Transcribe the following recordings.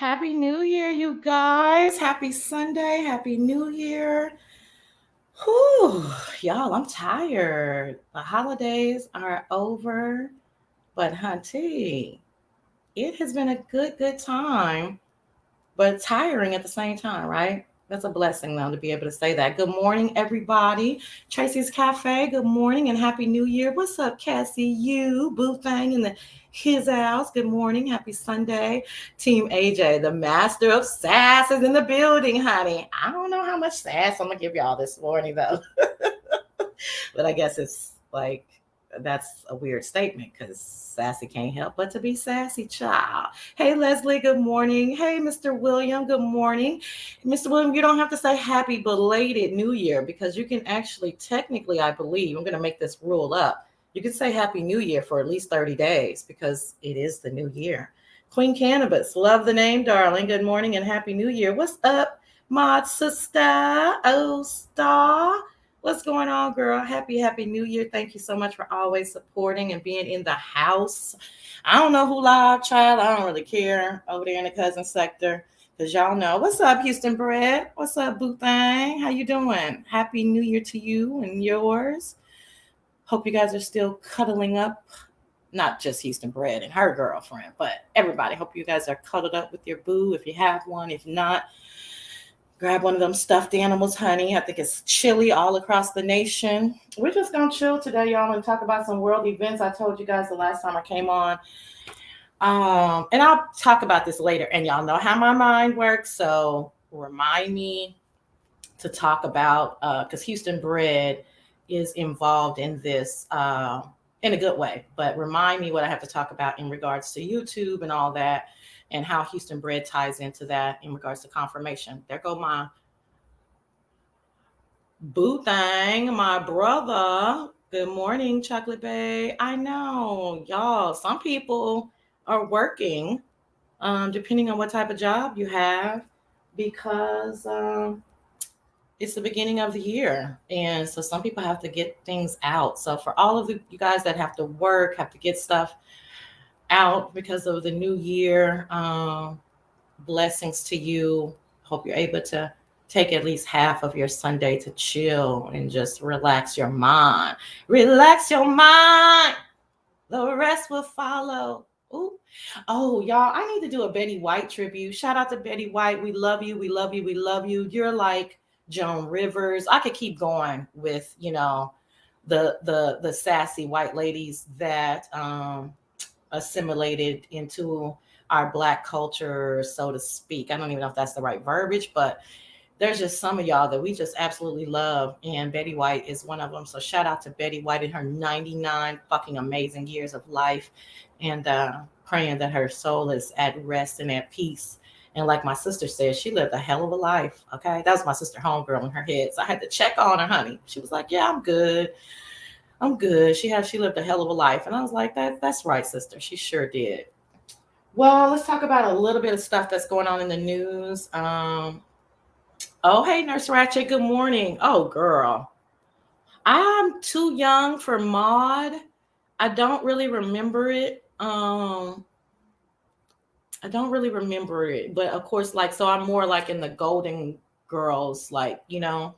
Happy New Year, you guys. Happy Sunday. Happy New Year. Whew, y'all, I'm tired. The holidays are over, but hunty, it has been a good time, but tiring at the same time, right? That's a blessing, though, to be able to say that. Good morning, everybody. Tracy's Cafe, good morning and Happy New Year. What's up, Cassie? You, Boo Thang, and his house. Good morning. Happy Sunday. Team AJ, the master of sass, is in the building, honey. I don't know how much sass I'm going to give y'all this morning, though. But I guess it's like that's a weird statement because sassy can't help but to be sassy, child. Hey, Leslie, good morning. Hey, Mr. William, good morning. Mr. William, you don't have to say happy belated New Year because you can actually, technically, I believe, I'm going to make this rule up. You can say Happy New Year for at least 30 days because it is the new year. Queen Cannabis, love the name, darling. Good morning and Happy New Year. What's up, Mod Sister? Oh, Star. What's going on, girl? Happy New Year. Thank you so much for always supporting and being in the house. I don't know who live, child. I don't really care over there in the cousin sector. Because y'all know. What's up, Houston Bread? What's up, Boo Thang? How you doing? Happy New Year to you and yours. Hope you guys are still cuddling up. Not just Houston Bread and her girlfriend, but everybody. Hope you guys are cuddled up with your boo if you have one. If not, grab one of them stuffed animals, honey. I think it's chilly all across the nation. We're just gonna chill today, y'all, and talk about some world events. I told you guys the last time I came on. And I'll talk about this later. And y'all know how my mind works, so remind me to talk about because Houston Bread is involved in this in a good way. But remind me what I have to talk about in regards to YouTube and all that and how Houston Bread ties into that in regards to confirmation. There go my Boo Thang, my brother. Good morning, Chocolate Bay. I know, y'all, some people are working, depending on what type of job you have, because it's the beginning of the year. And so some people have to get things out. So for all of you guys that have to work, have to get stuff out because of the new year. Blessings to you. Hope you're able to take at least half of your Sunday to chill and just relax your mind. Relax your mind. The rest will follow. Ooh. Oh, y'all, I need to do a Betty White tribute. Shout out to Betty White. We love you. We love you. We love you. You're like Joan Rivers. I could keep going with, the sassy white ladies that assimilated into our black culture, so to speak. I don't even know if that's the right verbiage, but there's just some of y'all that we just absolutely love, and Betty White is one of them. So shout out to Betty White in her 99 fucking amazing years of life, and praying that her soul is at rest and at peace. And like my sister said, she lived a hell of a life. Okay, that was my sister, homegirl, in her head. So I had to check on her, honey. She was like, "Yeah, I'm good. I'm good." She lived a hell of a life, and I was like, "That's right, sister. She sure did." Well, let's talk about a little bit of stuff that's going on in the news. Oh, hey, Nurse Ratchet. Good morning. Oh, girl, I'm too young for Maud. I don't really remember it. I don't really remember it, but of course, like, so I'm more like in the Golden Girls, like, and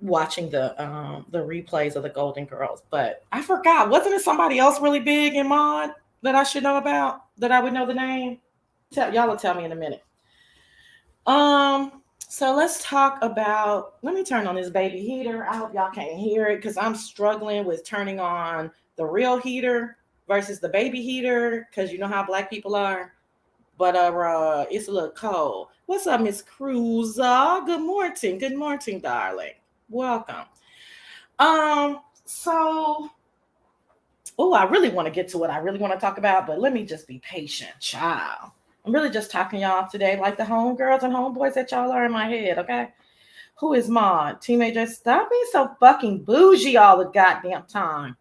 watching the replays of the Golden Girls. But I forgot. Wasn't it somebody else really big in Maud that I should know about? That I would know the name? Y'all will tell me in a minute. Um, so let's talk about. Let me turn on this baby heater. I hope y'all can't hear it because I'm struggling with turning on the real heater versus the baby heater because you know how black people are. But it's a little cold. What's up, Miss Cruiser? Good morning. Good morning, darling. Welcome. So I really want to get to what I really want to talk about, but let me just be patient, child. I'm really just talking y'all today like the homegirls and homeboys that y'all are in my head, okay? Who is Maud? Teenager, stop being so fucking bougie all the goddamn time.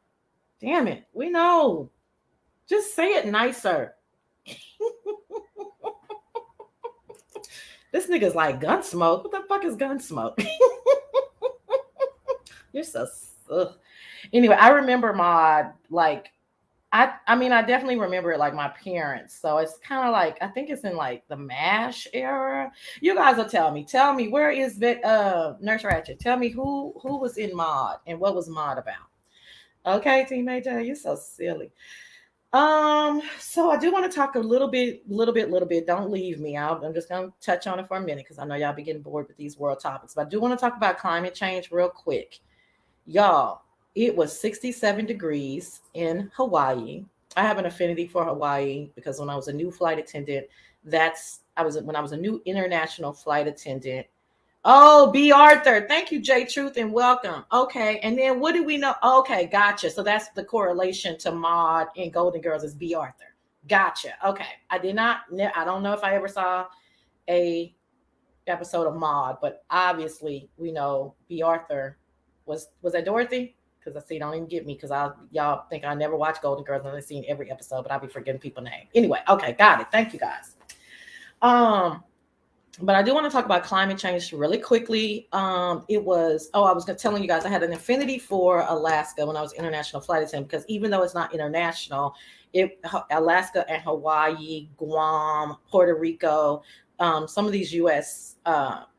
Damn it. We know. Just say it nicer. This nigga's like Gunsmoke. What the fuck is Gunsmoke? You're so ugh. Anyway, I remember Maud like I mean, I definitely remember it like my parents. So it's kind of like I think it's in like the MASH era. You guys will tell me. Tell me where is Nurse Ratchet? Tell me who was in Mod and what was Mod about. Okay, Team AJ, you're so silly. So I do want to talk a little bit. Don't leave me out. I'm just gonna touch on it for a minute because I know y'all be getting bored with these world topics. But I do want to talk about climate change real quick. Y'all, it was 67 degrees in Hawaii. I have an affinity for Hawaii because when I was a new flight attendant, when I was a new international flight attendant. Oh, B. Arthur. Thank you, J Truth, and welcome. Okay. And then what do we know? Okay, gotcha. So that's the correlation to Maud and Golden Girls is B. Arthur. Gotcha. Okay. I don't know if I ever saw a episode of Maud, but obviously we know B. Arthur was that Dorothy? Because I see, don't even get me because y'all think I never watched Golden Girls and I've seen every episode, but I'll be forgetting people's name. Anyway, okay, got it. Thank you guys. Um, but I do want to talk about climate change really quickly. I was telling you guys I had an affinity for Alaska when I was international flight attendant because even though it's not international, Alaska and Hawaii, Guam, Puerto Rico, some of these U.S.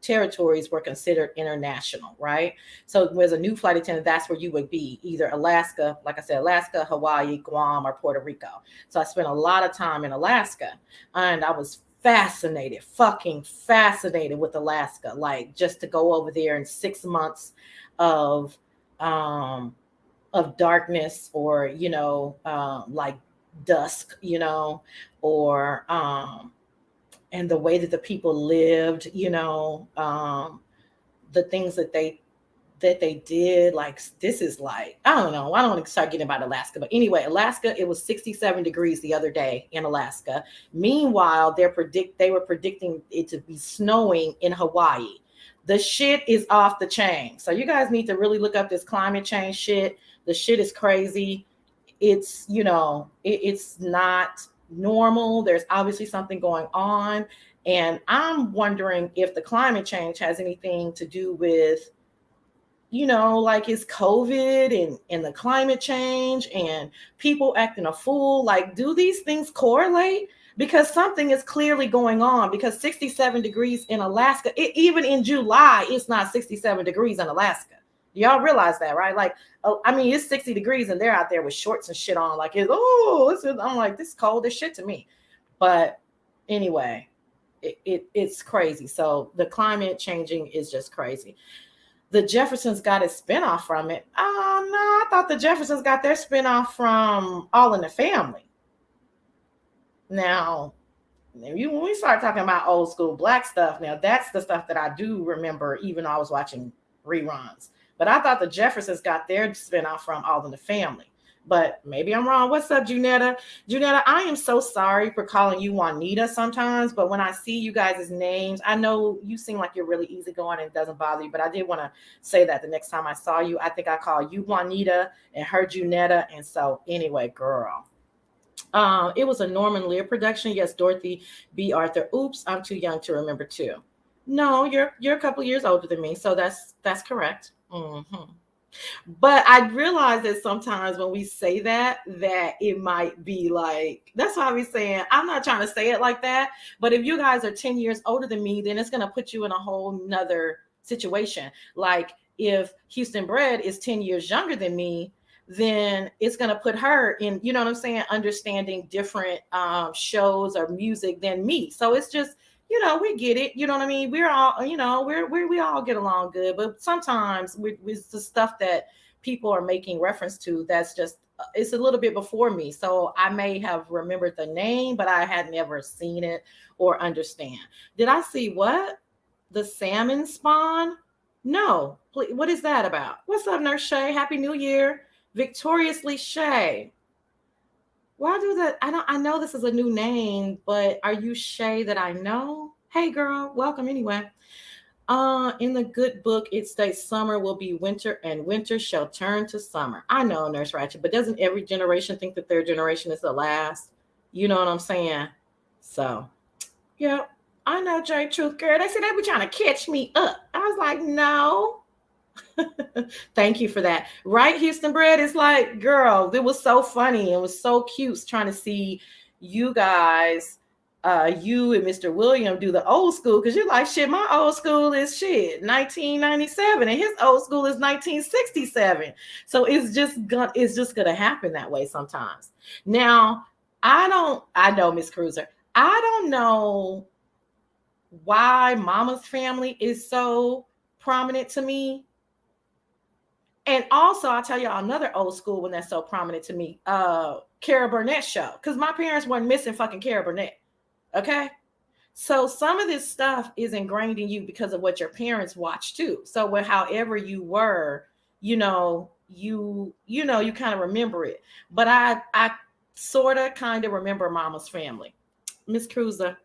Territories were considered international, right? So as a new flight attendant, that's where you would be, either Alaska, like I said, Alaska, Hawaii, Guam, or Puerto Rico. So I spent a lot of time in Alaska, and I was fucking fascinated with Alaska. Like just to go over there in 6 months of um, of darkness, or like dusk, or and the way that the people lived, the things that they did. Like this is like, I don't know, I don't want to start getting about Alaska, but anyway, Alaska, it was 67 degrees the other day in Alaska. Meanwhile, they were predicting it to be snowing in Hawaii. The shit is off the chain. So you guys need to really look up this climate change shit. The shit is crazy. It's it's not normal. There's obviously something going on, and I'm wondering if the climate change has anything to do with, like is COVID and the climate change and people acting a fool. Like, do these things correlate? Because something is clearly going on, because 67 degrees in Alaska, even in July, it's not 67 degrees in Alaska. Y'all realize that, right? Like, I mean, it's 60 degrees and they're out there with shorts and shit on. Like, I'm like, this is cold as shit to me. But anyway, it's crazy. So the climate changing is just crazy. The Jeffersons got a spinoff from it. Oh no, I thought the Jeffersons got their spinoff from All in the Family. Now, when we start talking about old school black stuff, now that's the stuff that I do remember, even though I was watching reruns. But I thought the Jeffersons got their spinoff from All in the Family. But maybe I'm wrong. What's up, Junetta? Junetta, I am so sorry for calling you Juanita sometimes, but when I see you guys' names, I know you seem like you're really easygoing and it doesn't bother you, but I did want to say that the next time I saw you, I think I called you Juanita and her Junetta. And so anyway, girl. It was a Norman Lear production. Yes, Dorothy B. Arthur. Oops, I'm too young to remember too. No, you're a couple years older than me, so that's correct. Mm-hmm. But I realize that sometimes when we say that it might be like, that's why I be saying, I'm not trying to say it like that. But if you guys are 10 years older than me, then it's going to put you in a whole nother situation. Like if Houston Bread is 10 years younger than me, then it's going to put her in, you know what I'm saying, understanding different shows or music than me. So it's just, we get it. You know what I mean? We're all, we all get along good. But sometimes with the stuff that people are making reference to, that's just, it's a little bit before me. So I may have remembered the name, but I had never seen it or understand. Did I see what? The salmon spawn? No. Please, what is that about? What's up, Nurse Shay? Happy New Year. Victoriously Shay. Why do that? I know this is a new name, but are you Shay that I know? Hey girl, welcome anyway. In the good book, it states summer will be winter and winter shall turn to summer. I know, Nurse Ratchet, but doesn't every generation think that their generation is the last? You know what I'm saying? So, yeah, I know, Jay Truth Girl. They said they be trying to catch me up. I was like, no. Thank you for that. Right, Houston Bread? It's like, girl, it was so funny. It was so cute trying to see you guys, you and Mr. William do the old school, because you're like, shit, my old school is shit 1997 and his old school is 1967. So it's just gonna happen that way sometimes. Now, I know, Miss Cruiser, I don't know why Mama's family is so prominent to me. And also, I'll tell y'all another old school one that's so prominent to me. Cara Burnett show. Because my parents weren't missing fucking Cara Burnett. Okay. So some of this stuff is ingrained in you because of what your parents watched too. So however you were, you kind of remember it. But I sort of kind of remember Mama's family. Miss Cruiser,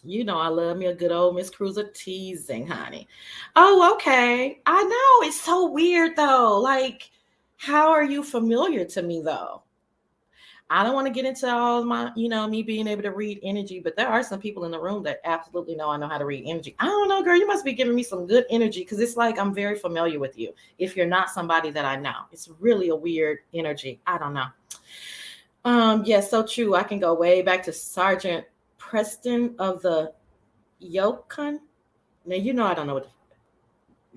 I love me a good old Miss Cruiser teasing, honey. Oh, okay. I know. It's so weird though. Like, how are you familiar to me though? I don't want to get into all my, me being able to read energy, but there are some people in the room that absolutely know I know how to read energy. I don't know, girl. You must be giving me some good energy, because it's like I'm very familiar with you. If you're not somebody that I know, it's really a weird energy. I don't know. Yes, so true. I can go way back to Sergeant Preston of the Yukon. Now I don't know what.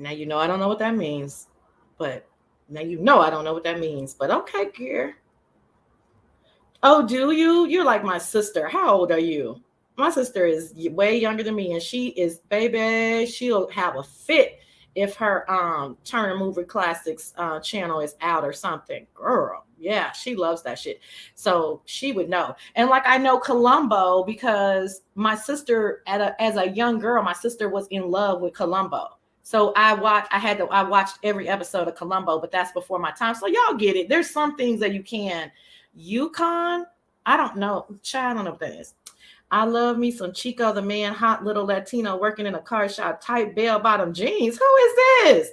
I don't know what that means, but now I don't know what that means. But okay, girl. Oh, do you? You're like my sister. How old are you? My sister is way younger than me, and she is, baby. She'll have a fit if her Turner Movie Classics channel is out or something. Girl, yeah, she loves that shit. So she would know. And like, I know Columbo because my sister, as a young girl, my sister was in love with Columbo. So I watched every episode of Columbo, but that's before my time. So y'all get it. There's some things that you can. Yukon, I don't know. Child, I don't know what that is. I love me some Chico the Man, hot little Latino working in a car shop, tight bell bottom jeans. Who is this?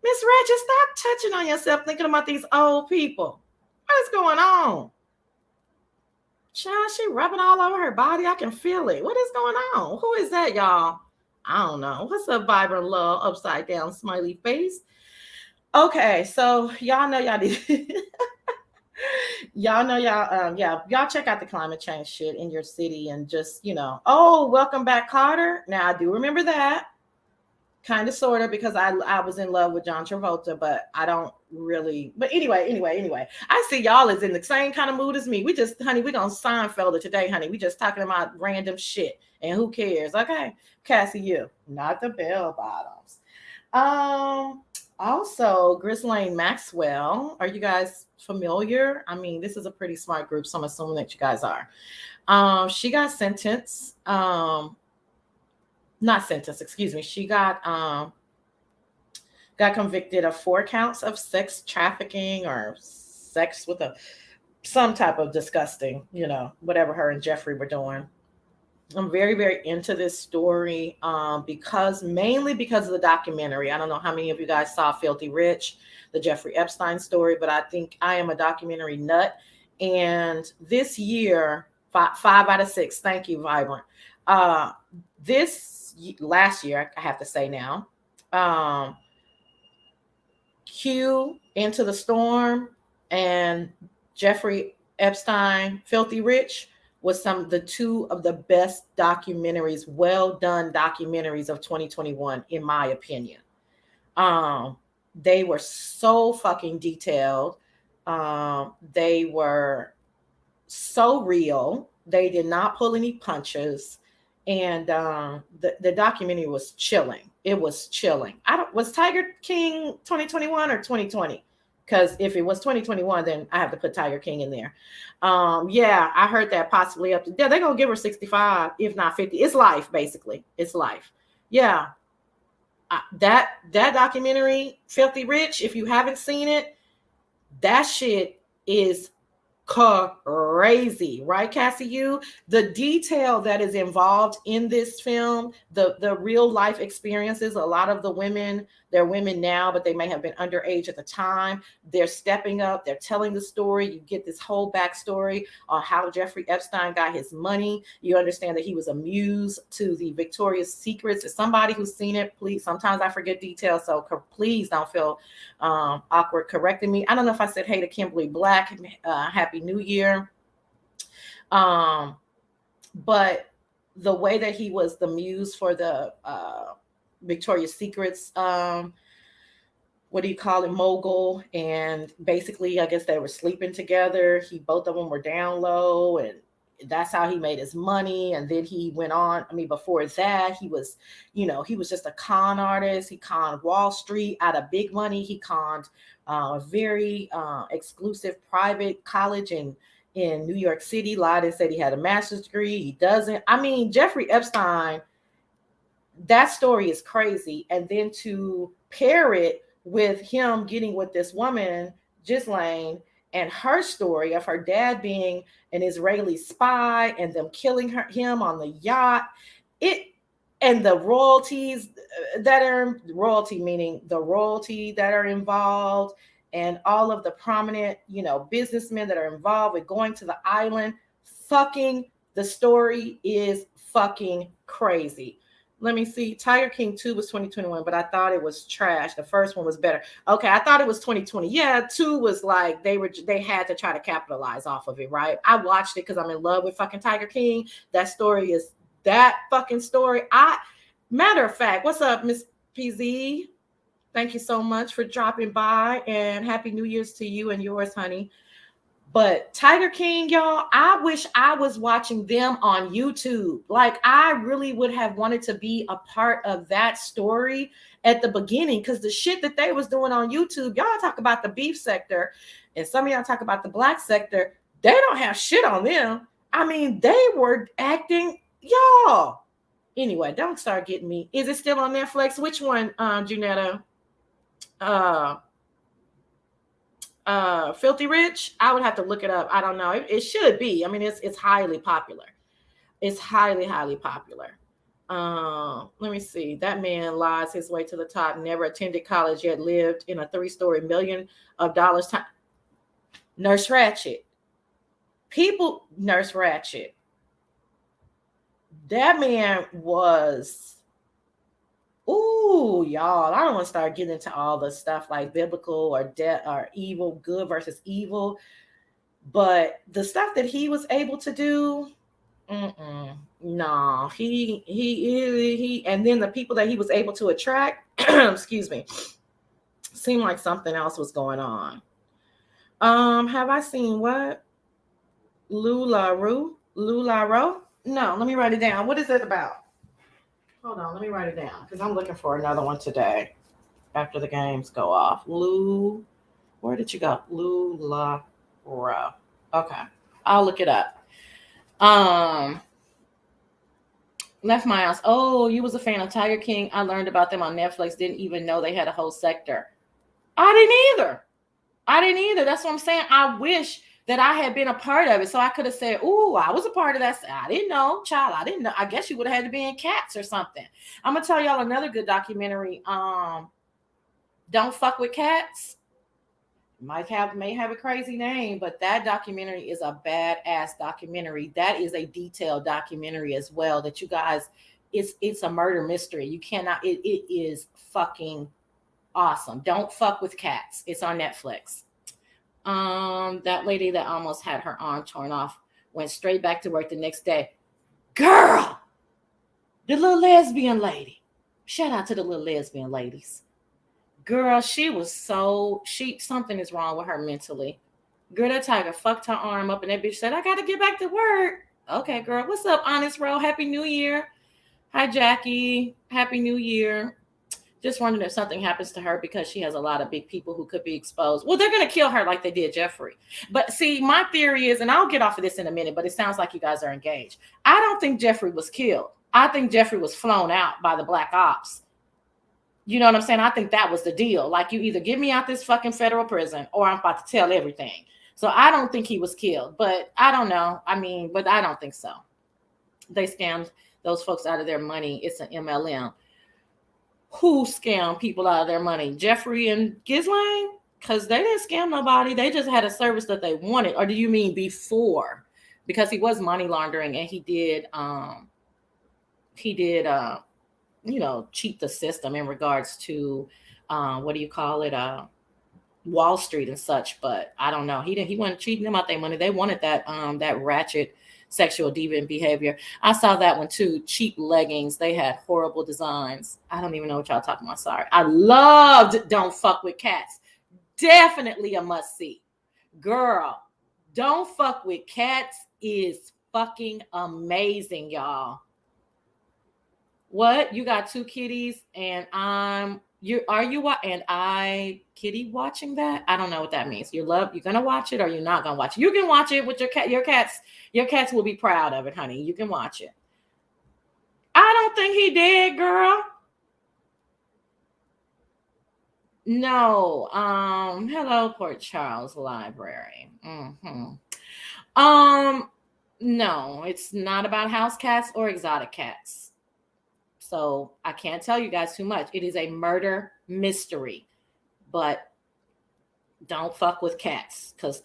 Miss Ratchet, stop touching on yourself thinking about these old people. What is going on? Child, she rubbing all over her body. I can feel it. What is going on? Who is that, y'all? I don't know. What's up, vibrant love, upside down smiley face? Okay, so y'all know y'all did. Y'all know y'all check out the climate change shit in your city, and just, oh, welcome back, Carter. Now I do remember that, kind of, sort of, because I was in love with John Travolta, but I don't really. But anyway, I see y'all is in the same kind of mood as me. We just, honey, we gonna Seinfeld it today, honey. We just talking about random shit, and who cares? Okay, Cassie, you, not the bell bottoms. Also, Ghislaine Maxwell. Are you guys familiar? I mean, this is a pretty smart group, so I'm assuming that you guys are. She got sentenced. Not sentenced, excuse me. She got convicted of 4 counts of sex trafficking, or sex with some type of disgusting, whatever her and Jeffrey were doing. I'm very, very into this story mainly because of the documentary. I don't know how many of you guys saw Filthy Rich, the Jeffrey Epstein story, but I think I am a documentary nut. And this year, 5 out of 6, thank you, Vibrant. This last year, I have to say now, Q, Into the Storm, and Jeffrey Epstein, Filthy Rich, was the 2 of the best documentaries, well done documentaries of 2021, in my opinion. They were so fucking detailed. They were so real. They did not pull any punches. And the documentary was chilling. It was chilling. Was Tiger King 2021 or 2020? Because if it was 2021, then I have to put Tiger King in there. Yeah, I heard that possibly up to. Yeah, they're gonna give her 65, if not 50. It's life, basically. It's life. Yeah. That documentary, Filthy Rich, if you haven't seen it, that shit is crazy, right, Cassie? You, the detail that is involved in this film, the real life experiences. A lot of the women, they're women now, but they may have been underage at the time. They're stepping up. They're telling the story. You get this whole backstory on how Jeffrey Epstein got his money. You understand that he was a muse to the Victoria's Secrets. As somebody who's seen it, please. Sometimes I forget details, so please don't feel awkward correcting me. I don't know if I said hey to Kimberly Black, happy new year. But the way that he was the muse for the Victoria's Secrets, what do you call it, mogul, and basically I guess they were sleeping together. Both of them were down low, and that's how he made his money. And then he went on. I mean, before that, he was just a con artist. He conned Wall Street out of big money. He conned a very exclusive private college in New York City. Lied and said he had a master's degree. He doesn't. I mean, Jeffrey Epstein, that story is crazy. And then to pair it with him getting with this woman, Ghislaine, and her story of her dad being an Israeli spy and them killing him on the yacht, and the royalties that are meaning the royalty that are involved, and all of the prominent, businessmen that are involved with going to the island. The story is fucking crazy. Let me see. Tiger King 2 was 2021, but I thought it was trash. The first one was better. Okay, I thought it was 2020. Yeah, 2 was like they had to try to capitalize off of it, right? I watched it because I'm in love with fucking Tiger King. That story is that fucking story. Matter of fact, what's up, Miss PZ? Thank you so much for dropping by, and happy New Year's to you and yours, honey. But Tiger King, y'all, I wish I was watching them on YouTube. Like, I really would have wanted to be a part of that story at the beginning, because the shit that they was doing on YouTube, y'all talk about the beef sector, and some of y'all talk about the black sector. They don't have shit on them. I mean, they were acting, y'all. Anyway, don't start getting me. Is it still on Netflix? Which one, Junetta? Filthy Rich? I would have to look it up. I don't know. It should be. I mean, it's highly popular. It's highly, highly popular. Let me see. That man lies his way to the top. Never attended college, yet lived in a 3-story $1 million time. Nurse Ratched. Nurse Ratched. That man was. Ooh, y'all, I don't want to start getting into all the stuff like biblical or evil, good versus evil. But the stuff that he was able to do, no, he, and then the people that he was able to attract, excuse me, seemed like something else was going on. Have I seen what? LuLaRoe? No, let me write it down. What is it about? Hold on, let me write it down, because I'm looking for another one today after the games go off. Where did you go? LuLaRoe. Okay, I'll look it up. Left my house. Oh, you was a fan of Tiger King. I learned about them on Netflix. Didn't even know they had a whole sector. I didn't either. That's what I'm saying. I wish that I had been a part of it, so I could have said, "Ooh, I was a part of that." I didn't know, child. I didn't know. I guess you would have had to be in Cats or something. I'm gonna tell y'all another good documentary. Don't Fuck with Cats. May have a crazy name, but that documentary is a badass documentary. That is a detailed documentary as well. That you guys, it's a murder mystery. You cannot. It is fucking awesome. Don't Fuck with Cats. It's on Netflix. That lady that almost had her arm torn off went straight back to work the next day. Girl, the little lesbian lady. Shout out to the little lesbian ladies. Girl, she was something is wrong with her mentally. Girl, that tiger fucked her arm up, and that bitch said, I gotta get back to work. Okay, girl. What's up, Honest Row? Happy New Year. Hi, Jackie. Happy New Year. Just wondering if something happens to her because she has a lot of big people who could be exposed. Well, they're going to kill her like they did Jeffrey. But see, my theory is, and I'll get off of this in a minute, but it sounds like you guys are engaged. I don't think Jeffrey was killed. I think Jeffrey was flown out by the black ops. You know what I'm saying? I think that was the deal. Like, you either get me out this fucking federal prison or I'm about to tell everything. So I don't think he was killed, but I don't know. I mean, but I don't think so. They scammed those folks out of their money. It's an MLM. Who scammed people out of their money? Jeffrey and Ghislaine? Because they didn't scam nobody. They just had a service that they wanted. Or do you mean before? Because he was money laundering and he did cheat the system in regards to what do you call it? Wall Street and such, but I don't know. He wasn't cheating them out their money. They wanted that ratchet sexual deviant behavior. I saw that one too. Cheap leggings. They had horrible designs. I don't even know what y'all talking about. Sorry. I loved Don't Fuck with Cats. Definitely a must see. Girl, Don't Fuck with Cats is fucking amazing, y'all. What? You got two kitties and kitty watching that? I don't know what that means. You're gonna watch it or you're not gonna watch it. You can watch it with your cat. Your cats will be proud of it, honey. You can watch it. I don't think he did, girl. No. Hello, Port Charles Library. No, it's not about house cats or exotic cats. So I can't tell you guys too much. It is a murder mystery, but don't fuck with cats because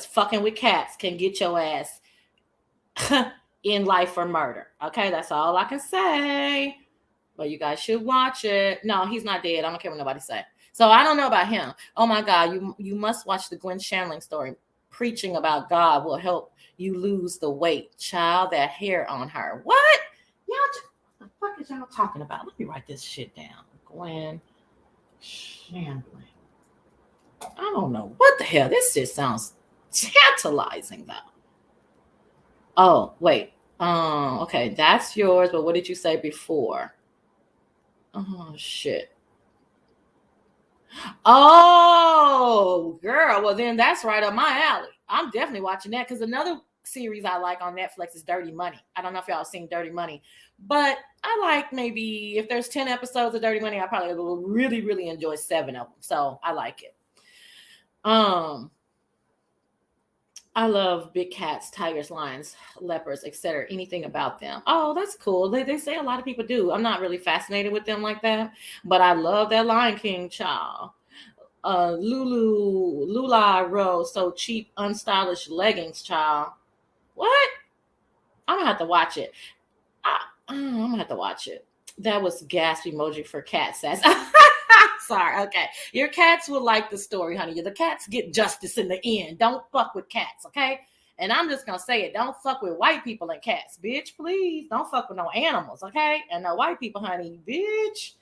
fucking with cats can get your ass in life for murder. Okay, that's all I can say. But you guys should watch it. No, he's not dead. I don't care what nobody say. So I don't know about him. Oh my God, you must watch the Gwen Shandling story. Preaching about God will help you lose the weight. Child, that hair on her. What? Y'all, what the fuck is y'all talking about? Let me write this shit down. Gwen Shandling. I don't know what the hell. This shit sounds tantalizing though. Oh, wait. Okay, that's yours, but what did you say before? Oh shit. Oh, girl. Well, then that's right up my alley. I'm definitely watching that because another series I like on Netflix is Dirty Money. I don't know if y'all seen Dirty Money, but I like maybe if there's 10 episodes of Dirty Money, I probably will really, really enjoy 7 of them. So I like it. I love big cats, tigers, lions, leopards, etc. Anything about them. Oh, that's cool. They say a lot of people do. I'm not really fascinated with them like that, but I love that Lion King child. Lula Rose, so cheap, unstylish leggings, child. What? I'm gonna have to watch it. I'm gonna have to watch it. That was gasp emoji for cat sass. Sorry. Okay. Your cats will like the story, honey. The cats get justice in the end. Don't fuck with cats, okay? And I'm just going to say it. Don't fuck with white people and cats, bitch. Please. Don't fuck with no animals, okay? And no white people, honey, bitch.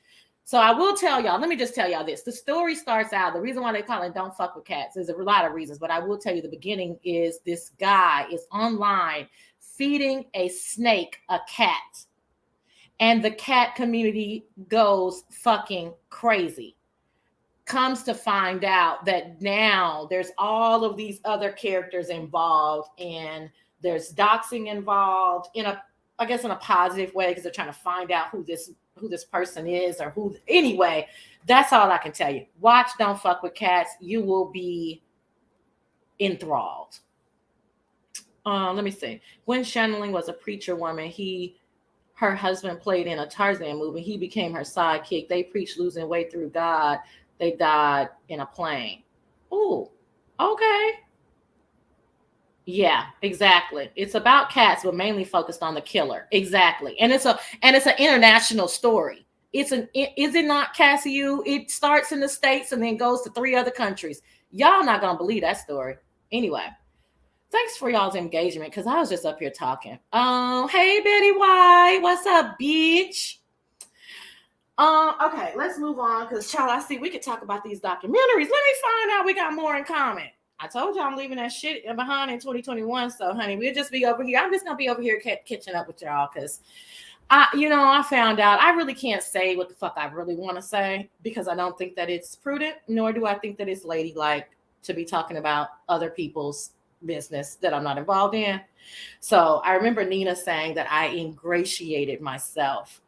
So I will tell y'all, let me just tell y'all this. The story starts out, the reason why they call it Don't Fuck with Cats, there's a lot of reasons, but I will tell you the beginning is this guy is online feeding a snake a cat. And the cat community goes fucking crazy. Comes to find out that now there's all of these other characters involved, and there's doxing involved in a positive way because they're trying to find out who this person is or who. Anyway, that's all I can tell you. Watch Don't Fuck with Cats. You will be enthralled. Let me see. Gwen Shandling was a preacher woman. Her husband played in a Tarzan movie. He became her sidekick. They preached losing weight through God. They died in a plane. Ooh, okay. Yeah, exactly. It's about cats, but mainly focused on the killer. Exactly. And it's an international story. Is it not, Cassie? It starts in the States and then goes to 3 other countries. Y'all not gonna believe that story. Anyway. Thanks for y'all's engagement because I was just up here talking. Hey Betty White, what's up, bitch? Okay, let's move on because child, I see we could talk about these documentaries. Let me find out we got more in common. I told you I'm leaving that shit behind in 2021. So, honey, we'll just be over here. I'm just gonna be over here catching up with y'all because I found out I really can't say what the fuck I really want to say because I don't think that it's prudent, nor do I think that it's ladylike to be talking about other people's business that I'm not involved in. So I remember Nina saying that I ingratiated myself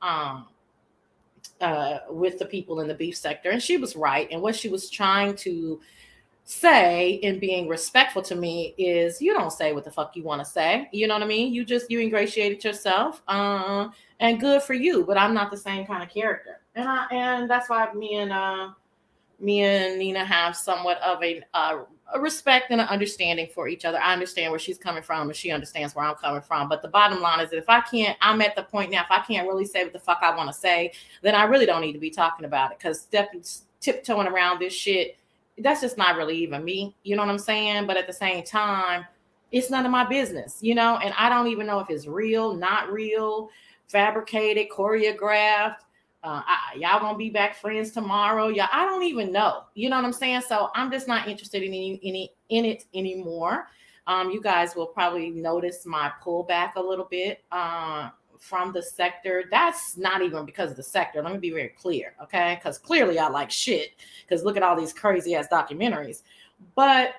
with the people in the beef sector, and she was right. And what she was trying to say in being respectful to me is you don't say what the fuck you want to say. You know what I mean? You ingratiated yourself, and good for you. But I'm not the same kind of character, and that's why me and Nina have somewhat of a respect and an understanding for each other. I understand where she's coming from, and she understands where I'm coming from. But the bottom line is that if I can't, I'm at the point now. If I can't really say what the fuck I want to say, then I really don't need to be talking about it. Because tiptoeing around this shit, that's just not really even me. You know what I'm saying? But at the same time, it's none of my business. And I don't even know if it's real, not real, fabricated, choreographed. Y'all gonna be back friends tomorrow? Yeah, I don't even know. You know what I'm saying? So I'm just not interested in it anymore. You guys will probably notice my pullback a little bit from the sector. That's not even because of the sector. Let me be very clear, okay? Because clearly I like shit. Because look at all these crazy ass documentaries. But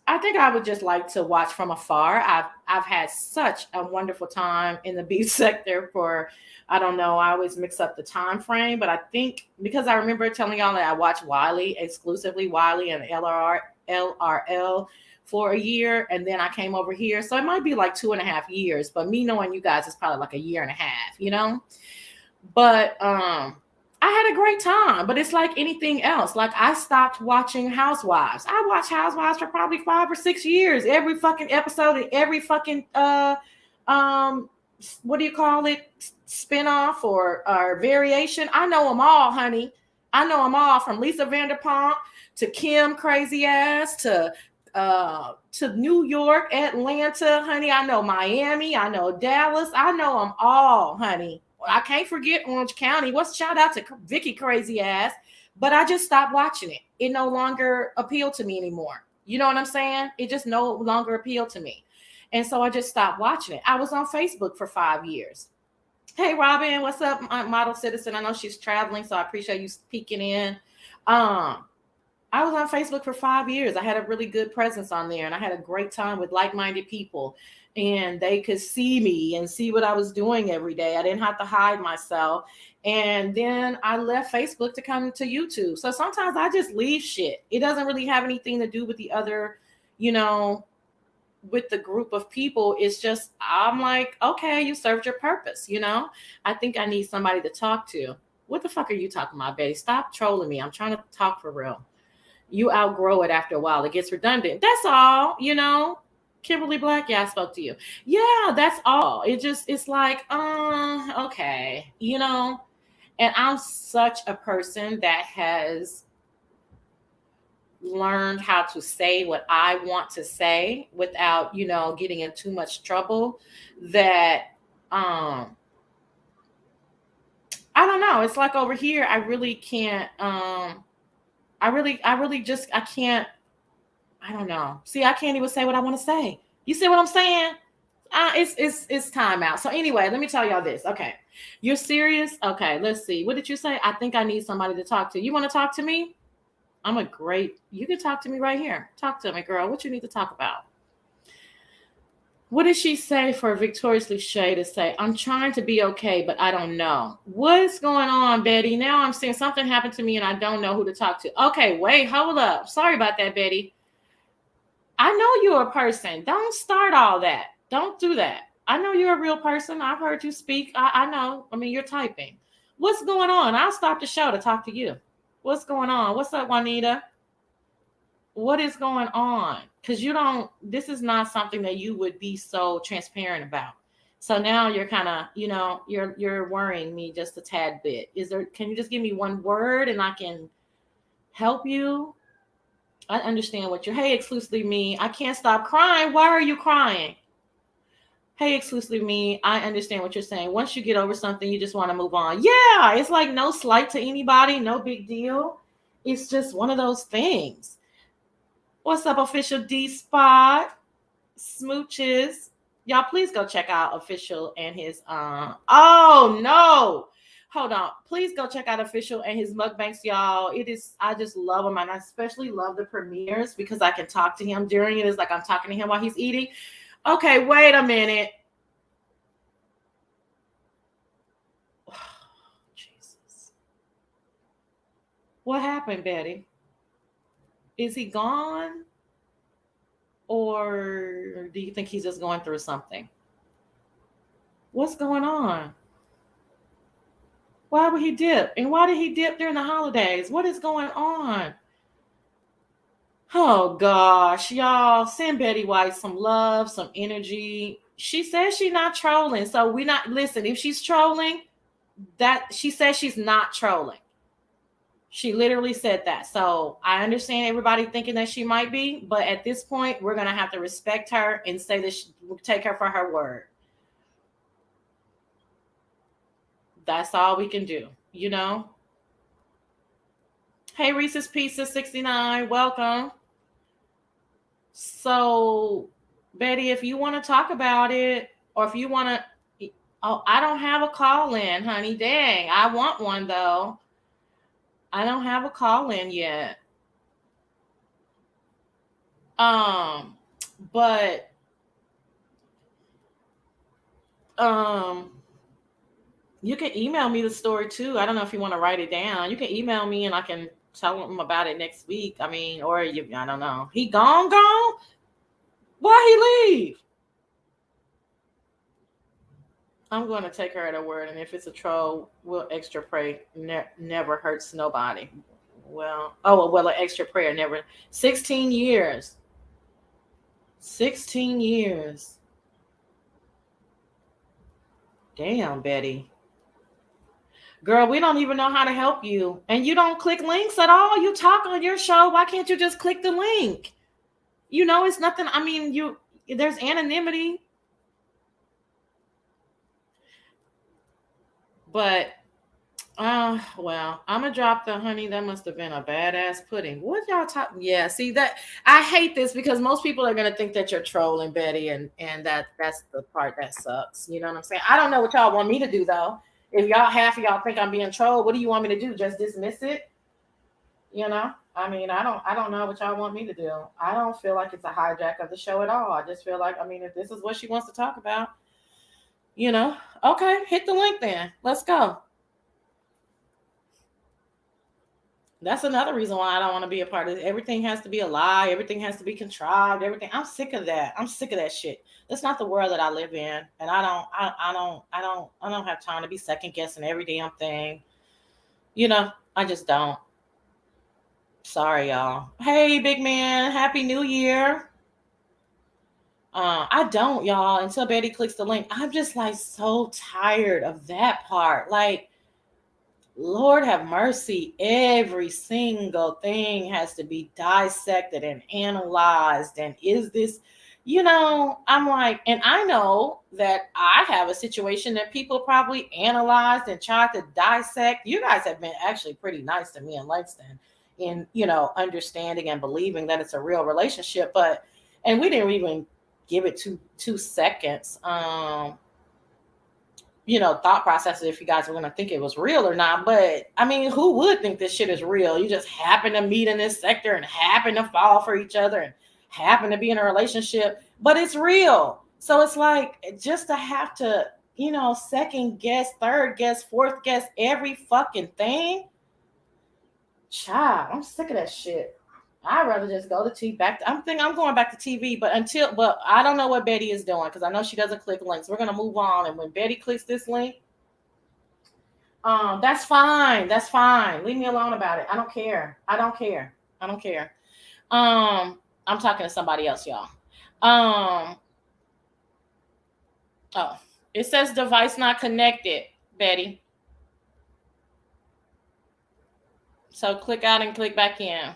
I think I would just like to watch from afar. I've had such a wonderful time in the beef sector for, I don't know, I always mix up the time frame, but I think because I remember telling y'all that I watched Wiley, exclusively Wiley and LRL for a year, and then I came over here. So it might be like 2.5 years, but me knowing you guys is probably like a year and a half. But I had a great time, but it's like anything else. Like I stopped watching Housewives. I watched Housewives for probably 5 or 6 years. Every fucking episode and every fucking what do you call it? Spinoff or variation. I know them all, honey. I know them all from Lisa Vanderpump to Kim crazy ass to New York, Atlanta, honey. I know Miami. I know Dallas. I know them all, honey. I can't forget Orange County. Shout out to Vicky crazy ass, but I just stopped watching it. It no longer appealed to me anymore. You know what I'm saying? It just no longer appealed to me. And so I just stopped watching it. I was on Facebook for 5 years. Hey, Robin, what's up, model citizen? I know she's traveling, so I appreciate you peeking in. I was on Facebook for 5 years. I had a really good presence on there, and I had a great time with like-minded people, and they could see me and see what I was doing every day. I didn't have to hide myself. And then I left Facebook to come to YouTube. So sometimes I just leave shit. It doesn't really have anything to do with the other, with the group of people. It's just, I'm like, okay, you served your purpose. I think I need somebody to talk to. What the fuck are you talking about, Betty? Stop trolling me. I'm trying to talk for real. You outgrow it after a while. It gets redundant. That's all. Kimberly Black, yeah, I spoke to you. Yeah, that's all. It's like, okay. And I'm such a person that has learned how to say what I want to say without, getting in too much trouble, that I don't know. It's like over here, I really can't, I can't, I don't know. See, I can't even say what I want to say. You see what I'm saying? It's time out. So anyway, let me tell y'all this. Okay. You're serious? Okay, let's see. What did you say? I think I need somebody to talk to. You want to talk to me? You can talk to me right here. Talk to me, girl. What you need to talk about? What did she say for Victoriously Shay to say? I'm trying to be okay, but I don't know. What's going on, Betty? Now I'm seeing something happen to me and I don't know who to talk to. Okay, wait, hold up. Sorry about that, Betty. I know you're a person. Don't start all that. Don't do that. I know you're a real person. I've heard you speak. I know. I mean, you're typing. What's going on? I'll stop the show to talk to you. What's going on? What's up, Juanita? What is going on? Because this is not something that you would be so transparent about. So now you're kind of, you're worrying me just a tad bit. Can you just give me one word and I can help you? I understand hey, exclusively me. I can't stop crying. Why are you crying? Hey, exclusively me. I understand what you're saying. Once you get over something, you just want to move on. Yeah, it's like no slight to anybody, no big deal. It's just one of those things. What's up, Official D Spot? Smooches. Y'all, please go check out Official and his oh no. Hold on. Please go check out Official and his mukbangs, y'all. I just love him, and I especially love the premieres because I can talk to him during it. It's like I'm talking to him while he's eating. Okay, wait a minute. Oh, Jesus. What happened, Betty? Is he gone? Or do you think he's just going through something? What's going on? Why would he dip? And why did he dip during the holidays? What is going on? Oh gosh, y'all, send Betty White some love, some energy. She says she's not trolling. So we not listen, if she's trolling, that she says she's not trolling. She literally said that. So I understand everybody thinking that she might be, but at this point, we're gonna have to respect her and say that we'll take her for her word. That's all we can do, you know. Hey, Reese's Pizza 69, welcome. So, Betty, if you want to talk about it, or if you want to, oh, I don't have a call in, honey. Dang, I want one though. I don't have a call in yet. Um, but um, you can email me the story too. I don't know if you want to write it down. You can email me and I can tell him about it next week. I mean, or you, I don't know. He gone? Why he leave? I'm going to take her at her word, and if it's a troll, we'll extra pray. Never hurts nobody. Well, an extra prayer never. 16 years. 16 years. Damn, Betty. Girl, we don't even know how to help you. And you don't click links at all. You talk on your show. Why can't you just click the link? You know, it's nothing. I mean, there's anonymity. But well, I'm gonna drop the honey. That must have been a badass pudding. What y'all talking? Yeah, see that I hate this because most people are gonna think that you're trolling, Betty, and that's the part that sucks. You know what I'm saying? I don't know what y'all want me to do though. If y'all half of y'all think I'm being trolled, what do you want me to do? Just dismiss it? You know? I mean, I don't know what y'all want me to do. I don't feel like it's a hijack of the show at all. I just feel like, I mean, if this is what she wants to talk about, you know, okay, hit the link then. Let's go. That's another reason why I don't want to be a part of this. Everything has to be a lie. Everything has to be contrived. Everything. I'm sick of that. I'm sick of that shit. That's not the world that I live in, and I don't have time to be second guessing every damn thing. You know, I just don't. Sorry, y'all. Hey, big man. Happy New Year. I don't, y'all. Until Betty clicks the link, I'm just like so tired of that part. Like, Lord have mercy. Every single thing has to be dissected and analyzed. And is this, I'm like, and I know that I have a situation that people probably analyzed and tried to dissect. You guys have been actually pretty nice to me and Langston in, understanding and believing that it's a real relationship. And we didn't even give it 2 seconds. Thought processes if you guys were going to think it was real or not. But I mean, who would think this shit is real? You just happen to meet in this sector and happen to fall for each other and happen to be in a relationship, but it's real. So it's like, just to have to, second guess, third guess, fourth guess every fucking thing. Child, I'm sick of that shit. I'd rather just go to TV I'm going back to TV, but I don't know what Betty is doing because I know she doesn't click links. We're gonna move on, and when Betty clicks this link, that's fine. That's fine. Leave me alone about it. I don't care. I'm talking to somebody else, y'all. Oh, it says device not connected, Betty. So click out and click back in.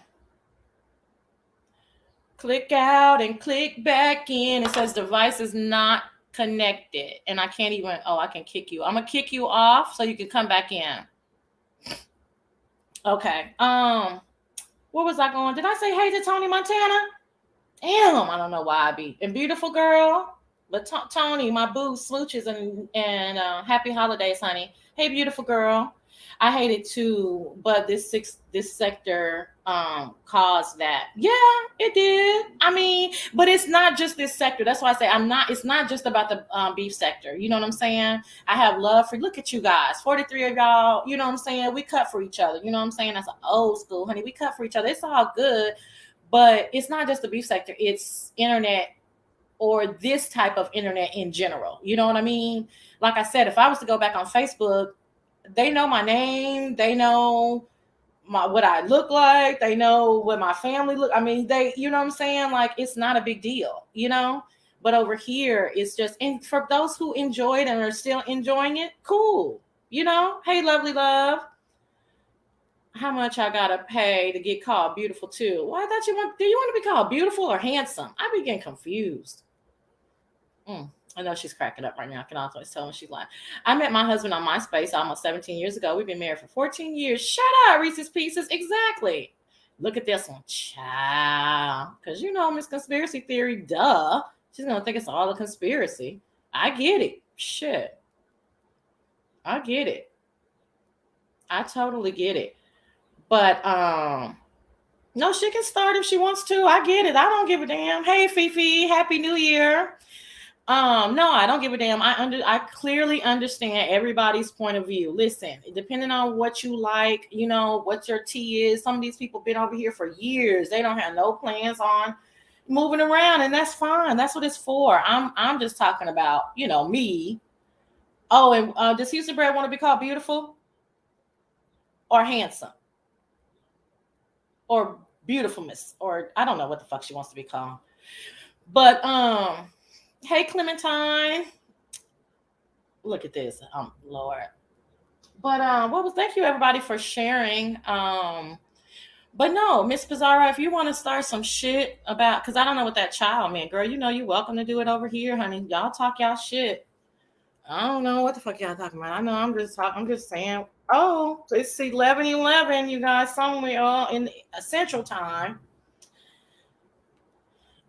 Click out and click back in. It says device is not connected. And I can't even, I can kick you. I'm going to kick you off so you can come back in. Okay. Where was I going? Did I say hey to Tony Montana? Damn, I don't know why I be. And beautiful girl. But Tony, my boo, smooches and happy holidays, honey. Hey, beautiful girl. I hate it too, but this sector caused that. Yeah, it did. I mean, but it's not just this sector. That's why I say I'm not. It's not just about the beef sector. You know what I'm saying? I have love for. Look at you guys, 43 of y'all. You know what I'm saying? We cut for each other. You know what I'm saying? That's an old school, honey. We cut for each other. It's all good, but it's not just the beef sector. It's internet or this type of internet in general. You know what I mean? Like I said, if I was to go back on Facebook, they know my name, they know what I look like, they know what my family look. I mean, they, you know what I'm saying? Like it's not a big deal, you know? But over here, it's just, and for those who enjoyed and are still enjoying it, cool. You know, hey, lovely love, how much I gotta pay to get called beautiful too? Well, I thought do you want to be called beautiful or handsome? I be getting confused. I know she's cracking up right now. I can always tell when she's lying. I met my husband on MySpace almost 17 years ago. We've been married for 14 years. Shut up, Reese's Pieces. Exactly. Look at this one. Child. Because you know Miss Conspiracy Theory, duh. She's going to think it's all a conspiracy. I get it. Shit. I get it. I totally get it. But, no, she can start if she wants to. I get it. I don't give a damn. Hey, Fifi. Happy New Year. No, I don't give a damn. I clearly understand everybody's point of view. Listen, depending on what you like, you know, what your tea is. Some of these people been over here for years. They don't have no plans on moving around, and that's fine. That's what it's for. I'm just talking about, you know, me. Oh, and does Houston Bread want to be called beautiful or handsome or beautifulness, or I don't know what the fuck she wants to be called. But hey, Clementine. Look at this. Lord. But thank you everybody for sharing. But no, Miss Pizarro, if you want to start some shit about, because I don't know what that child meant, girl, you know you're welcome to do it over here, honey. Y'all talk y'all shit. I don't know what the fuck y'all talking about. I know I'm just saying. Oh, it's 11:11, you guys, somewhere in Central Time.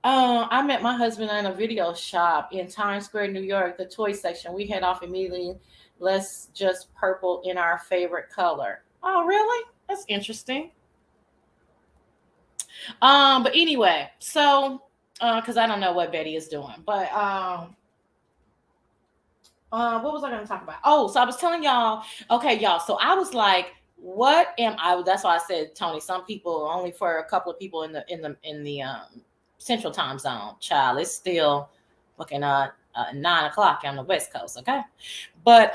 I met my husband in a video shop in Times Square, New York, the toy section. We head off immediately. Let's just purple in our favorite color. Oh, really? That's interesting. But anyway, so because I don't know what Betty is doing, but what was I going to talk about? Oh, so I was telling y'all. Okay, y'all. So I was like, what am I? That's why I said, Tony. Some people, only for a couple of people in the Central Time Zone. Child, it's still looking 9 o'clock on the West Coast. Okay, but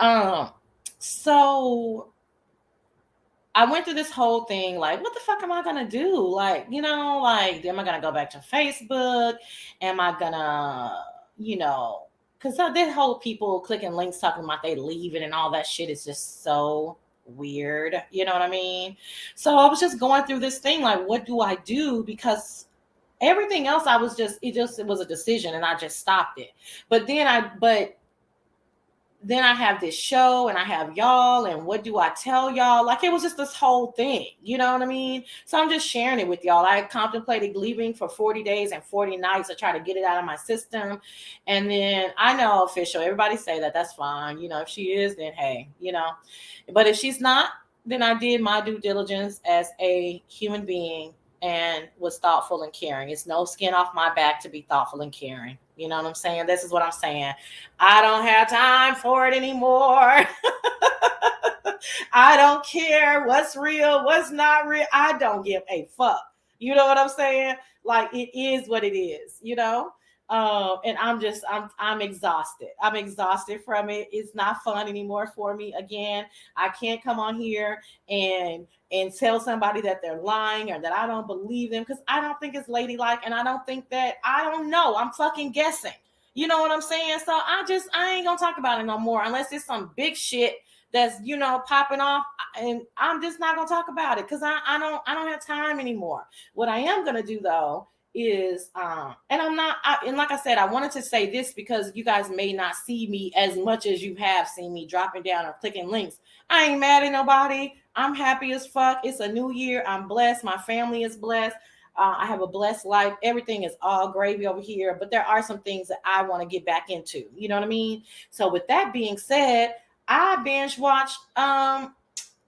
so I went through this whole thing like, what the fuck am I gonna do? Like, you know, like, am I gonna go back to Facebook? Am I gonna, you know, because this whole people clicking links talking about they leaving and all that shit is just so weird. You know what I mean? So I was just going through this thing like, what do I do? Because everything else I was just it was a decision and I just stopped it. But then I have this show and I have y'all, and what do I tell y'all? Like, it was just this whole thing, you know what I mean? So I'm just sharing it with y'all. I contemplated leaving for 40 days and 40 nights to try to get it out of my system. And then I know official, everybody say that, that's fine. You know, if she is, then hey, you know, but if she's not, then I did my due diligence as a human being and was thoughtful and caring. It's no skin off my back to be thoughtful and caring. You know what I'm saying? This is what I'm saying. I don't have time for it anymore. I don't care what's real, what's not real. I don't give a fuck. You know what I'm saying? Like, it is what it is, you know? And I'm exhausted. I'm exhausted from it. It's not fun anymore for me. Again, I can't come on here and tell somebody that they're lying or that I don't believe them, because I don't think it's ladylike, and I don't think that, I don't know. I'm fucking guessing. You know what I'm saying? So I ain't gonna talk about it no more unless it's some big shit that's, you know, popping off, and I'm just not gonna talk about it because I don't have time anymore. What I am gonna do though is and and like I said, I wanted to say this because you guys may not see me as much as you have seen me dropping down or clicking links. I ain't mad at nobody. I'm happy as fuck. It's a new year. I'm blessed. My family is blessed. I have a blessed life. Everything is all gravy over here, but there are some things that I want to get back into. You know what I mean? So with that being said, I binge watched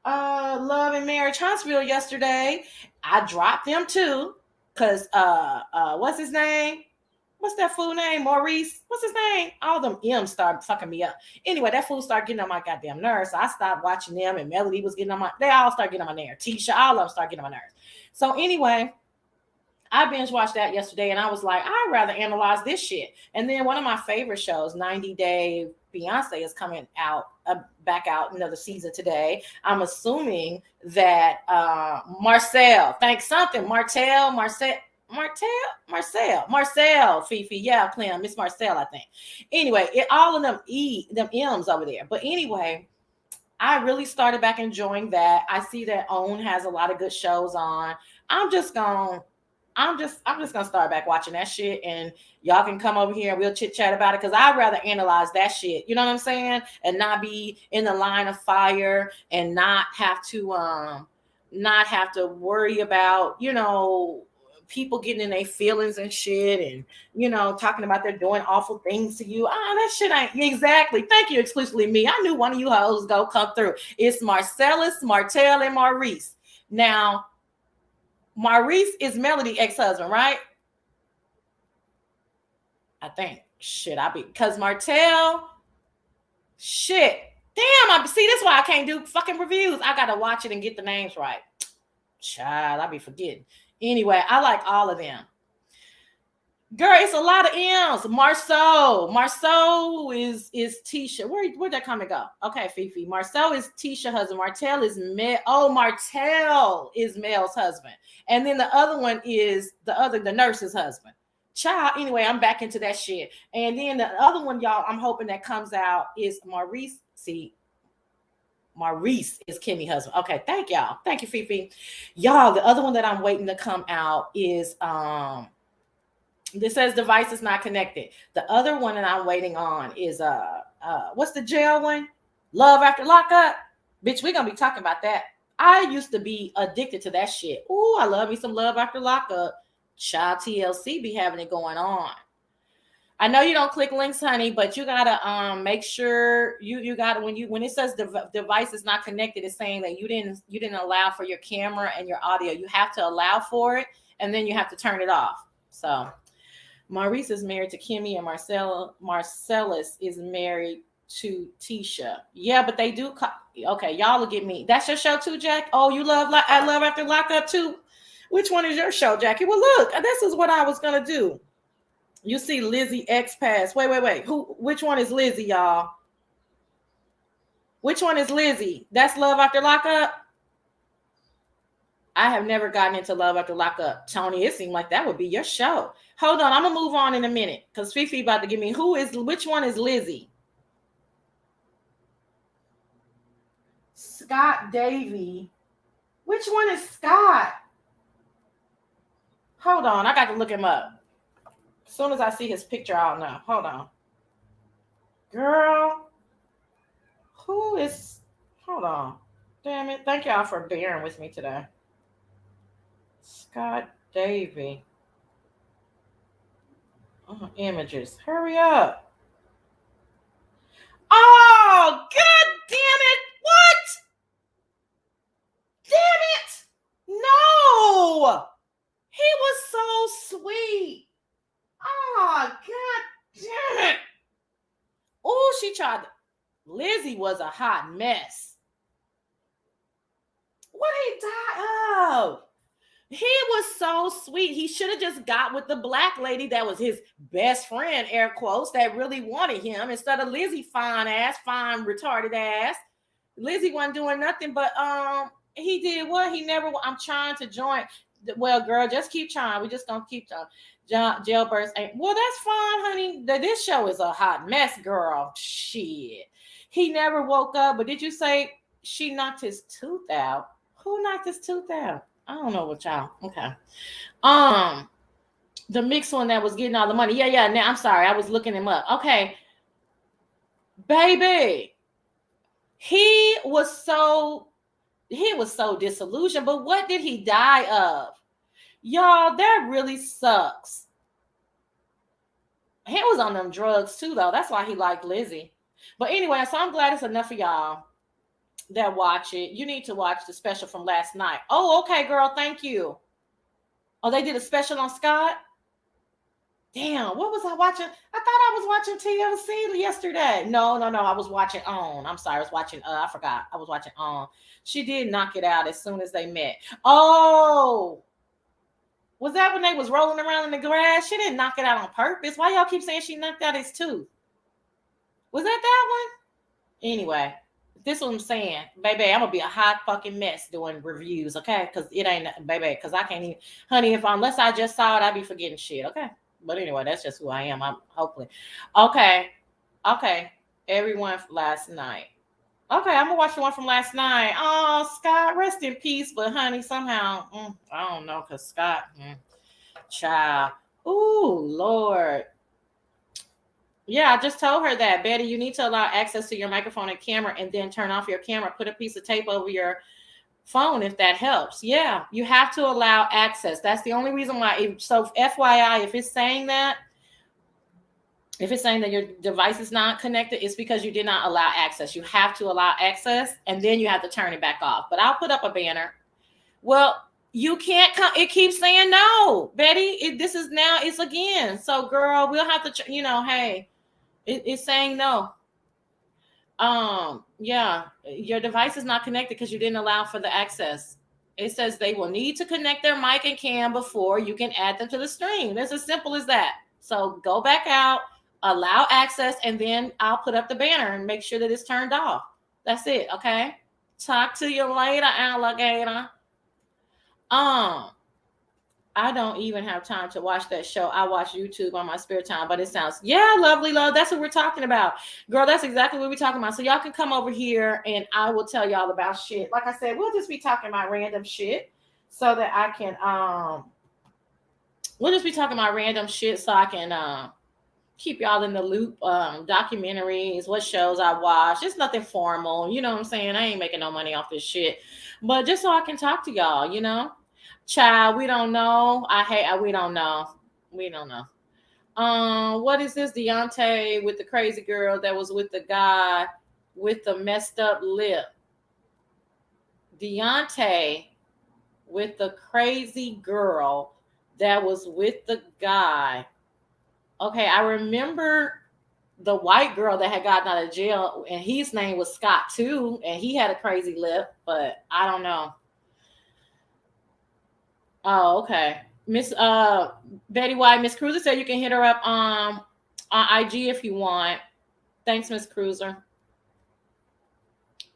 Love and Marriage Huntsville yesterday. I dropped them too. Cause what's his name? What's that fool name? Maurice. What's his name? All them M's started fucking me up. Anyway, that fool started getting on my goddamn nerves. So I stopped watching them, and Melody was getting on my. They all started getting on my nerves. Tisha, all of them started getting on my nerves. So anyway, I binge watched that yesterday, and I was like, I'd rather analyze this shit. And then one of my favorite shows, 90 Day Beyonce, is coming out back out another season today. I'm assuming that Marcel, thanks something, Marcel, Fifi, yeah, Clem, Miss Marcel, I think. Anyway, all of them them M's over there. But anyway, I really started back enjoying that. I see that OWN has a lot of good shows on. I'm just gonna I'm just gonna start back watching that shit, and y'all can come over here and we'll chit chat about it, because I'd rather analyze that shit, you know what I'm saying, and not be in the line of fire, and not have to worry about, people getting in their feelings and shit, and talking about they're doing awful things to you. That shit ain't exactly. Thank you, exclusively me. I knew one of you hoes go come through. It's Marcellus, Martell, and Maurice. Now, Maurice is Melody ex-husband, right? I think. Shit, because Martell, shit. Damn, see, that's why I can't do fucking reviews. I gotta watch it and get the names right. Child, I be forgetting. Anyway, I like all of them. Girl, it's a lot of M's. Marceau is Tisha. Where'd that comment go? Okay, Fifi. Marceau is Tisha husband. Martell is Mel. Oh, Martell is Mel's husband. And then the other one is the nurse's husband. Child. Anyway, I'm back into that shit. And then the other one, y'all, I'm hoping that comes out is Maurice. See, Maurice is Kimmy's husband. Okay, thank y'all. Thank you, Fifi. Y'all, the other one that I'm waiting to come out is this says device is not connected. The other one that I'm waiting on is what's the jail one? Love After Lockup. Bitch, we're gonna be talking about that. I used to be addicted to that shit. Ooh, I love me some Love After Lockup. Child TLC be having it going on. I know you don't click links, honey, but you gotta make sure you gotta when it says device is not connected, it's saying that you didn't allow for your camera and your audio. You have to allow for it, and then you have to turn it off. So Maurice is married to Kimmy, and Marcellus is married to Tisha. Yeah, but they do. Okay, y'all will get me. That's your show too, Jack. Oh, you love I Love After Lockup too. Which one is your show, Jackie? Well, look, this is what I was gonna do. You see Lizzie X Pass. Wait. Which one is Lizzie, y'all? Which one is Lizzie? That's Love After Lockup. I have never gotten into Love After Lockup. Tony, it seemed like that would be your show. Hold on, I'm gonna move on in a minute because Fifi about to give me which one is Lizzie? Scott Davy. Which one is Scott? Hold on, I got to look him up. As soon as I see his picture, I'll know. Hold on. Girl. Who is hold on. Damn it. Thank y'all for bearing with me today. Scott Davy. Images. Hurry up. Oh, god damn it. What? Damn it. No. He was so sweet. Oh, god damn it. Oh, she tried to. Lizzie was a hot mess. What he died of? He was so sweet. He should have just got with the black lady that was his best friend, air quotes, that really wanted him, instead of Lizzie fine retarded ass. Lizzie wasn't doing nothing, but he did what? He never. I'm trying to join. Well, girl, just keep trying. We just gonna keep trying. Jailbirds ain't. Well, that's fine, honey. This show is a hot mess, girl. Shit. He never woke up. But did you say she knocked his tooth out? Who knocked his tooth out? I don't know what y'all. Okay. The mixed one that was getting all the money. Yeah. Now I'm sorry. I was looking him up. Okay. Baby. He was so disillusioned. But what did he die of? Y'all, that really sucks. He was on them drugs too, though. That's why he liked Lizzie. But anyway, so I'm glad it's enough of y'all. that watch it, you need to watch the special from last night. Oh, okay, girl. Thank you. Oh, they did a special on Scott. Damn, what was I watching? I thought I was watching TLC yesterday. No, no, no. I was watching On. I'm sorry. I was watching, I forgot. I was watching On. She did knock it out as soon as they met. Oh, was that when they was rolling around in the grass? She didn't knock it out on purpose. Why y'all keep saying she knocked out his tooth? Was that one? Anyway, this is what I'm saying. Baby, I'm going to be a hot fucking mess doing reviews, okay? Because it ain't, baby, because I can't even, honey, unless I just saw it, I'd be forgetting shit, okay? But anyway, that's just who I am. I'm hopefully. Okay. Everyone last night. Okay, I'm gonna watch the one from last night. Oh, Scott, rest in peace. But honey, somehow, I don't know, cause Scott, child. Ooh, Lord. Yeah, I just told her that, Betty. You need to allow access to your microphone and camera, and then turn off your camera. Put a piece of tape over your phone if that helps. Yeah, you have to allow access. That's the only reason why. So FYI, if it's saying that your device is not connected, it's because you did not allow access. You have to allow access, and then you have to turn it back off. But I'll put up a banner. Well, you can't come. It keeps saying no, Betty. It's again. So girl, we'll have to, hey, it's saying no. Yeah, your device is not connected because you didn't allow for the access. It says they will need to connect their mic and cam before you can add them to the stream. It's as simple as that. So go back out, allow access, and then I'll put up the banner and make sure that it's turned off. That's it. Okay. Talk to you later, alligator. I don't even have time to watch that show. I watch YouTube on my spare time, but it sounds, yeah, lovely love. That's what we're talking about. Girl, that's exactly what we're talking about. So y'all can come over here and I will tell y'all about shit. Like I said, we'll just be talking about random shit so that I can, we'll just be talking about random shit so I can, keep y'all in the loop. Documentaries, what shows I watch. It's nothing formal. You know what I'm saying? I ain't making no money off this shit, but just so I can talk to y'all, Child, we don't know. We don't know. We don't know. What is this? Deontay with the crazy girl that was with the guy with the messed up lip. Deontay with the crazy girl that was with the guy. Okay, I remember the white girl that had gotten out of jail, and his name was Scott too, and he had a crazy lip, but I don't know. Oh, okay. Miss Betty White, Miss Cruiser said you can hit her up on IG if you want. Thanks, Miss Cruiser.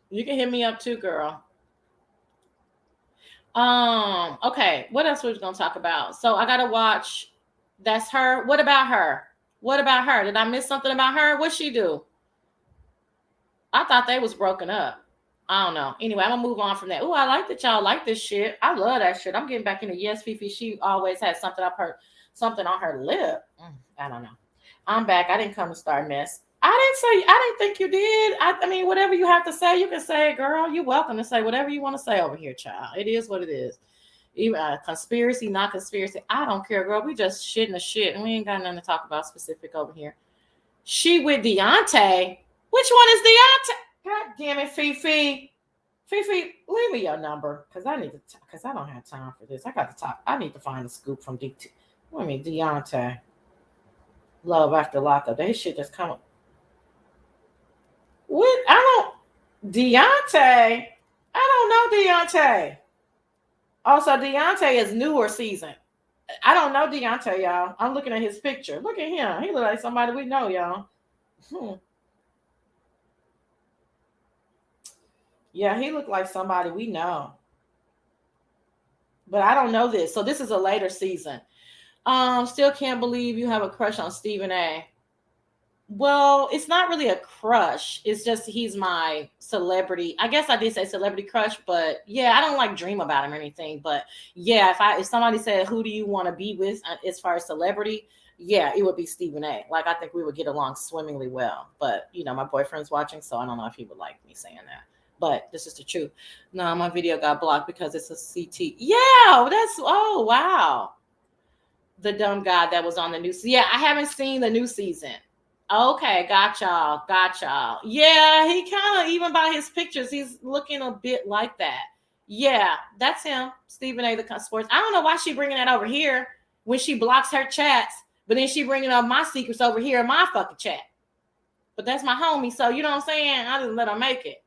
You can hit me up too, girl. Okay, what else were we gonna talk about? So I gotta watch. That's her. What about her? What about her? Did I miss something about her? What'd she do? I thought they was broken up. I don't know. Anyway, I'm gonna move on from that. Oh, I like that y'all like this shit. I love that shit. I'm getting back into Yes Fifi. She always had something up her, something on her lip. I don't know. I'm back. I didn't come to start mess. I didn't think you did. I mean, whatever you have to say, you can say it, girl. You're welcome to say whatever you want to say over here, child. It is what it is. Even conspiracy, not conspiracy. I don't care, girl. We just shitting the shit, and we ain't got nothing to talk about specific over here. She with Deontay. Which one is Deontay? God damn it, Fifi. Fifi, leave me your number because I need to. Because I don't have time for this. I got to talk. I need to find a scoop from Deontay. Love after lockup. That shit just come up. What? Deontay. I don't know Deontay. Also, Deontay is newer season. I don't know Deontay, y'all. I'm looking at his picture. Look at him. He look like somebody we know, y'all. Yeah, he looked like somebody we know. But I don't know this. So this is a later season. Still can't believe you have a crush on Stephen A. Well, it's not really a crush. It's just he's my celebrity. I guess I did say celebrity crush, but yeah, I don't like dream about him or anything. But yeah, if somebody said who do you want to be with as far as celebrity, yeah, it would be Stephen A. Like I think we would get along swimmingly well. But my boyfriend's watching, so I don't know if he would like me saying that. But this is the truth. No, my video got blocked because it's a CT. Yeah, oh wow. The dumb guy that was on the new season. Yeah, I haven't seen the new season. Okay, got y'all. Got y'all. Yeah, he kind of, even by his pictures, he's looking a bit like that. Yeah, that's him, Stephen A. the Sports. I don't know why she bringing that over here when she blocks her chats, but then she bringing up my secrets over here in my fucking chat. But that's my homie, so you know what I'm saying? I just let her make it.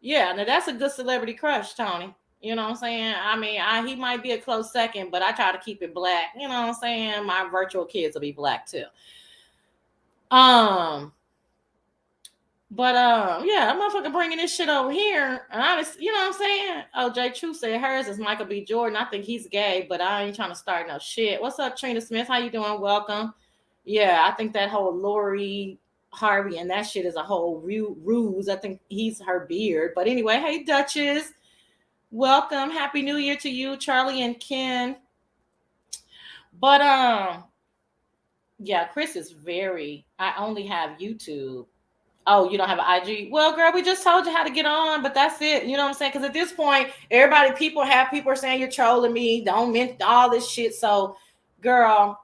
Yeah, now that's a good celebrity crush, Tony. You know what I'm saying? I mean, he might be a close second, but I try to keep it black. You know what I'm saying? My virtual kids will be black too. Um, yeah, I'm motherfucking bringing this shit over here. And I just, you know what I'm saying? Oh, Jay True said hers is Michael B. Jordan. I think he's gay, but I ain't trying to start no shit. What's up, Trina Smith? How you doing? Welcome. Yeah, I think that whole Lori Harvey and that shit is a whole ruse. I think he's her beard. But anyway, hey, Duchess. Welcome. Happy New Year to you, Charlie and Ken. But yeah, Chris is I only have YouTube. Oh, you don't have an IG? Well, girl, we just told you how to get on, but that's it. You know what I'm saying? Because at this point, people are saying you're trolling me. Don't mint all this shit. So, girl,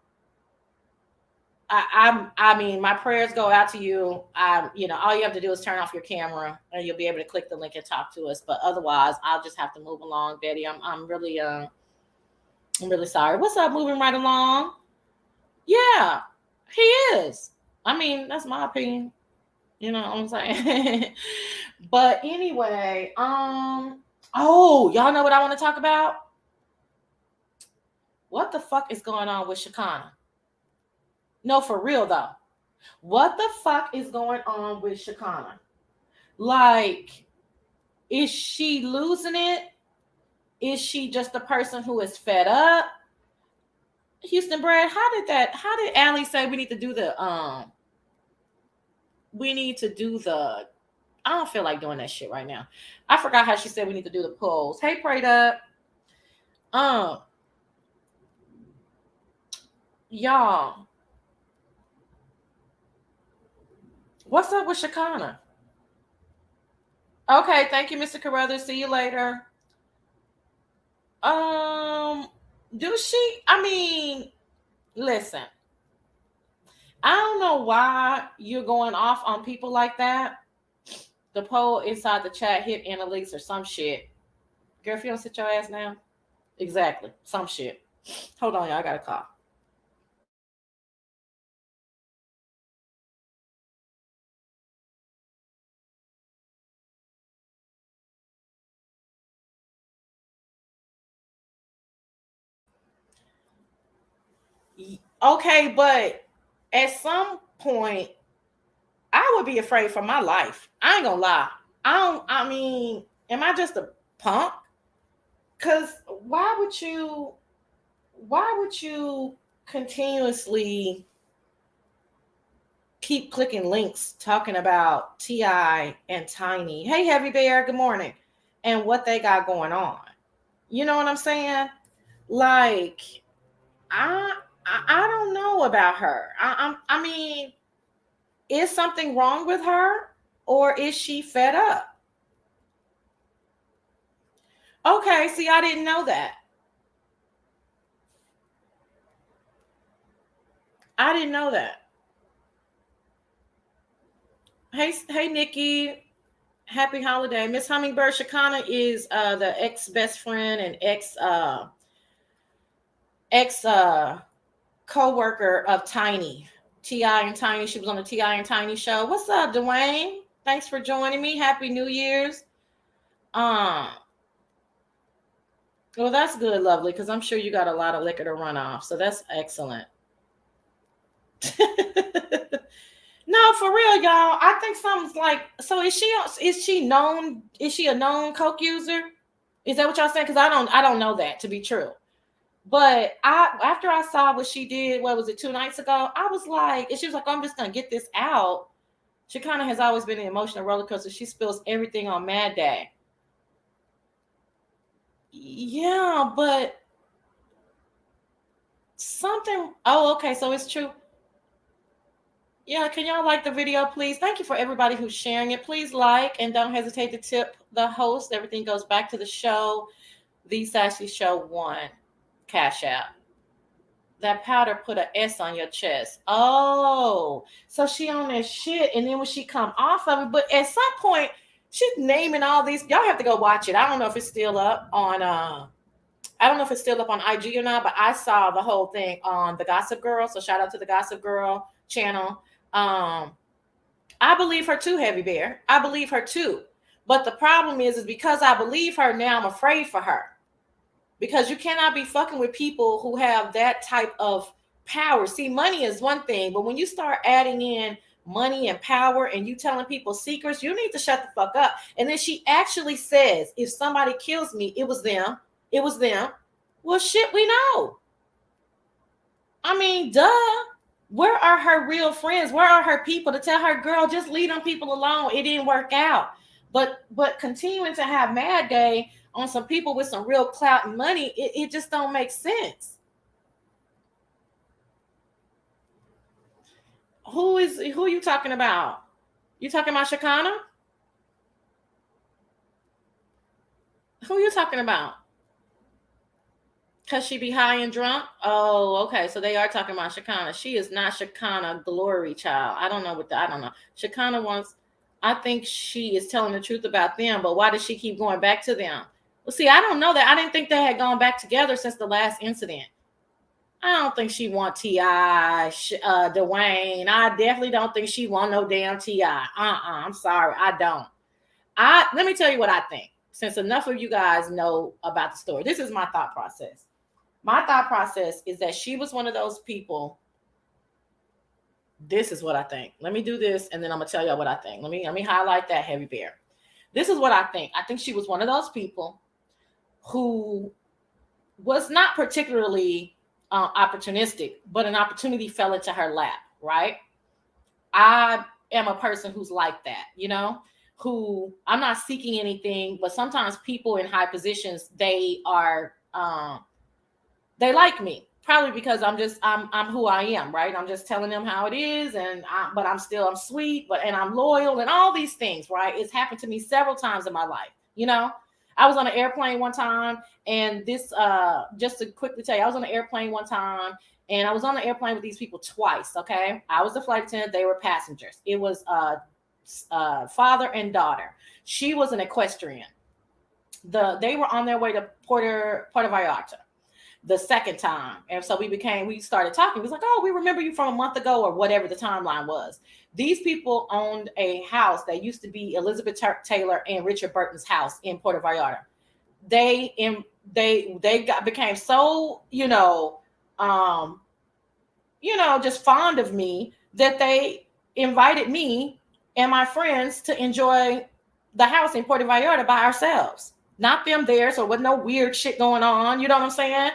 I mean, my prayers go out to you. All you have to do is turn off your camera, and you'll be able to click the link and talk to us. But otherwise, I'll just have to move along, Betty. I'm really sorry. What's up? Moving right along. Yeah, he is. I mean, that's my opinion. You know what I'm saying? But anyway, y'all know what I want to talk about? What the fuck is going on with Shakana? No, for real though. What the fuck is going on with Shakana? Like, is she losing it? Is she just a person who is fed up? Houston Brad, how did Allie say we need to do the I don't feel like doing that shit right now. I forgot how she said we need to do the polls. Hey, Prayed Up. Y'all. What's up with Shakana? Okay, thank you, Mr. Carruthers. See you later. Listen. I don't know why you're going off on people like that. The poll inside the chat hit analytics or some shit. Girl, if you don't sit your ass down. Exactly. Some shit. Hold on, y'all. I got a call. Okay, but at some point, I would be afraid for my life. I ain't gonna lie. I mean, am I just a punk? Cause why would you continuously keep clicking links talking about T.I. and Tiny? Hey, Heavy Bear, good morning. And what they got going on. You know what I'm saying? Like, I don't know about her. I mean, is something wrong with her, or is she fed up? Okay, see, I didn't know that. I didn't know that. Hey, Nikki. Happy holiday. Miss Hummingbird Shakana is the ex best friend and ex co-worker of Tiny. T.I. and Tiny. She was on the T.I. and Tiny show. What's up, Dwayne? Thanks for joining me. Happy New Year's. Well, that's good, lovely, because I'm sure you got a lot of liquor to run off. So that's excellent. No, for real, y'all. I think something's like. So is she known? Is she a known coke user? Is that what y'all saying? Because I don't know that to be true. But after I saw what she did, what was it, 2 nights ago? I was like, and she was like, I'm just gonna get this out. She kind of has always been an emotional roller coaster. She spills everything on Mad Day. Yeah, but something. Oh, okay. So it's true. Yeah, can y'all like the video, please? Thank you for everybody who's sharing it. Please like and don't hesitate to tip the host. Everything goes back to the show. The Sassy Show 1 Cash App. That powder put an S on your chest. Oh, so she on that shit, and then when she come off of it, but at some point she's naming all these. Y'all have to go watch it. I don't know if it's still up on. I don't know if it's still up on IG or not, but I saw the whole thing on the Gossip Girl. So shout out to the Gossip Girl channel. I believe her too, Heavy Bear. I believe her too. But the problem is because I believe her now, I'm afraid for her. Because you cannot be fucking with people who have that type of power. See, money is one thing, but when you start adding in money and power and you telling people secrets, you need to shut the fuck up. And then she actually says, if somebody kills me, it was them. It was them. Well, shit, we know. I mean, duh. Where are her real friends? Where are her people to tell her, girl, just leave them people alone? It didn't work out. But continuing to have Mad Day on some people with some real clout and money, it just don't make sense. Who are you talking about? You talking about Shakana? Who are you talking about? Because she be high and drunk? Oh, okay. So they are talking about Shakana. She is not Shakana Glory Child. I don't know I don't know. Shakana wants, I think she is telling the truth about them, but why does she keep going back to them? Well, see, I don't know that. I didn't think they had gone back together since the last incident. I don't think she want T.I., Dwayne. I definitely don't think she want no damn T.I. I'm sorry. I don't. Let me tell you what I think. Since enough of you guys know about the story, this is my thought process. My thought process is that she was one of those people. This is what I think. Let me do this, and then I'm gonna tell y'all what I think. Let me highlight that, Heavy Bear. This is what I think. I think she was one of those people who was not particularly opportunistic, but an opportunity fell into her lap, right? I am a person who's like that, you know, who I'm not seeking anything, but sometimes people in high positions, they are, they like me. Probably because I'm who I am, right? I'm just telling them how it is, but I'm sweet, and I'm loyal, and all these things, right? It's happened to me several times in my life, you know. I was on an airplane one time, and this, just to quickly tell you, I was on an airplane one time, and I was on the airplane with these people twice. Okay, I was the flight attendant; they were passengers. It was father and daughter. She was an equestrian. They were on their way to Puerto Vallarta the second time. And so we started talking. It was like, oh, we remember you from a month ago or whatever the timeline was. These people owned a house that used to be Elizabeth Taylor and Richard Burton's house in Puerto Vallarta. They became so, just fond of me that they invited me and my friends to enjoy the house in Puerto Vallarta by ourselves. Not them there, so there wasn't no weird shit going on. You know what I'm saying?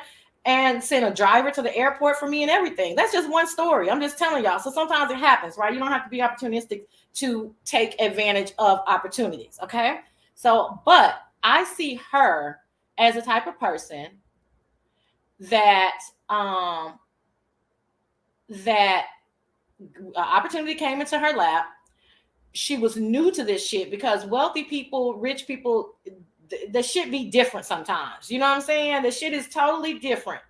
And send a driver to the airport for me and everything. That's just one story. I'm just telling y'all. So sometimes it happens, right? You don't have to be opportunistic to take advantage of opportunities, okay? So, but I see her as a type of person that opportunity came into her lap. She was new to this shit because wealthy people, rich people, the shit be different sometimes. You know what I'm saying? The shit is totally different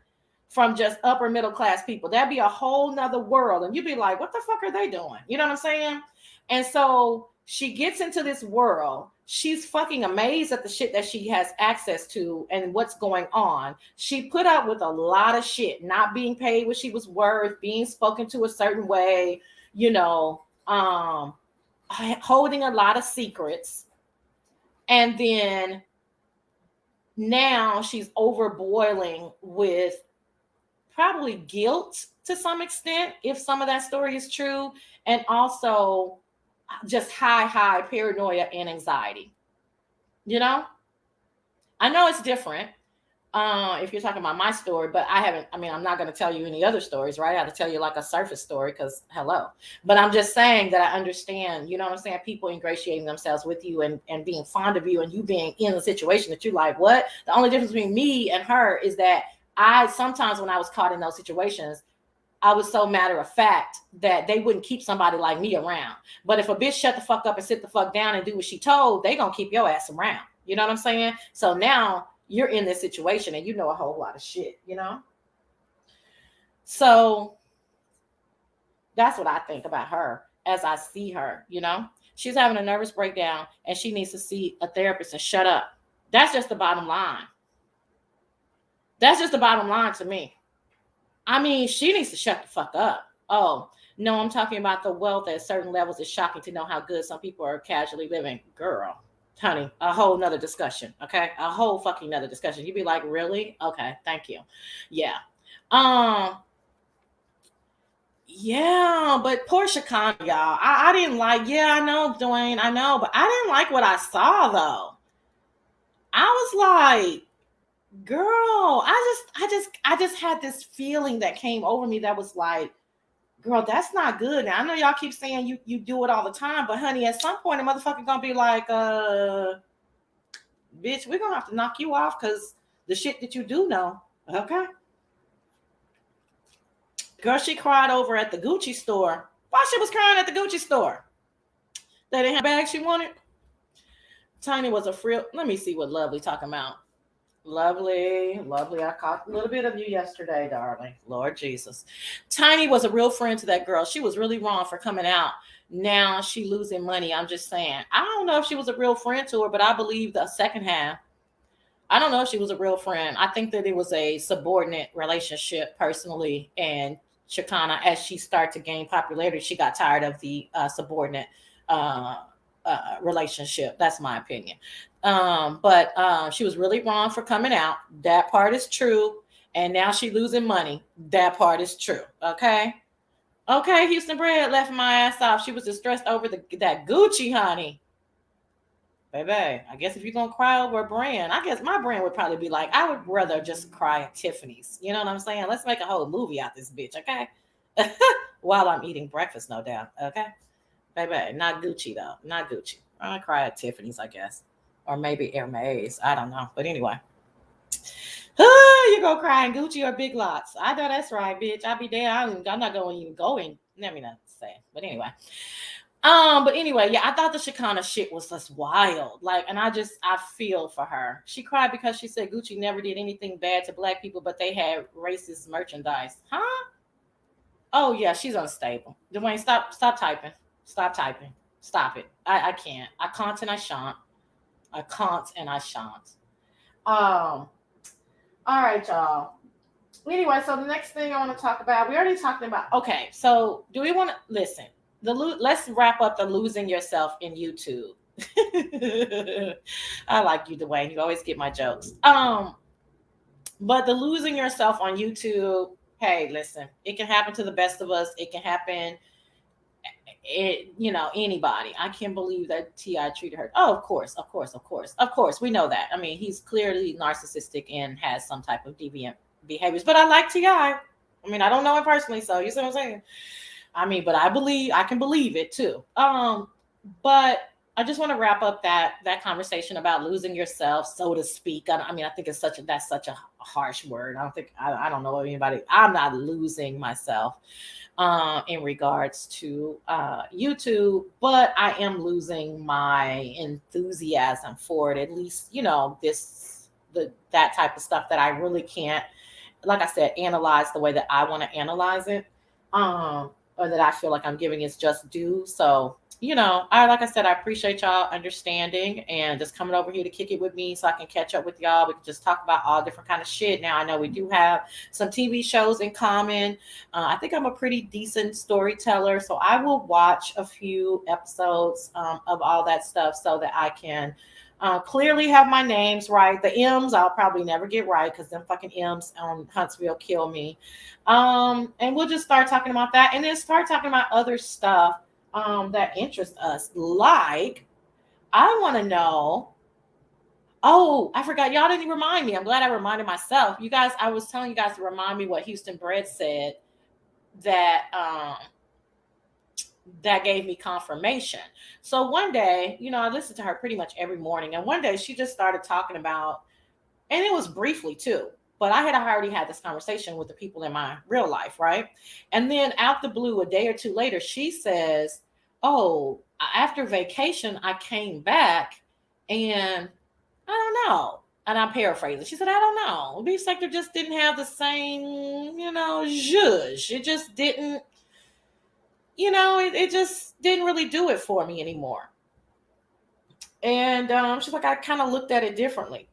from just upper middle class people. That'd be a whole nother world. And you'd be like, what the fuck are they doing? You know what I'm saying? And so she gets into this world. She's fucking amazed at the shit that she has access to and what's going on. She put up with a lot of shit, not being paid what she was worth, being spoken to a certain way, holding a lot of secrets. And then now she's overboiling with probably guilt to some extent, if some of that story is true, and also just high paranoia and anxiety. I know it's different if you're talking about my story, but I'm not going to tell you any other stories, right? I have to tell you like a surface story because hello. But I'm just saying that I understand, you know what I'm saying? People ingratiating themselves with you and being fond of you and you being in a situation that you like, what? The only difference between me and her is that sometimes when I was caught in those situations, I was so matter of fact that they wouldn't keep somebody like me around. But if a bitch shut the fuck up and sit the fuck down and do what she told, they gonna keep your ass around. You know what I'm saying? So now you're in this situation and you know a whole lot of shit, So that's what I think about her as I see her, you know? She's having a nervous breakdown and she needs to see a therapist and shut up. That's just the bottom line. That's just the bottom line to me. I mean, she needs to shut the fuck up. Oh, no, I'm talking about the wealth at certain levels. It's shocking to know how good some people are casually living. Girl, honey, a whole nother discussion. Okay. A whole fucking nother discussion. You'd be like, really? Okay. Thank you. Yeah. Um, yeah, but poor Shakana, y'all. I didn't like, yeah, I know, Dwayne, I know, but I didn't like what I saw though. I was like, girl, I just had this feeling that came over me that was like, girl, that's not good. Now I know y'all keep saying you do it all the time, but honey, at some point a motherfucker gonna be like, bitch, we're gonna have to knock you off because the shit that you do know. Okay. Girl, she cried over at the Gucci store. Why she was crying at the Gucci store? They didn't have the bag she wanted. Tiny was a frill. Let me see what Lovely talking about. Lovely, lovely. I caught a little bit of you yesterday, darling. Lord Jesus. Tiny was a real friend to that girl. She was really wrong for coming out. Now she losing money. I'm just saying. I don't know if she was a real friend to her, but I believe the second half. I don't know if she was a real friend. I think that it was a subordinate relationship personally. And Shakana, as she started to gain popularity, she got tired of the subordinate uh, relationship. That's my opinion. But she was really wrong for coming out. That part is true. And now she losing money. That part is true. Okay. Okay, Houston Bread left my ass off. She was distressed over that Gucci, honey. Baby, I guess if you're gonna cry over a brand, I guess my brand would probably be like, I would rather just cry at Tiffany's. You know what I'm saying? Let's make a whole movie out this bitch, okay? While I'm eating breakfast, no doubt. Okay. Baby, not Gucci though. Not Gucci. I cry at Tiffany's, I guess. Or maybe Hermes. I don't know. But anyway. You go cry in Gucci or Big Lots. I know that's right, bitch. I'll be there. I'm not going even going. Let me not say. But anyway. But anyway, yeah, I thought the Shakana shit was just wild. Like, and I feel for her. She cried because she said Gucci never did anything bad to black people, but they had racist merchandise. Huh? Oh yeah, she's unstable. Dwayne, stop typing. Stop typing. Stop it. I can't. I can't and I shan't. I can't and I shan't. All right, y'all. Anyway, so the next thing I want to talk about, we already talked about. Okay, so do we want to listen? Let's wrap up the losing yourself in YouTube. I like you, Dwayne. You always get my jokes. But the losing yourself on YouTube. Hey, listen, it can happen to the best of us. It can happen. Anybody. I can't believe that T.I. treated her. Oh, of course. We know that. I mean, he's clearly narcissistic and has some type of deviant behaviors. But I like T.I. I mean, I don't know him personally, so you see what I'm saying? I mean, but I can believe it too. But I just want to wrap up that conversation about losing yourself, so to speak. I mean, I think that's such a harsh word. I don't know anybody. I'm not losing myself in regards to YouTube, but I am losing my enthusiasm for it. At least, that type of stuff that I really can't, like I said, analyze the way that I want to analyze it. Or that I feel like I'm giving its just due. So, like I said, I appreciate y'all understanding and just coming over here to kick it with me so I can catch up with y'all. We can just talk about all different kind of shit. Now, I know we do have some TV shows in common. I think I'm a pretty decent storyteller, so I will watch a few episodes of all that stuff so that I can clearly have my names right. The M's I'll probably never get right because them fucking M's on Huntsville kill me. And we'll just start talking about that and then start talking about other stuff that interests us. Like, I want to know. Oh, I forgot. Y'all didn't remind me. I'm glad I reminded myself. You guys, I was telling you guys to remind me what Houston Bread said that that gave me confirmation. So one day, I listened to her pretty much every morning. And one day she just started talking about, and it was briefly too, but I had already had this conversation with the people in my real life, right? And then out the blue, a day or two later, she says, oh, after vacation, I came back and I don't know. And I'm paraphrasing. She said, I don't know. The beef sector just didn't have the same, zhuzh. It just didn't, it just didn't really do it for me anymore. And she's like, I kind of looked at it differently.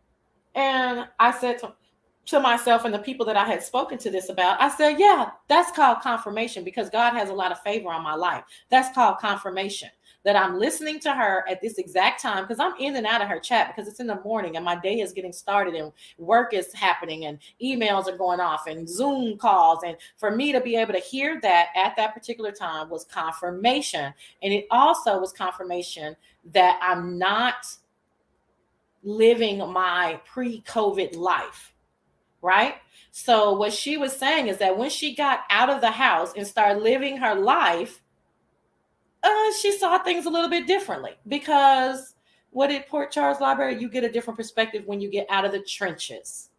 And I said to myself and the people that I had spoken to this about, I said, yeah, that's called confirmation, because God has a lot of favor on my life. That's called confirmation, that I'm listening to her at this exact time, because I'm in and out of her chat because it's in the morning and my day is getting started and work is happening and emails are going off and Zoom calls. And for me to be able to hear that at that particular time was confirmation. And it also was confirmation that I'm not living my pre-COVID life. Right? So what she was saying is that when she got out of the house and started living her life, she saw things a little bit differently, because what did Port Charles Library? You get a different perspective when you get out of the trenches.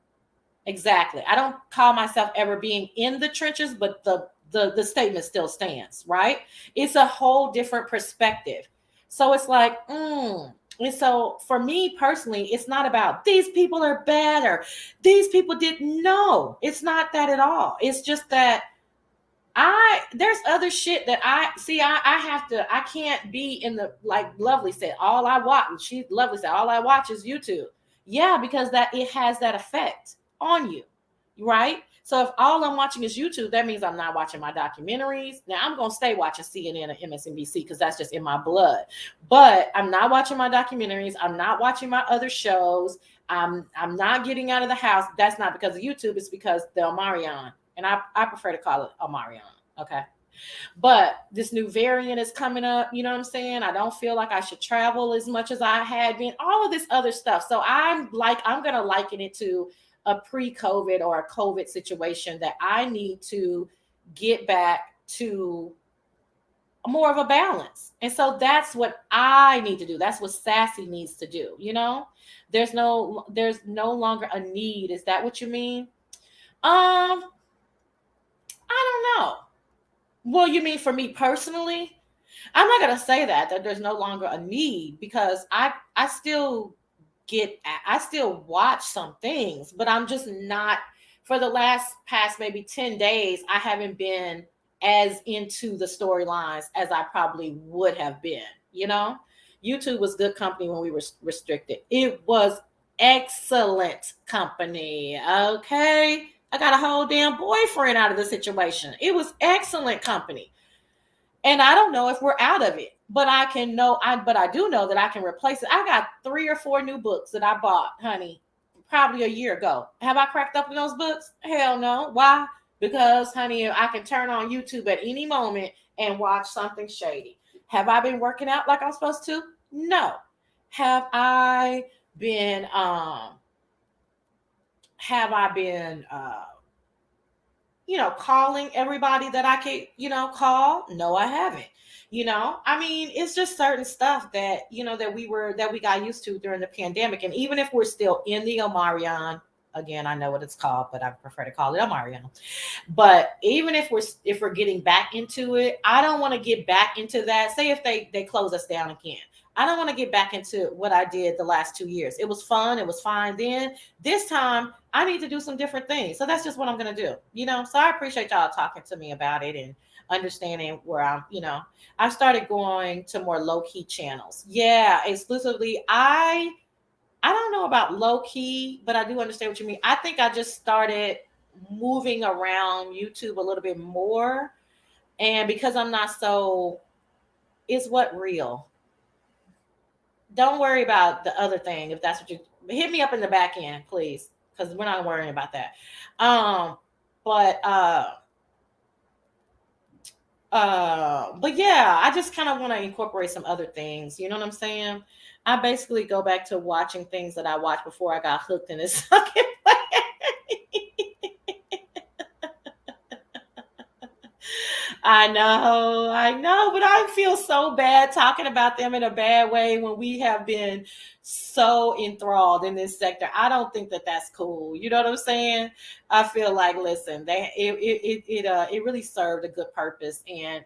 Exactly. I don't call myself ever being in the trenches, but the statement still stands, right? It's a whole different perspective. So it's like, and so for me personally, it's not about these people are bad or these people didn't know. It's not that at all. It's just that there's other shit that I have to, I can't be in the, like Lovely said, Lovely said, all I watch is YouTube. Yeah, because that it has that effect on you, right? So if all I'm watching is YouTube, that means I'm not watching my documentaries. Now I'm gonna stay watching CNN and MSNBC because that's just in my blood. But I'm not watching my documentaries. I'm not watching my other shows. I'm not getting out of the house. That's not because of YouTube. It's because the Omarion. And I prefer to call it Omarion. Okay. But this new variant is coming up. You know what I'm saying? I don't feel like I should travel as much as I had been. All of this other stuff. So I'm going to liken it to a pre-COVID or a COVID situation that I need to get back to more of a balance. And so that's what I need to do. That's what Sassy needs to do. There's no longer a need. Is that what you mean? I don't know. Well, you mean for me personally? I'm not gonna say that there's no longer a need, because I still I still watch some things, but I'm just not, for the past maybe 10 days, I haven't been as into the storylines as I probably would have been. YouTube was good company when we were restricted. It was excellent company. Okay. I got a whole damn boyfriend out of the situation. It was excellent company. And I don't know if we're out of it, but I do know that I can replace it. I got 3 or 4 new books that I bought, honey, probably a year ago. Have I cracked up in those books? Hell no. Why? Because, honey, I can turn on YouTube at any moment and watch something shady. Have I been working out like I'm supposed to? No. Have I been calling everybody that I could, call? No, I haven't. I mean, it's just certain stuff that, that we got used to during the pandemic. And even if we're still in the Omarion, again, I know what it's called, but I prefer to call it Omarion. But even if we're getting back into it, I don't want to get back into that. Say if they close us down again. I don't want to get back into what I did the last 2 years. It was fun. It was fine then. This time, I need to do some different things. So that's just what I'm going to do. So I appreciate y'all talking to me about it and understanding where I've started going to more low-key channels. Yeah, exclusively. I don't know about low-key, but I do understand what you mean. I think I just started moving around YouTube a little bit more. And because I'm not so, is what real? Don't worry about the other thing. If that's what you, hit me up in the back end, please, because we're not worrying about that. But yeah, I just kind of want to incorporate some other things. You know what I'm saying? I basically go back to watching things that I watched before I got hooked in this fucking way. I know, but I feel so bad talking about them in a bad way when we have been so enthralled in this sector. I don't think that that's cool. You know what I'm saying? I feel like, listen, it really served a good purpose, and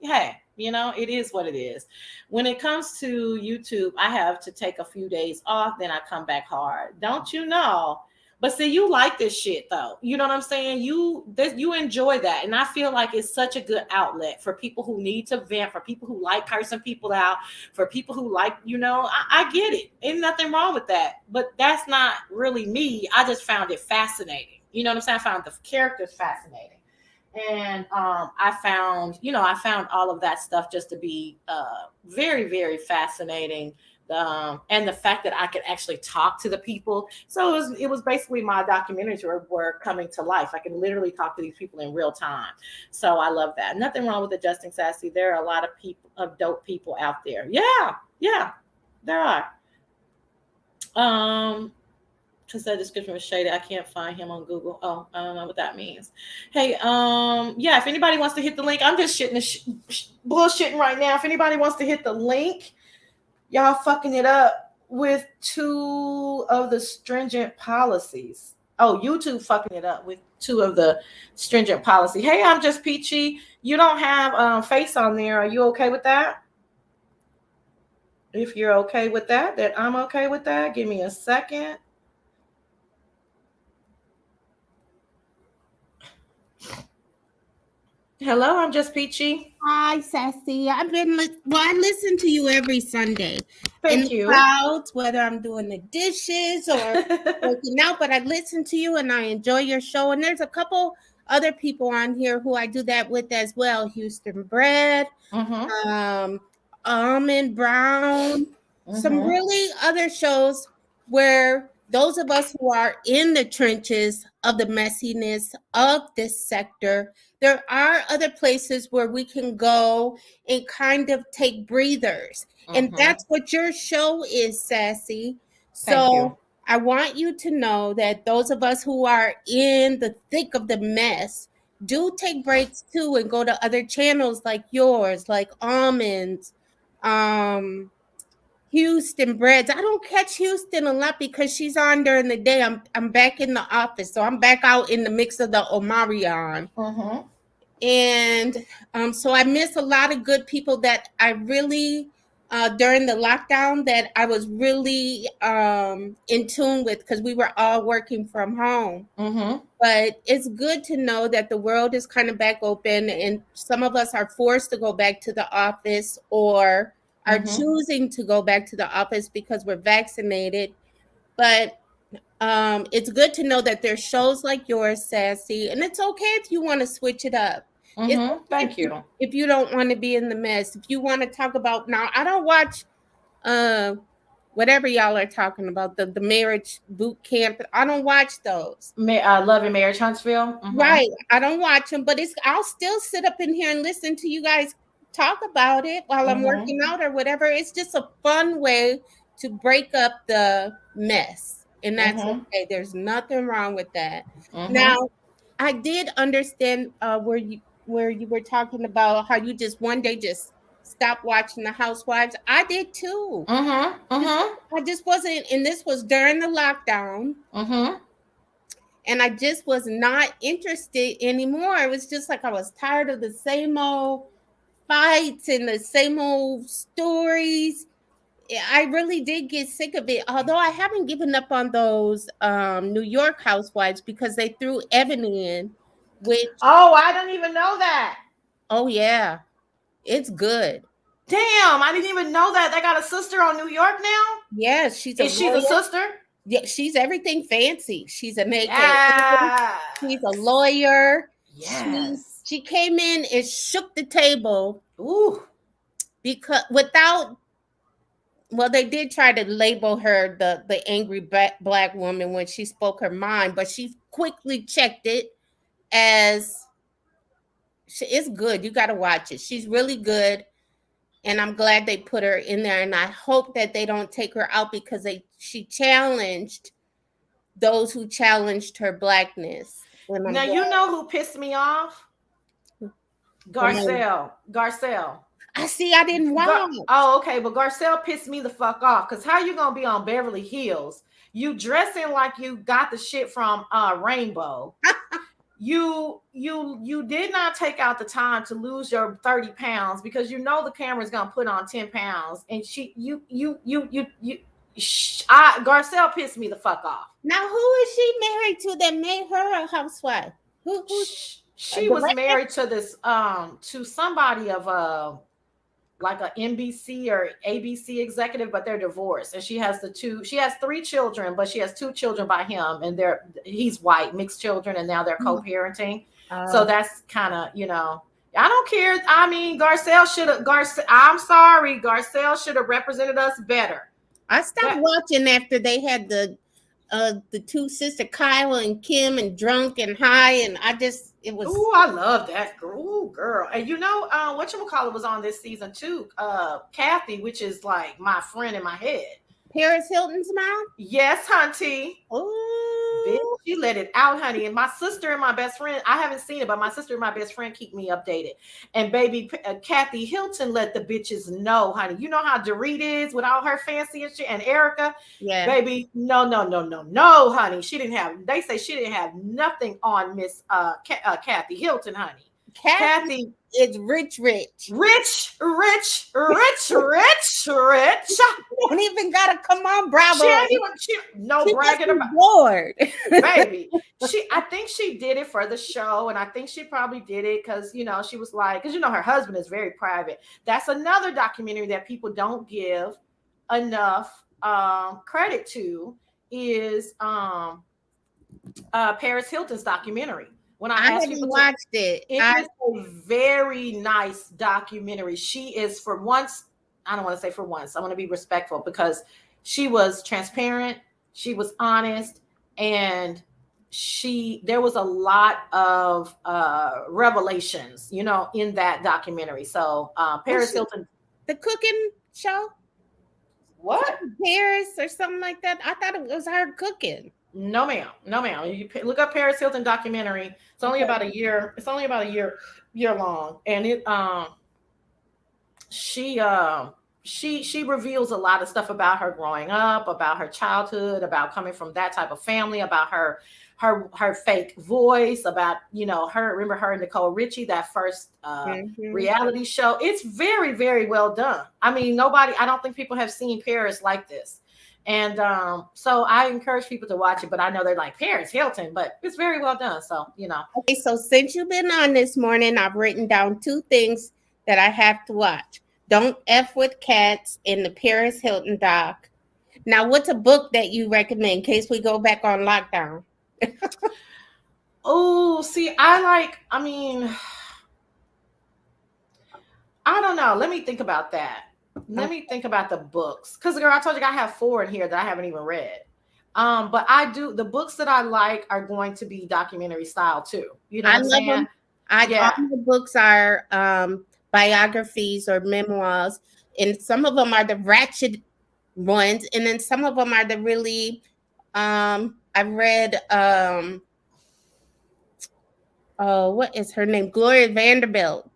hey, it is what it is. When it comes to YouTube, I have to take a few days off, then I come back hard. Don't you know? But see, you like this shit though. You know what I'm saying? You enjoy that, and I feel like it's such a good outlet for people who need to vent, for people who like cursing people out, for people who like, I get it. Ain't nothing wrong with that. But that's not really me. I just found it fascinating. You know what I'm saying? I found the characters fascinating. And I found all of that stuff just to be very, very fascinating. And the fact that I could actually talk to the people. So it was basically my documentaries were coming to life. I can literally talk to these people in real time. So I love that. Nothing wrong with adjusting, Sassy. There are a lot of people, of dope people out there. Yeah, yeah, there are. Because that description was shaded. I can't find him on Google. Oh, I don't know what that means. Hey, yeah, if anybody wants to hit the link, I'm just bullshitting right now. If anybody wants to hit the link, y'all fucking it up with two of the stringent policies. Oh, YouTube fucking it up with two of the stringent policy. Hey, I'm just peachy. You don't have face on there. Are you okay with that? If you're okay with that, then I'm okay with that. Give me a second. Hello, I'm just peachy. Hi, Sassy. I listen to you every Sunday in Thank the you. crowds, whether I'm doing the dishes or working out, but I listen to you and I enjoy your show. And there's a couple other people on here who I do that with as well. Houston Bread, um, Almond Brown, some really other shows where those of us who are in the trenches of the messiness of this sector, there are other places where we can go and kind of take breathers. And that's what your show is, Sassy. Thank you. So I want you to know that those of us who are in the thick of the mess do take breaks too and go to other channels like yours, like Almonds, Houston Breads. I don't catch Houston a lot because she's on during the day. I'm back in the office, so I'm back out in the mix of the Omarion. And so I miss a lot of good people that I really during the lockdown that I was really in tune with because we were all working from home. But it's good to know that the world is kind of back open, and some of us are forced to go back to the office or are choosing to go back to the office because we're vaccinated. But it's good to know that there's shows like yours, Sassy, and it's okay if you want to switch it up. It's okay Thank you. if you don't want to be in the mess. If you want to talk about now, I don't watch whatever y'all are talking about, the marriage boot camp. I don't watch those. Love and Marriage Huntsville. Right. I don't watch them, but I'll still sit up in here and listen to you guys talk about it while I'm working out or whatever. It's just a fun way to break up the mess. And that's okay. There's nothing wrong with that. Now, I did understand where you were talking about how you just one day just stopped watching the Housewives. I did too. I just wasn't, and this was during the lockdown. And I just was not interested anymore. It was just like I was tired of the same old fights and the same old stories. I really did get sick of it. Although I haven't given up on those New York housewives because they threw Evan in, which I don't even know that. oh yeah, it's good. Damn, I didn't even know that. They got a sister on New York now. Yes, she's a sister. Yeah, she's everything fancy. She's a naked. Yes. She's a lawyer. Yes. She came in and shook the table. Ooh. Because they did try to label her the angry black woman when she spoke her mind, but she quickly checked it as it's good. You got to watch it. She's really good. And I'm glad they put her in there. And I hope that they don't take her out because she challenged those who challenged her blackness. Now, you know who pissed me off? Garcelle. I see. I didn't watch. Okay. But Garcelle pissed me the fuck off. Because how you going to be on Beverly Hills? You dressing like you got the shit from Rainbow. you did not take out the time to lose your 30 pounds because you know the camera's gonna put on 10 pounds, and Garcelle pissed me the fuck off. Now, who is she married to that made her a housewife? Who's a She was director? married to this to somebody of like a NBC or ABC executive, but they're divorced. And she has three children, but she has two children by him, and he's white, mixed children, and now they're co-parenting. So that's kind of, I don't care. I mean, I'm sorry, Garcelle should have represented us better. I stopped watching after they had the two sister Kyle and Kim and drunk and high, and it was. Ooh, I love that girl. Ooh, girl. And whatchamacallit was on this season too. Kathy, which is like my friend in my head. Paris Hilton's mom? Yes, hunty. Ooh. Bitch, she let it out, honey. And my sister and my best friend, I haven't seen it, but my sister and my best friend keep me updated. And baby, Kathy Hilton let the bitches know, honey. You know how Dorit is with all her fancy and shit, and Erica? Yeah. Baby, no, honey. They say she didn't have nothing on Miss Kathy Hilton, honey. Kathy is rich. Rich. Don't even gotta come on, Bravo. No bragging about bored. Baby. I think she did it for the show, and I think she probably did it because she was like, because her husband is very private. That's another documentary that people don't give enough credit to is Paris Hilton's documentary. When I haven't watched it. It is a very nice documentary. She is, for once, I don't want to say for once, I want to be respectful, because she was transparent, she was honest, and there was a lot of revelations, in that documentary. So Paris Hilton. The cooking show? What? Paris or something like that? I thought it was her cooking. No, ma'am. You look up Paris Hilton documentary. It's only about a year. It's only about a year long, and she reveals a lot of stuff about her growing up, about her childhood, about coming from that type of family, about her fake voice, about remember her and Nicole Richie, that first reality show. It's very, very well done. I mean, I don't think people have seen Paris like this. And so I encourage people to watch it, but I know they're like, Paris Hilton, but it's very well done. So, Okay, so since you've been on this morning, I've written down two things that I have to watch. Don't F with Cats in the Paris Hilton doc. Now, what's a book that you recommend in case we go back on lockdown? Oh, see, I don't know. Let me think about that. Let me think about the books. Because, girl, I told you I have 4 in here that I haven't even read. But the books that I like are going to be documentary style too. You know what I'm saying? Them. All the books are biographies or memoirs, and some of them are the ratchet ones, and then some of them are the really I read what is her name? Gloria Vanderbilt.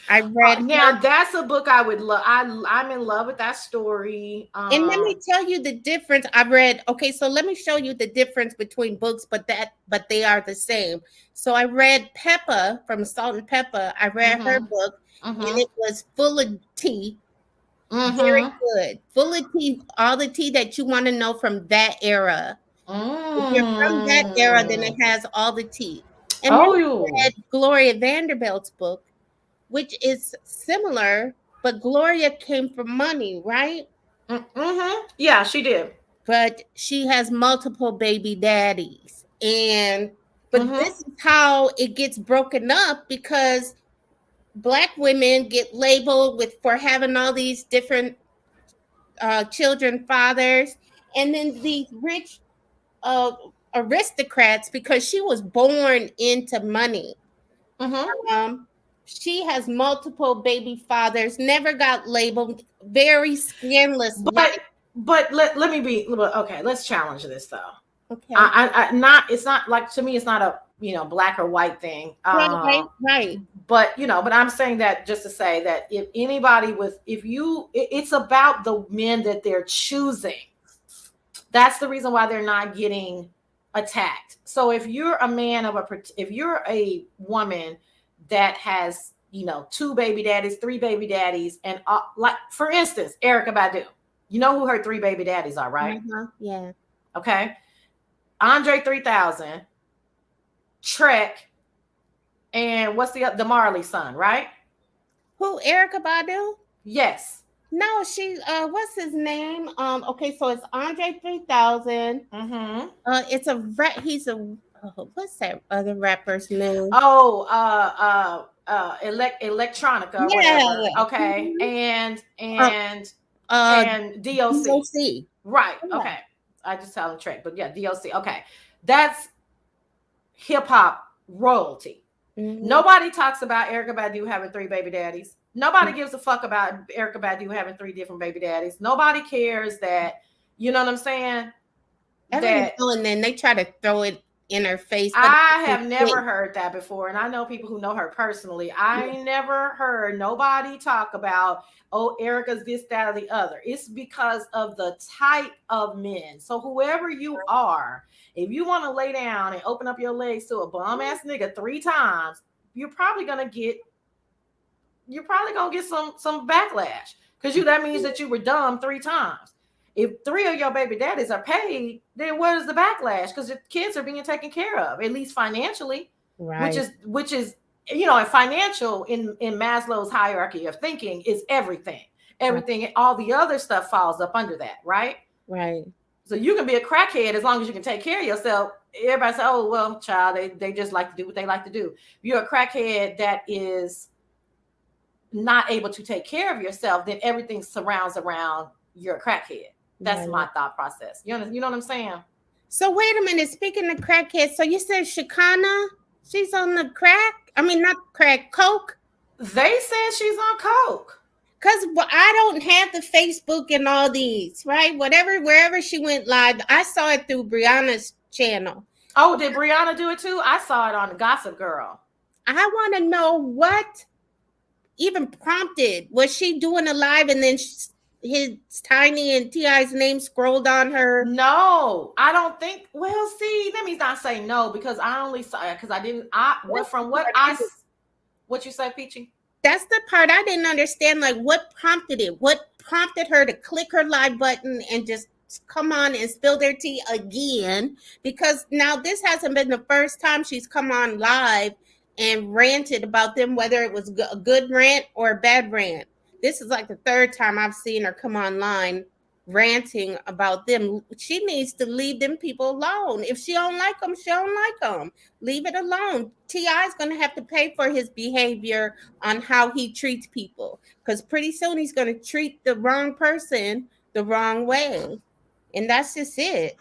I read now that's a book I would love. I'm in love with that story. And let me tell you the difference. I read, so let me show you the difference between books, but they are the same. So I read Peppa from Salt and Peppa. I read her book, and it was full of tea. Very good. Full of tea, all the tea that you want to know from that era. If you're from that era, then it has all the tea. And then I read Gloria Vanderbilt's book, which is similar, but Gloria came from money, right? Yeah, she did. But she has multiple baby daddies. But this is how it gets broken up, because Black women get labeled for having all these different children, fathers, and then these rich aristocrats, because she was born into money. She has multiple baby fathers, never got labeled, very skinless. But let me be okay. Let's challenge this though. Okay. It's not like, to me, it's not a black or white thing. Right. But I'm saying that just to say that if anybody it's about the men that they're choosing. That's the reason why they're not getting attacked. So if you're a man of if you're a woman that has, you know, 2 baby daddies, 3 baby daddies, and like for instance, Erykah Badu, you know who her 3 baby daddies are, right? Yeah. Okay. Andre 3000, Trek, and what's the Marley son, right? Who, Erykah Badu? Yes. No, she what's his name? Okay, so it's Andre 3000. Mm-hmm. It's a rap. He's a what's that other rapper's name? Oh, electronica or Yeah. whatever. Okay. Mhm. Uh, And DOC. DOC. Right. Yeah. Okay. I just tell them Trek, but yeah, DOC. Okay. That's hip hop royalty. Mm-hmm. Nobody talks about Erykah Badu having 3 baby daddies. Nobody gives a fuck about Erykah Badu having 3 different baby daddies. Nobody cares that, you know what I'm saying? Every now and then they try to throw it in her face. But I have never heard that before. And I know people who know her personally. I never heard nobody talk about, oh, Erica's this, that, or the other. It's because of the type of men. So whoever you are, if you want to lay down and open up your legs to a bum ass nigga 3 times, you're probably gonna get some backlash. Because that means that you were dumb 3 times. If 3 of your baby daddies are paid, then what is the backlash? Because the kids are being taken care of, at least financially, right. which is you know, and financial in Maslow's hierarchy of thinking is everything. Everything, all the other stuff falls up under that, right? Right. So you can be a crackhead as long as you can take care of yourself. Everybody say, "Oh well, child, they just like to do what they like to do." You're a crackhead that is not able to take care of yourself, then everything surrounds around you're a crackhead. That's my thought process. You know what I'm saying? So wait a minute. Speaking of crackheads, so you said Shakana, she's on the crack? I mean, not crack, coke? They said she's on coke. Because I don't have the Facebook and all these, right? Wherever she went live, I saw it through Brianna's channel. Oh, did Brianna do it too? I saw it on Gossip Girl. I want to know what even prompted. Was she doing a live and then his Tiny and T.I.'s name scrolled on her? No, I don't think. Well, see, let me not say no because I only saw it because I didn't. What you say, Peachy? That's the part I didn't understand. Like, what prompted it? What prompted her to click her live button and just come on and spill their tea again? Because now this hasn't been the first time she's come on live and ranted about them, whether it was a good rant or a bad rant. This is like the 3rd time I've seen her come online ranting about them. She needs to leave them people alone. If she don't like them, she don't like them. Leave it alone. T.I. is going to have to pay for his behavior on how he treats people, because pretty soon he's going to treat the wrong person the wrong way. And that's just it.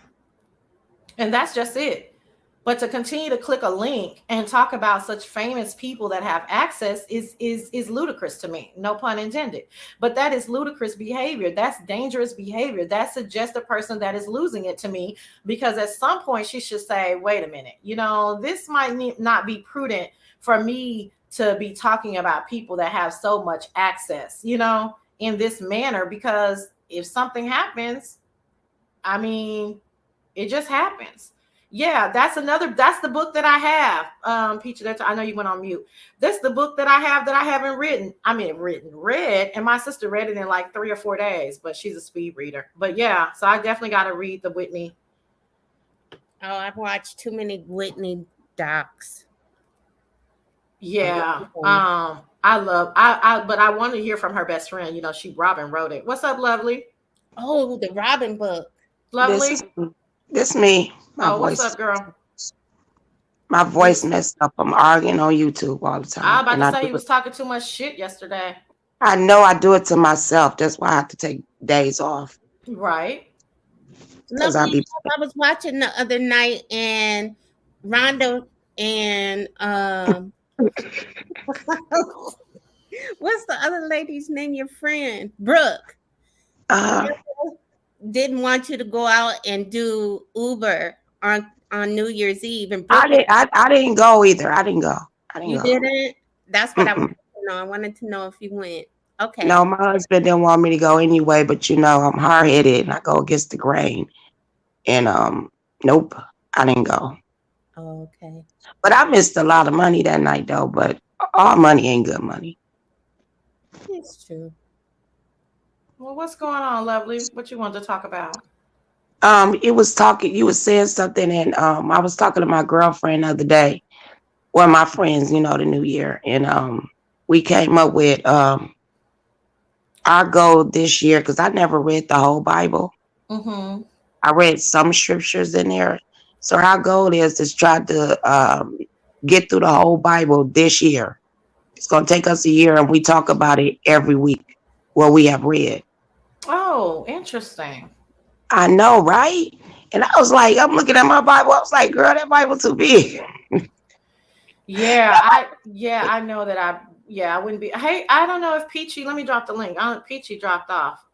But to continue to click a link and talk about such famous people that have access is ludicrous to me. No pun intended. But that is ludicrous behavior. That's dangerous behavior. That suggests a person that is losing it to me, because at some point she should say, wait a minute, you know, this might not be prudent for me to be talking about people that have so much access, you know, in this manner, because if something happens, I mean, it just happens. Yeah, that's the book that I have. Peachy, I know you went on mute. That's the book that I have that I haven't read. And my sister read it in like 3 or 4 days, but she's a speed reader. But yeah, so I definitely got to read the Whitney. Oh, I've watched too many Whitney docs. Yeah. But I want to hear from her best friend. You know, Robin wrote it. What's up, Lovely? Oh, the Robin book. Lovely. This me. My voice. What's up, girl? My voice messed up. I'm arguing on YouTube all the time. I was about to say you was talking too much shit yesterday. I know I do it to myself. That's why I have to take days off. Right. I was watching the other night, and Rhonda and what's the other lady's name? Your friend Brooke didn't want you to go out and do Uber on New Year's Eve, and Brooke, I didn't go either. I didn't go. Didn't? That's what I wanted to know. I wanted to know if you went. Okay. No, my husband didn't want me to go anyway, but you know I'm hard headed and I go against the grain. And nope. I didn't go. Okay. But I missed a lot of money that night though. But all money ain't good money. It's true. Well, what's going on, lovely? What you wanted to talk about? It was talking. You was saying something, and I was talking to my girlfriend the other day. One of my friends, the new year, and we came up with our goal this year because I never read the whole Bible. Mm-hmm. I read some scriptures in there. So our goal is to try to get through the whole Bible this year. It's going to take us a year, and we talk about it every week. What we have read. Oh, interesting. I know, right? And I was like, I'm looking at my Bible. I was like, girl, that Bible too big. Yeah, I know that I wouldn't be. Hey, I don't know if Peachy. Let me drop the link. Peachy dropped off.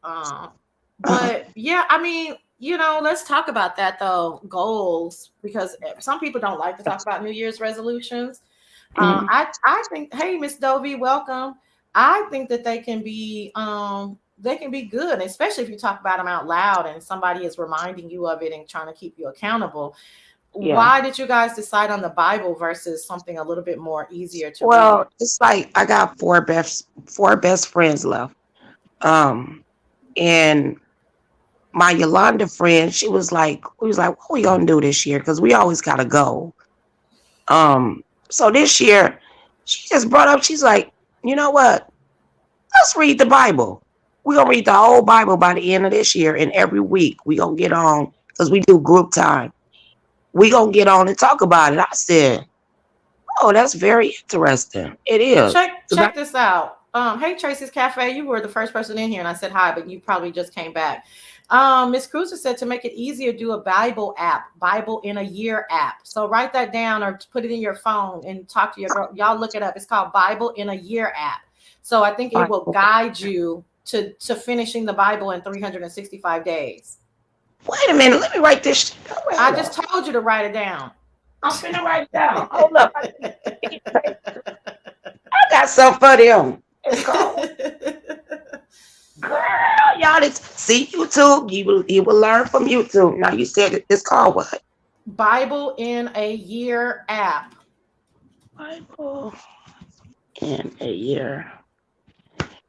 But yeah, I mean, let's talk about that though. Goals, because some people don't like to talk about New Year's resolutions. I think, hey, Miss Dovey, welcome. I think that they can be good, especially if you talk about them out loud and somebody is reminding you of it and trying to keep you accountable. Yeah. Why did you guys decide on the Bible versus something a little bit more easier to read? Well, it's like I got four best friends left. And my Yolanda friend, we was like, what we gonna do this year? Because we always gotta go. So this year, she just brought up, she's like, you know what? Let's read the Bible. We're gonna read the whole Bible by the end of this year, and every week we gonna get on because we do group time. We gonna get on and talk about it. I said, oh, that's very interesting. It is. Check this out. Hey, Tracy's Cafe, you were the first person in here, and I said hi, but you probably just came back. Miss Cruiser said to make it easier, do a Bible app, Bible in a Year app. So write that down or put it in your phone and talk to your girl. Y'all look it up. It's called Bible in a Year app. So I think it will guide you to finishing the Bible in 365 days. Wait a minute, let me write this shit down. I just told you to write it down. I'm finna write it down. Hold up. I got something for them. It's called Girl, y'all, see YouTube. You will learn from YouTube. Now you said it's called what? Bible in a Year app. Bible in a Year.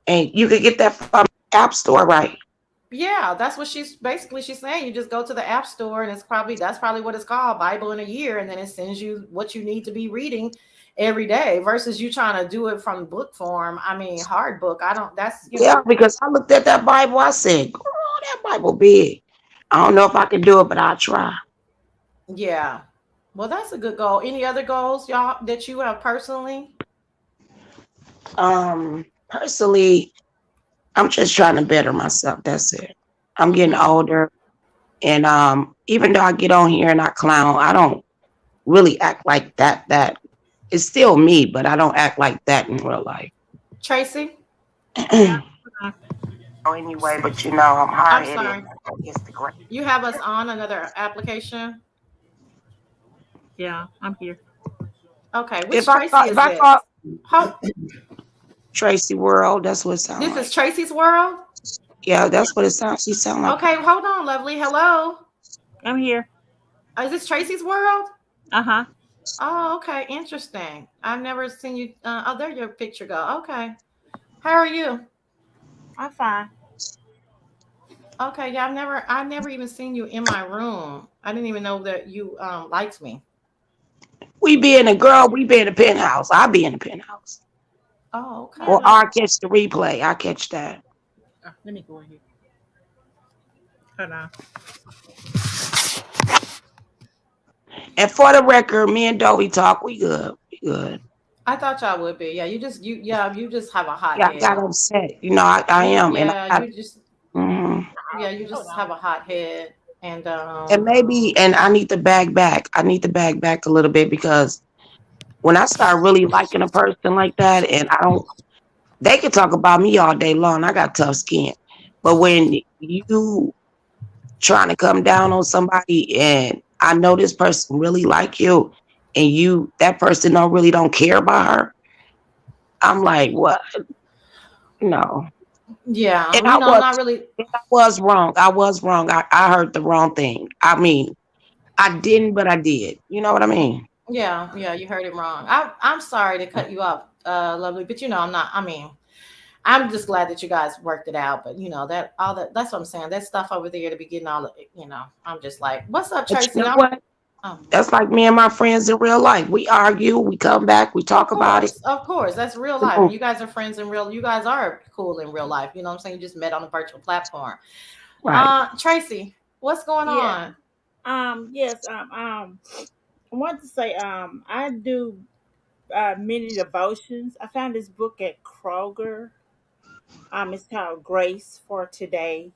And you can get that from App Store, right? Yeah, that's what she's saying. You just go to the app store and that's probably what it's called, Bible in a Year, and then it sends you what you need to be reading every day versus you trying to do it from book form. I mean, hard book. I don't that's Yeah, because I looked at that Bible. I said, girl, that Bible big. I don't know if I can do it, but I'll try. Yeah. Well, that's a good goal. Any other goals, y'all, that you have personally? Personally, I'm just trying to better myself. That's it. I'm getting older. And even though I get on here and I clown, I don't really act like that. It's still me, but I don't act like that in real life. Tracy? Anyway, but I'm hard I'm sorry. You have us on another application? Yeah, I'm here. Okay. Which Tracy is this? Tracy World, that's what it sounds like. This is like. Tracy's World? Yeah, that's what it sounds. She sound like. Okay, hold on, lovely. Hello. I'm here. Is this Tracy's World? Uh-huh. Oh, okay. Interesting. I've never seen you. Oh, there your picture go. Okay. How are you? I'm fine. Okay, yeah, I've never even seen you in my room. I didn't even know that you liked me. We be in the penthouse. I'll be in the penthouse. Oh, okay. Or I'll catch the replay. I'll catch that. Let me go in here. Hold on. And for the record, me and Dovey talk. We good. We good. I thought y'all would be. Yeah, you just have a hot head. I got upset. I am. Yeah, and you just. Mm-hmm. Yeah, you just have a hot head, and maybe, and I need to bag back. I need to bag back a little bit because when I start really liking a person like that, and they can talk about me all day long. I got tough skin, but when you trying to come down on somebody, and I know this person really like you, and that person don't care about her, I'm like, what? No. Yeah, and not really. I was wrong. I heard the wrong thing. I mean, I didn't, but I did. You know what I mean? Yeah, yeah, you heard it wrong. I'm sorry to cut you off, lovely, but I'm not. I mean, I'm just glad that you guys worked it out. But that all that's what I'm saying. That stuff over there to be getting all. I'm just like, what's up, But you Tracy? know what? Oh, That's like me and my friends in real life. We argue, we come back, we talk about it. of course, that's real life, and you guys are friends in real. You guys are cool in real life. You know what I'm saying? You just met on a virtual platform. Right. Tracy, what's going Yeah. on? Yes. I want to say, I do mini devotions. I found this book at Kroger. It's called Grace for Today.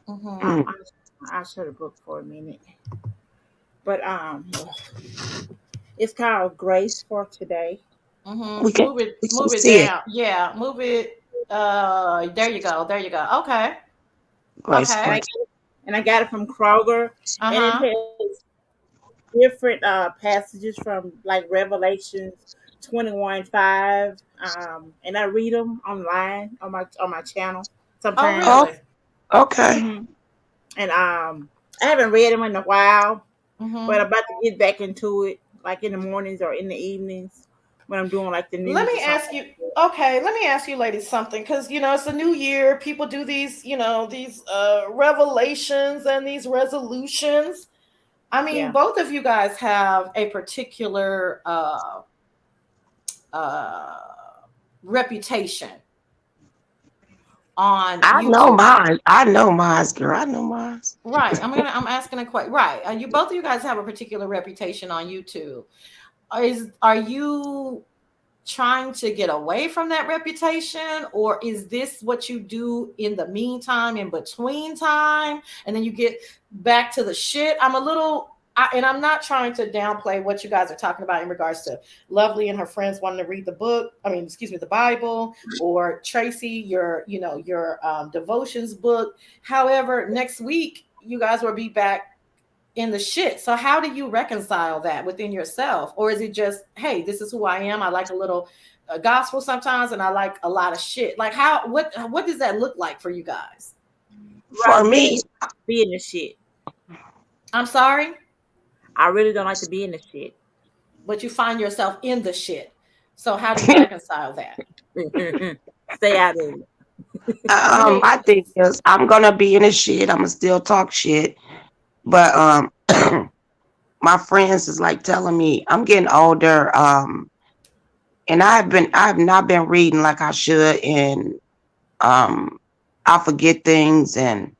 Mm-hmm. Um, Mm. I'll, I'll show the book for a minute. But it's called Grace for Today. We Mm-hmm. can Move it. we can Move it see it. down. Yeah. Move it. There you go. There you go. Okay. Grace Okay. And for I got it from Kroger, Uh and it huh. has different passages from like Revelations 21:5, and I read them online on my channel Oh, sometimes. Oh, really? okay. Hmm. And I haven't read them in a while, but Mm-hmm. I'm about to get back into it, like in the mornings or in the evenings when I'm doing like the Let news or me something. ask you. Okay, let me ask you, ladies, something because it's a new year. People do these, these revelations and these resolutions. I mean, Yeah. both of you guys have a particular uh, reputation on I know YouTube. mine. I know mine, girl. I know mine. Right. I'm asking a question. Right. You both of you guys have a particular reputation on YouTube. Are you trying to get away from that reputation, or is this what you do in the meantime, in between time, and then you get back to the shit? And I'm not trying to downplay what you guys are talking about in regards to Lovely and her friends wanting to read the book. I mean, excuse me, the Bible, or Tracy, your devotions book. However, next week you guys will be back in the shit. So how do you reconcile that within yourself? Or is it just, hey, this is who I am. I like a little gospel sometimes, and I like a lot of shit. Like what does that look like for you guys? For Rather me, be in the shit. I'm sorry, I really don't like to be in the shit. but you find yourself in the shit. So how do you reconcile that? Stay out of it. I mean, my thing is I'm gonna be in the shit. I'm gonna still talk shit, but my friends is like telling me I'm getting older. And I have not been reading like I should, and um, I forget things, and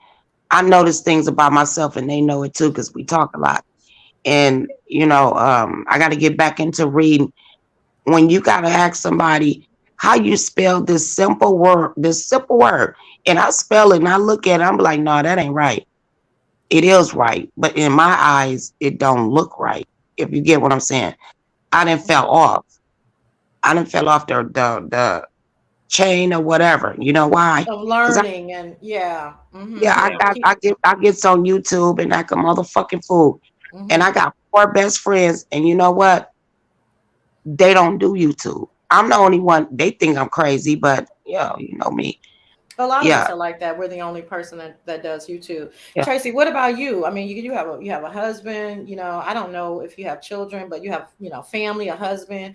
I notice things about myself, and they know it too because we talk a lot. And I got to get back into reading. When you got to ask somebody how you spell this simple word, and I spell it, and I look at it, I'm like, no, that ain't right. It is right, but in my eyes, it don't look right. If you get what I'm saying, I didn't fell off. I didn't fell off the chain or whatever. You know why? of Because learning, and yeah. yeah, Mm-hmm. I Yeah. Yeah. got I get on YouTube and like a motherfucking fool. And I Mm-hmm. got 4 best friends, and you know what? They don't do YouTube. I'm the only one. They think I'm crazy, but yeah, you know me. A lot of us Yeah, are like that. We're the only person that does YouTube. yeah. Tracy, what about you? I mean, you have a husband. I don't know if you have children, but you have family, a husband.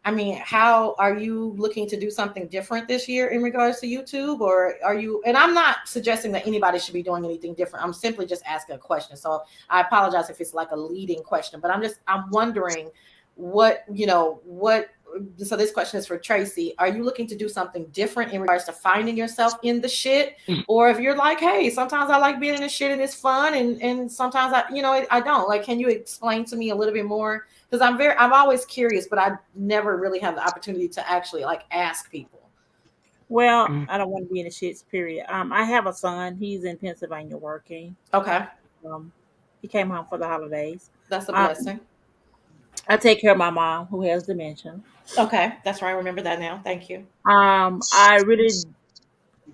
I mean, how are you looking to do something different this year in regards to YouTube, or are you? And I'm not suggesting that anybody should be doing anything different. I'm simply just asking a question. So I apologize if it's like a leading question, but I'm wondering what. So this question is for Tracy. Are you looking to do something different in regards to finding yourself in the shit, or if you're like, hey, sometimes I like being in the shit and it's fun, and sometimes I don't. Like, can you explain to me a little bit more? Because I'm always curious, but I never really have the opportunity to actually like ask people. Well, Mm. I don't want to be in the shits. Period. I have a son. He's in Pennsylvania working. Okay, Um, he came home for the holidays. that's a Um, blessing. I take care of my mom who has dementia. Okay, that's right. I remember that now. Thank you. I really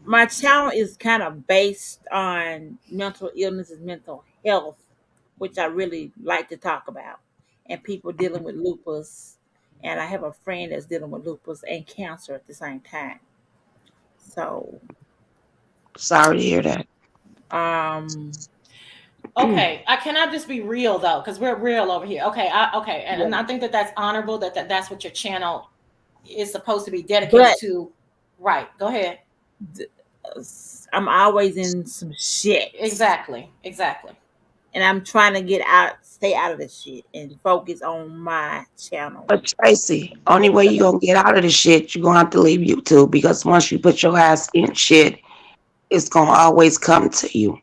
my channel is kind of based on mental illnesses, mental health, which I really like to talk about, and people dealing with lupus. And I have a friend that's dealing with lupus and cancer at the same time. So, Sorry to hear that. um, Okay, I cannot just be real though, because we're real over here. Okay, okay, and Yeah. I think that that's honorable. That's what your channel is supposed to be dedicated But to. Right. Go ahead. I'm always in some shit. Exactly. Exactly. And I'm trying to get out, stay out of the shit and focus on my channel. But Tracy, only way you gonna get out of the shit, you're gonna have to leave YouTube because once you put your ass in shit, it's gonna always come to you.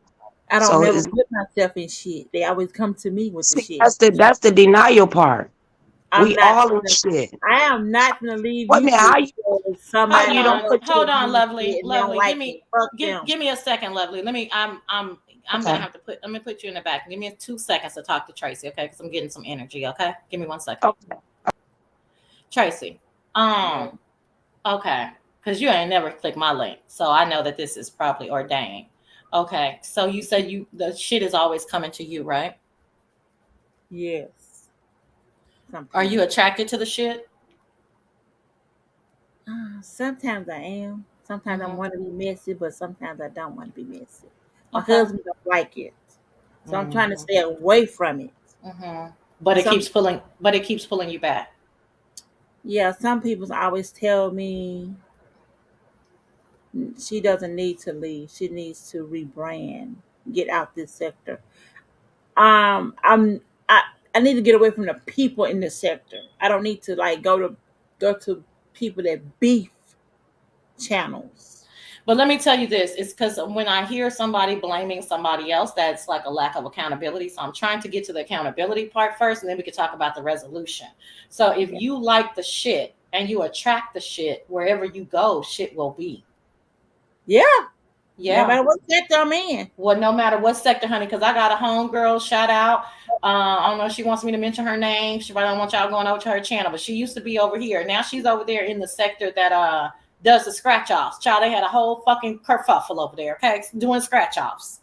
I don't So never it's put myself in shit. They always come to me with the see, shit. that's the denial part. I'm We not. all in shit. I am not gonna leave Wait a minute, YouTube how you because how Hold somebody you don't on. put your Hold put on, me lovely. shit and they don't Lovely. like it. Fuck them. Give me a second, lovely. Let me. I'm gonna okay? have to put. I'm gonna put you in the back. Give me 2 seconds to talk to Tracy, okay? Because I'm getting some energy. Okay. Give me 1 second, Okay. Tracy. Yeah. Um. Okay. Because you ain't never clicked my link, so I know that this is probably ordained. Okay. So you said the shit is always coming to you, right? Yes. Are you Sometimes. attracted to the shit? Sometimes I am. Sometimes I Mm-hmm. want to be messy, but sometimes I don't want to be messy. My Okay. husband don't like it, so I'm trying to Mm-hmm. stay away from it. Mm-hmm. But And it some, keeps pulling. But it keeps pulling you back. yeah, some people always tell me she doesn't need to leave. She needs to rebrand, get out this sector. I'm I need to get away from the people in this sector. I don't need to like go to people that beef channels. But let me tell you this, it's because when I hear somebody blaming somebody else, that's like a lack of accountability. So I'm trying to get to the accountability part first, and then we can talk about the resolution. So if Yeah. you like the shit and you attract the shit, wherever you go, shit will be. Yeah. No Yeah. matter what sector I'm in. Well, no matter what sector, honey, because I got a homegirl, shout out. I don't know if she wants me to mention her name. She probably don't want y'all going over to her channel, but she used to be over here. Now she's over there in the sector that does the scratch offs. Child, they had a whole fucking kerfuffle over there, okay, doing scratch offs.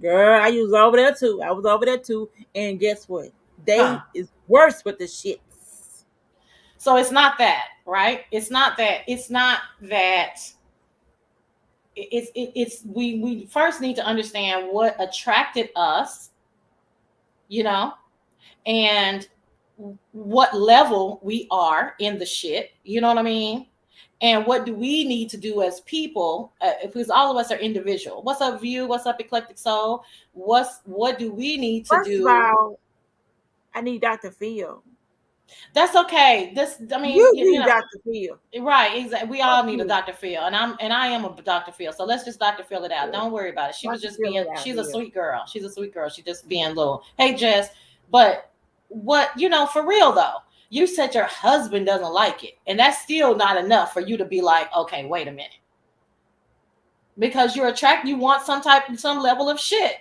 Girl, I was over there too. I was over there too. And guess what? Huh. They is worse with the shits. So it's not that, right? It's not that. It's not that. It's we first need to understand what attracted us, you know, and what level we are in the shit. You know what I mean? And what do we need to do as people? Because all of us are individual. What's up, View? What's up, Eclectic Soul? What do we need to First of do? all, I need Dr. Phil. That's okay. This, I mean, You you need know, Dr. Phil. right? Exactly. We Fuck all need a you. Dr. Phil, and I am a Dr. Phil. So let's just Dr. Phil it out. Yeah. Don't worry about it. She was Dr. just Phil being. it out She's a here. sweet girl. She's a sweet girl. She just being little. Hey, Jess. But what for real though? You said your husband doesn't like it, and that's still not enough for you to be like, okay, wait a minute, because you're attracted. You want some level of shit.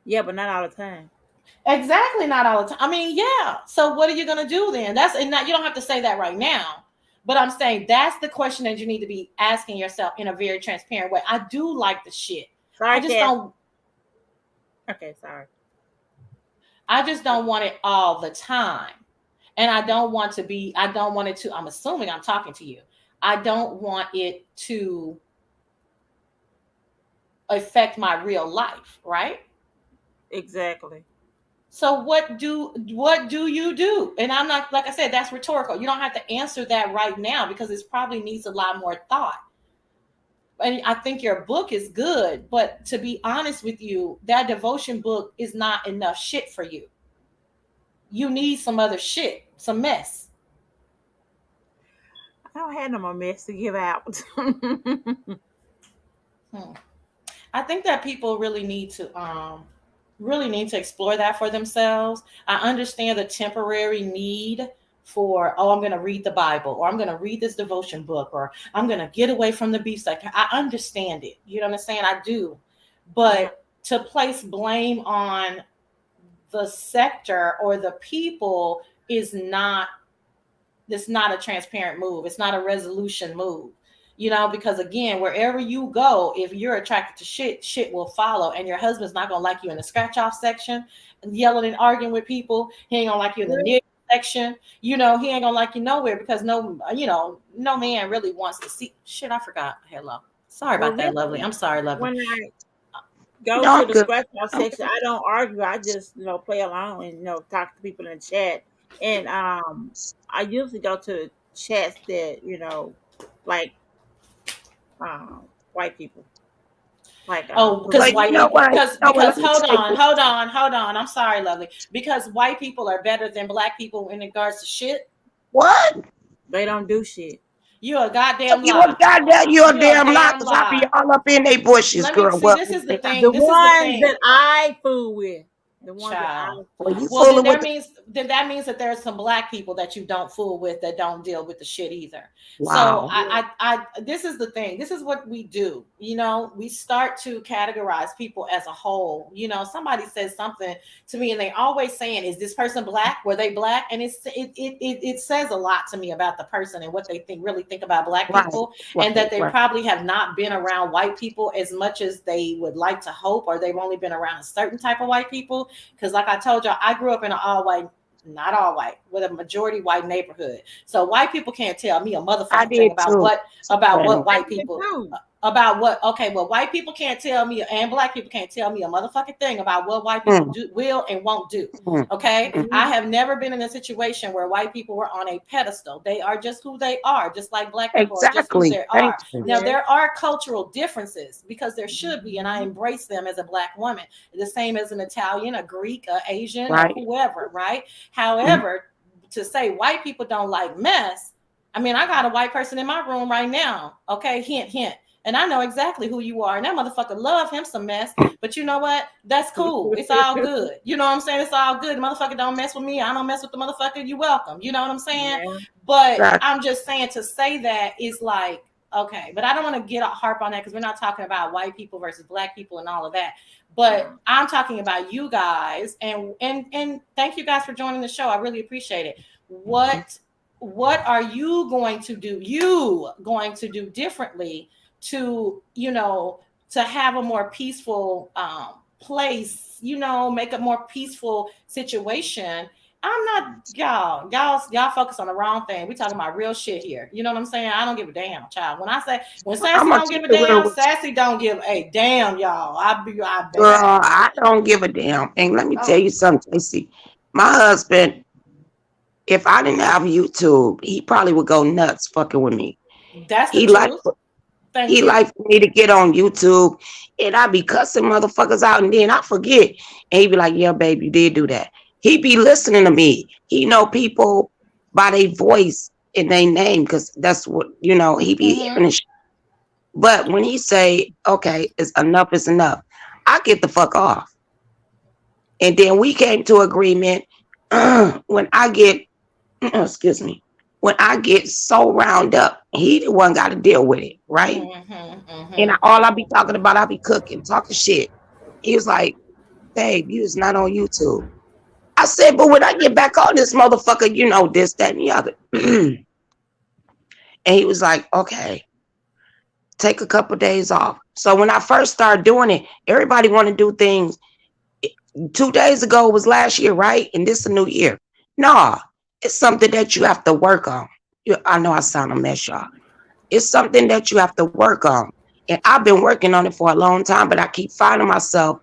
Yeah, but not all the time. Exactly, not all the time. I mean, yeah. So what are you gonna do then? That's and not, you don't have to say that right now. But I'm saying that's the question that you need to be asking yourself in a very transparent way. I do like the shit. I Sorry, just Cass. don't Okay, sorry. I just don't want it all the time. And I don't want it to, I'm assuming I'm talking to you. I don't want it to affect my real life, right? Exactly. So what do you do? And I'm not, like I said, that's rhetorical. You don't have to answer that right now because it probably needs a lot more thought. And I think your book is good, but to be honest with you, that devotion book is not enough shit for you. You need some other shit, some mess. I don't have no more mess to give out. Hmm. I think that people really need to explore that for themselves. I understand the temporary need for, oh, I'm going to read the Bible, or I'm going to read this devotion book, or I'm going to get away from the beef sector. I understand it. You know what I'm saying? I do. Yeah, But to place blame on the sector or the people is not, it's not a transparent move. It's not a resolution move. Because again, wherever you go, if you're attracted to shit, shit will follow. And your husband's not gonna like you in the scratch off section, yelling and arguing with people. He ain't gonna like you in the near section. He ain't gonna like you nowhere because no man really wants to see shit. I forgot. Hello. Sorry well, about that, really, lovely. I'm sorry, lovely. when I go No, to I'm the good. scratch off I'm section. I don't argue. I just play along and talk to people in the chat. And I usually go to the chats that like white people like Oh, because But you white know people, what? You know what? because Let me tell you. hold on. I'm sorry, lovely. Because white people are better than black people in regards to shit. What? they don't do shit. You a goddamn You a lie. goddamn, you a You a damn lie, damn because I be lie. all up in they bushes, Let me girl. see. What? This is the The thing. This is the ones thing, that I fool with, the ones that child. I Well, fool you with. Well, fooling with the then that means that there's some black people that you don't fool with that don't deal with the shit either. So wow. Yeah. this is the thing. This is what we do. We start to categorize people as a whole. Somebody says something to me, and they always saying, "Is this person black? Were they black?" And it says a lot to me about the person and what they really think about black Right, people, and right, that they right. probably have not been around white people as much as they would like to hope, or they've only been around a certain type of white people. Because, like I told y'all, I grew up in an all white, not all white, with a majority white neighborhood. So white people can't tell me a I motherfucking thing did about too. what Same. I white did people too. about what okay, well, white people can't tell me, and black people can't tell me a motherfucking thing about what white people Mm, do, will and won't do. mm, Okay, mm. I Mhm. have never been in a situation where white people were on a pedestal. They are just who they are, just like black people are just who Exactly. they Thank are. you. Now, Yes. there are cultural differences, because there should be, and I Mhm. embrace them as a black woman, the same as an Italian, a Greek, a Asian, or Right. whoever, right? Mm. However, to say white people don't like mess, I mean, I got a white person in my room right now. Okay, hint, hint. And I know exactly who you are. And that motherfucker love him some mess. But you know what? That's cool. It's all good. You know what I'm saying? It's all good. The motherfucker don't mess with me. I don't mess with the motherfucker. You welcome. You know what I'm saying? Yeah. But Exactly. I'm just saying, to say that is like, okay. But I don't want to get a harp on that, because we're not talking about white people versus black people and all of that. But I'm talking about you guys, and thank you guys for joining the show. I really appreciate it. What are you going to do? You going to do differently to to have a more peaceful place? Make a more peaceful situation. I'm not y'all focus on the wrong thing. We talking about real shit here. You know what I'm saying? I don't give a damn, child. When I'm Sassy gonna don't keep give a it real damn, with Sassy don't give a damn, y'all. I you, girl. baby. I don't give a damn. And let me tell Oh, you something, Tracy. My husband, if I didn't have YouTube, he probably would go nuts fucking with me. that's the He like truth. Thank he you. like for me to get on YouTube, and I be cussing motherfuckers out, and then I forget. And he be like, "Yeah, babe, you did do that." He be listening to me. He know people by their voice and their name, because that's what he be Mm-hmm. hearing this. But when he say, "Okay, it's enough," I get the fuck off. And then we came to agreement. When I get, excuse me, when I get so round up, he the one got to deal with it, right? Mm-hmm. And Mm-hmm. all I be talking about, I be cooking, talking shit. He was like, "Babe, you is not on YouTube." I said, "But when I get back on this motherfucker, this, that, and the other." And he was like, "Okay, take a couple of days off." So when I first started doing it, everybody want to do things. 2 days ago was last year, right? And this is a new year. Nah, it's something that you have to work on. I know I sound a mess, y'all. It's something that you have to work on. And I've been working on it for a long time, but I keep finding myself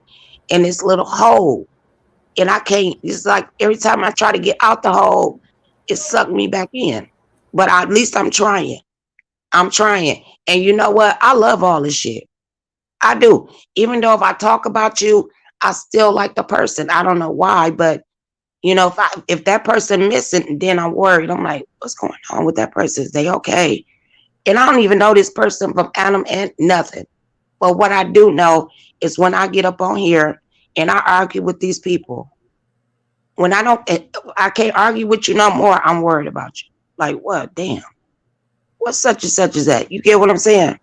in this little hole. And I can't, it's like every time I try to get out the hole, it sucked me back in. But at least I'm trying. I'm trying. And you know what? I love all this shit. I do. Even though if I talk about you, I still like the person. I don't know why, but if that person missing, then I'm worried. I'm like, what's going on with that person? Is they okay? And I don't even know this person from Adam and nothing. But what I do know is when I get up on here and I argue with these people, when I can't argue with you no more, I'm worried about you. Like, what? Damn. What such and such is that? You get what I'm saying?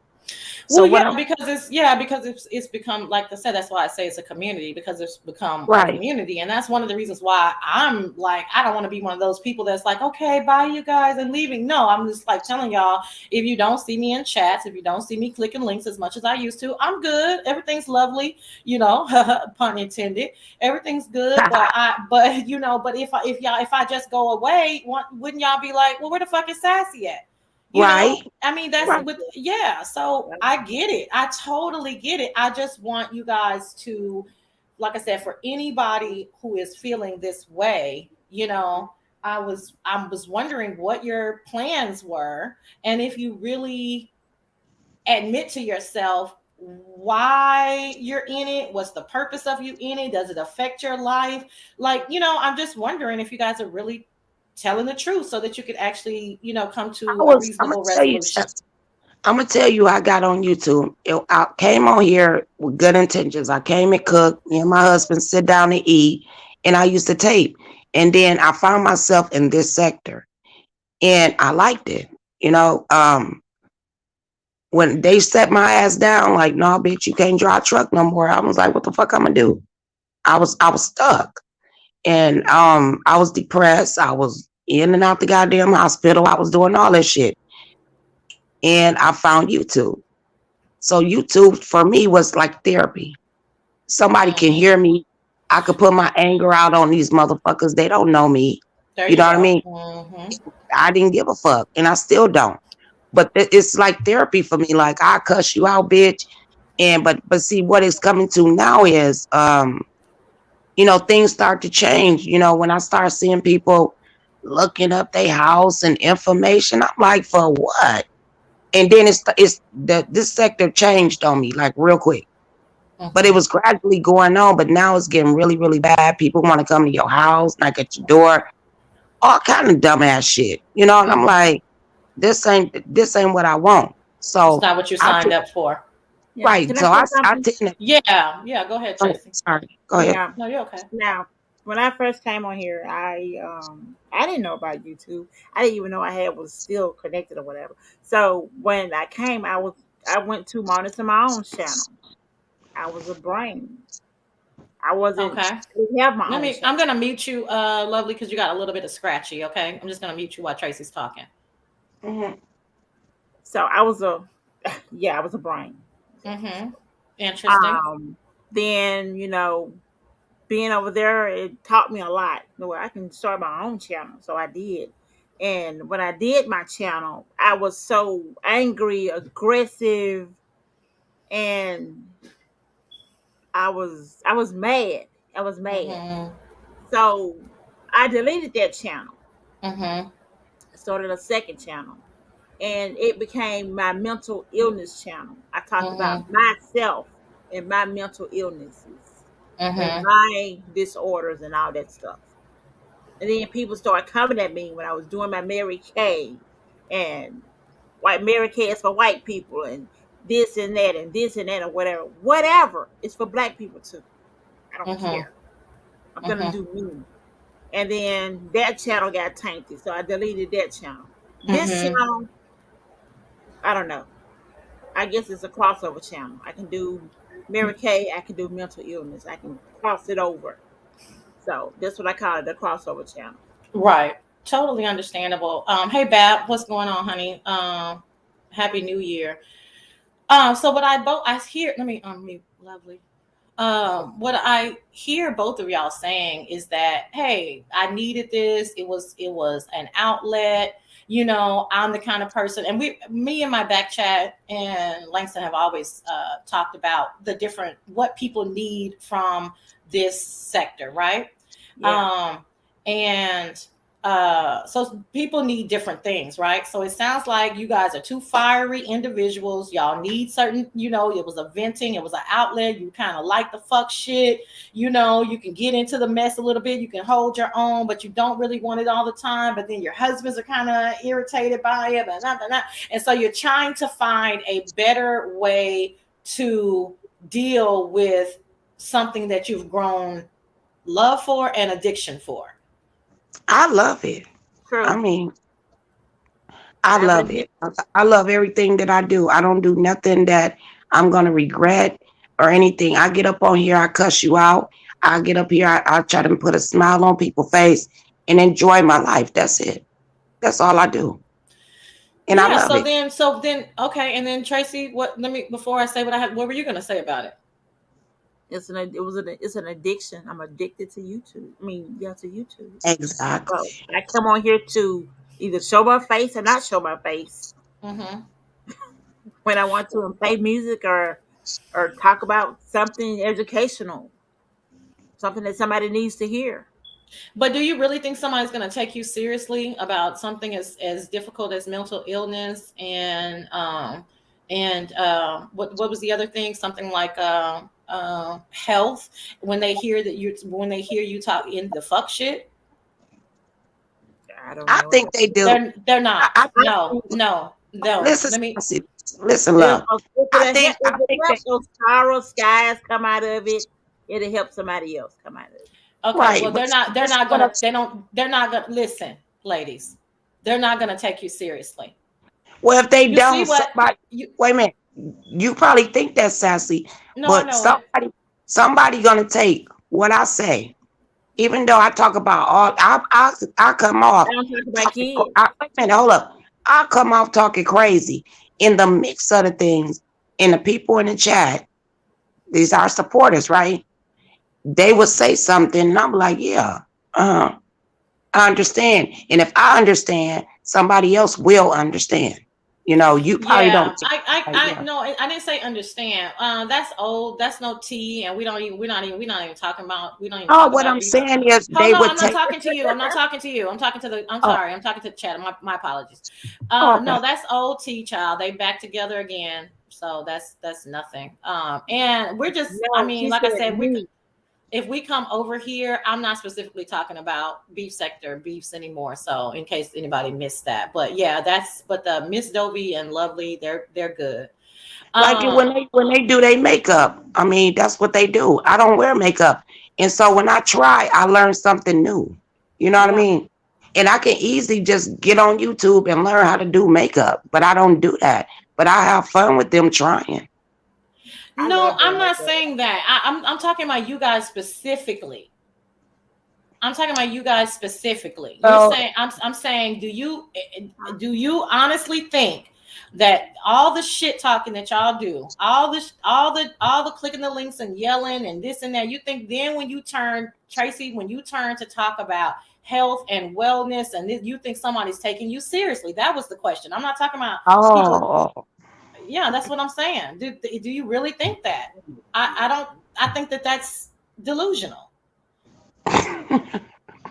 So Well, what yeah, I'm because it's become, like I said. That's why I say it's a community, because it's become a right. community, and that's one of the reasons why I'm like, I don't want to be one of those people that's like, okay, bye you guys and leaving. No, I'm just like telling y'all, if you don't see me in chats, if you don't see me clicking links as much as I used to, I'm good. Everything's lovely, pun intended. Everything's good, but if I just go away, wouldn't y'all be like, well, where the fuck is Sassy at? You Right. know, I mean, that's Right. with, yeah. So I get it. I totally get it. I just want you guys to, like I said, for anybody who is feeling this way, I was wondering what your plans were, and if you really admit to yourself why you're in it, what's the purpose of you in it, does it affect your life? Like, I'm just wondering if you guys are really telling the truth so that you could actually, come to a I'm gonna reasonable tell you, resolution. I'm gonna tell you, I got on YouTube. I came on here with good intentions. I came and cooked. Me and my husband sit down and eat, and I used to tape. And then I found myself in this sector, and I liked it. You know, when they set my ass down, like, no, bitch, you can't drive a truck no more. I was like, what the fuck I'm gonna do? I was stuck, and I was depressed. I was in and out the goddamn hospital. I was doing all that shit, and I found YouTube. So YouTube for me was like therapy. Somebody can Hmm. hear me. I could put my anger out on these motherfuckers. They don't know me. There You you know what I go. mean? Hmm. I didn't give a fuck, and I still don't. But it's like therapy for me. Like, I cuss you out, bitch. And but see, what it's coming to now is things start to change. When I start seeing people looking up their house and information, I'm like, for what? And then this sector changed on me like real quick. But it Hmm. was gradually going on. But now it's getting really, really bad. People want to come to your house, knock at your door, all kind of dumbass shit. And I'm Hmm. like, this ain't what I want. It's So not what you I signed up for. Yeah. right. Can I So say I something? tend to Yeah, yeah. Go ahead, go ahead. Tracy. Sorry. Go ahead. Yeah. No, you're okay. Now, when I first came on here, I didn't know about YouTube. I didn't even know I had was still connected or whatever. So when I came, I went to monitor my own channel. I was a brain. I wasn't. Okay. I didn't have my own I'm channel. gonna mute you, Lovely, because you got a little bit of scratchy. Okay, I'm just gonna mute you while Tracy's talking. Hmm. So I was a yeah, I was a brain. Mm-hmm. Interesting. Um, then being over there, it taught me a lot. I can start my own channel, so I did. And when I did my channel, I was so angry, aggressive, and I was mad. I was mad. Mm-hmm. So I deleted that channel. Mm-hmm. I started a second channel, and it became my mental illness channel. I talked about Mm-hmm. myself and my mental illnesses and Mm-hmm. my disorders and all that stuff. And then people started coming at me when I was doing my Mary Kay and white Mary Kay is for white people and this and that and this and that or whatever. Whatever. It's for black people too. I don't Mm-hmm. care. I'm gonna Mm-hmm. do me. And then that channel got tainted, so I deleted that channel. This Mm-hmm. channel, I don't know. I guess it's a crossover channel. I can do Mary Kay, I can do mental illness. I can cross it over. So that's what I call it, the crossover channel. Right. Totally understandable. Hey Bab, what's going on, honey? Happy New Year. So what I hear, let me unmute, Lovely. What I hear both of y'all saying is that, hey, I needed this. It was an outlet. I'm the kind of person, and me and my back chat and Langston have always talked about the different what people need from this sector, right? Yeah. And so people need different things, right? So it sounds like you guys are two fiery individuals. Y'all need certain, it was a venting, it was an outlet. You kind of like the fuck shit. You can get into the mess a little bit. You can hold your own, but you don't really want it all the time. But then your husbands are kind of irritated by it, and so you're trying to find a better way to deal with something that you've grown love for and addiction for. I love it. I True. mean, I I've love admitted. it. I love everything that I do. I don't do nothing that I'm gonna regret or anything. I get up on here, I cuss you out. I get up here, I try to put a smile on people's face and enjoy my life. That's it. That's all I do. And I Yeah, love it. okay, and then Tracy, before I say what I had, what were you gonna say about it? It's an addiction. I'm addicted to YouTube. I mean, yeah, to YouTube. Exactly. So I come on here to either show my face or not show my face. Mm-hmm. when I want to play music or talk about something educational, something that somebody needs to hear. But do you really think somebody's going to take you seriously about something as difficult as mental illness and what was the other thing? Something like health. When they hear you talk in the fuck shit, I don't I know. think they do. they're not. I I No, think no, no. listen, Let me. Sassy, listen, if, love. if I it think help, if it that helps those sorrow skies come out of it, it'll help somebody else come out of it. Okay, right, well but they're this is not what I'm gonna they don't they're not gonna listen, ladies. They're not gonna take you seriously. well, if they You see don't, what somebody you wait a minute. You probably think that's sassy, no, I but know it. somebody gonna take what I say. Even though I talk about all, I come off I don't talk about talking. kids. Wait a minute, hold up. I come off talking crazy in the mix of the things. And the people in the chat, these are supporters, right? They would say something, and I'm like, yeah, uh, I understand. And if I understand, somebody else will understand. You probably Yeah, don't. Yeah. no, I didn't say understand. That's old. That's no tea, and we don't even Oh, talk what about I'm beef. saying is Hold they on, would I'm not take. talking to you. I'm not talking to you. I'm talking to the. I'm Oh, sorry. I'm talking to the chat. My apologies. okay. No, that's old tea, child. They back together again. So that's nothing. And we're just. I No, mean, she like I said said, me. if we come over here, I'm not specifically talking about beef sector beefs anymore. So in case anybody missed that, but yeah, but the Miss Dovey and Lovely, they're good. Like it Um, when they do their makeup. I mean, that's what they do. I don't wear makeup, and so when I try, I learn something new. You know what I Yeah, mean? And I can easily just get on YouTube and learn how to do makeup, but I don't do that. But I have fun with them trying. I no, love I'm doing not makeup. saying that. I'm talking about you guys specifically. I'm talking about you guys specifically. You're So saying I'm saying do you honestly think that all the shit talking that y'all do, all the clicking the links and yelling and this and that, you think then when you turn Tracy, when you turn to talk about health and wellness and this, you think somebody's taking you seriously? That was the question. I'm not talking about people. oh, Yeah, that's what I'm saying. Do you really think that? I don't. I think that that's delusional.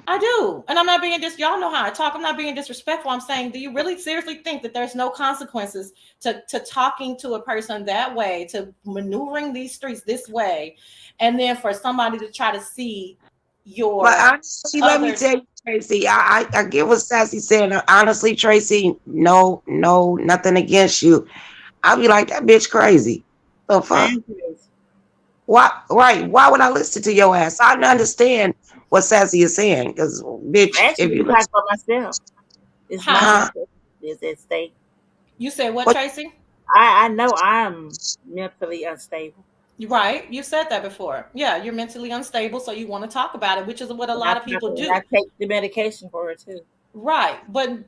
I do. And I'm not being y'all know how I talk. I'm not being disrespectful. I'm saying, do you really seriously think that there's no consequences to talking to a person that way, to maneuvering these streets this way, and then for somebody to try to see but your honestly, let me other tell you, Tracy, I get what Sassy said. Honestly, Tracy, no, no, nothing against you. I'll be like that bitch crazy. The I fuck? am curious. Why? Right? Why would I listen to your ass? I understand what Sassy is saying, because bitch, I if actually you can talk listen, for myself. It's my how huh? mental is at stake. you said what, What? Tracy? I know I'm mentally unstable, Right, you said that before. Yeah, you're mentally unstable, so you want to talk about it, which is what a and lot of people I do. take the medication for it too. Right, but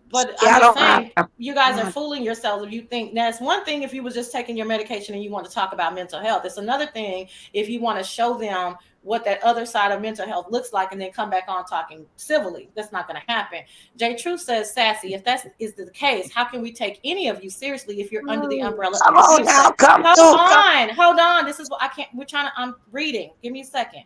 Yeah, I'm I just don't have. saying you guys are fooling yourselves if you think that's one thing if you was just taking your medication and you want to talk about mental health. It's another thing if you want to show them what that other side of mental health looks like and then come back on talking civilly. That's not going to happen. Jay Truth says, Sassy, if that is the case, how can we take any of you seriously if you're under the umbrella Come of the on beef now, set? come Hold through. Come. on, hold on. This is what I can't. We're trying to. I'm reading. Give me a second.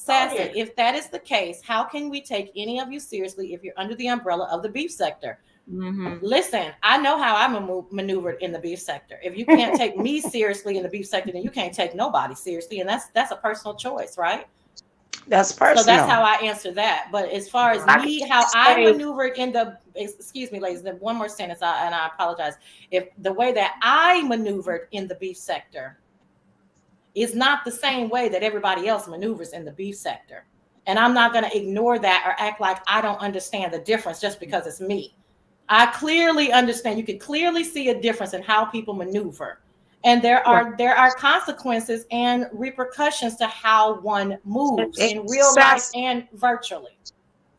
Go Sassy, ahead. if that is the case, how can we take any of you seriously if you're under the umbrella of the beef sector? Mm-hmm. Listen, I know how I'm maneuvered in the beef sector. If you can't take me seriously in the beef sector, then you can't take nobody seriously, and that's a personal choice, right? That's So that's personal. how I answer that. But as far as I can me, how I say, maneuvered in the excuse me, ladies, then one more sentence, and I apologize. If the way that I maneuvered in the beef sector is not the same way that everybody else maneuvers in the beef sector. And I'm not going to ignore that or act like I don't understand the difference just because it's me. I clearly understand. You can clearly see a difference in how people maneuver. And right. there are consequences and repercussions to how one moves And in real life sassy, and virtually.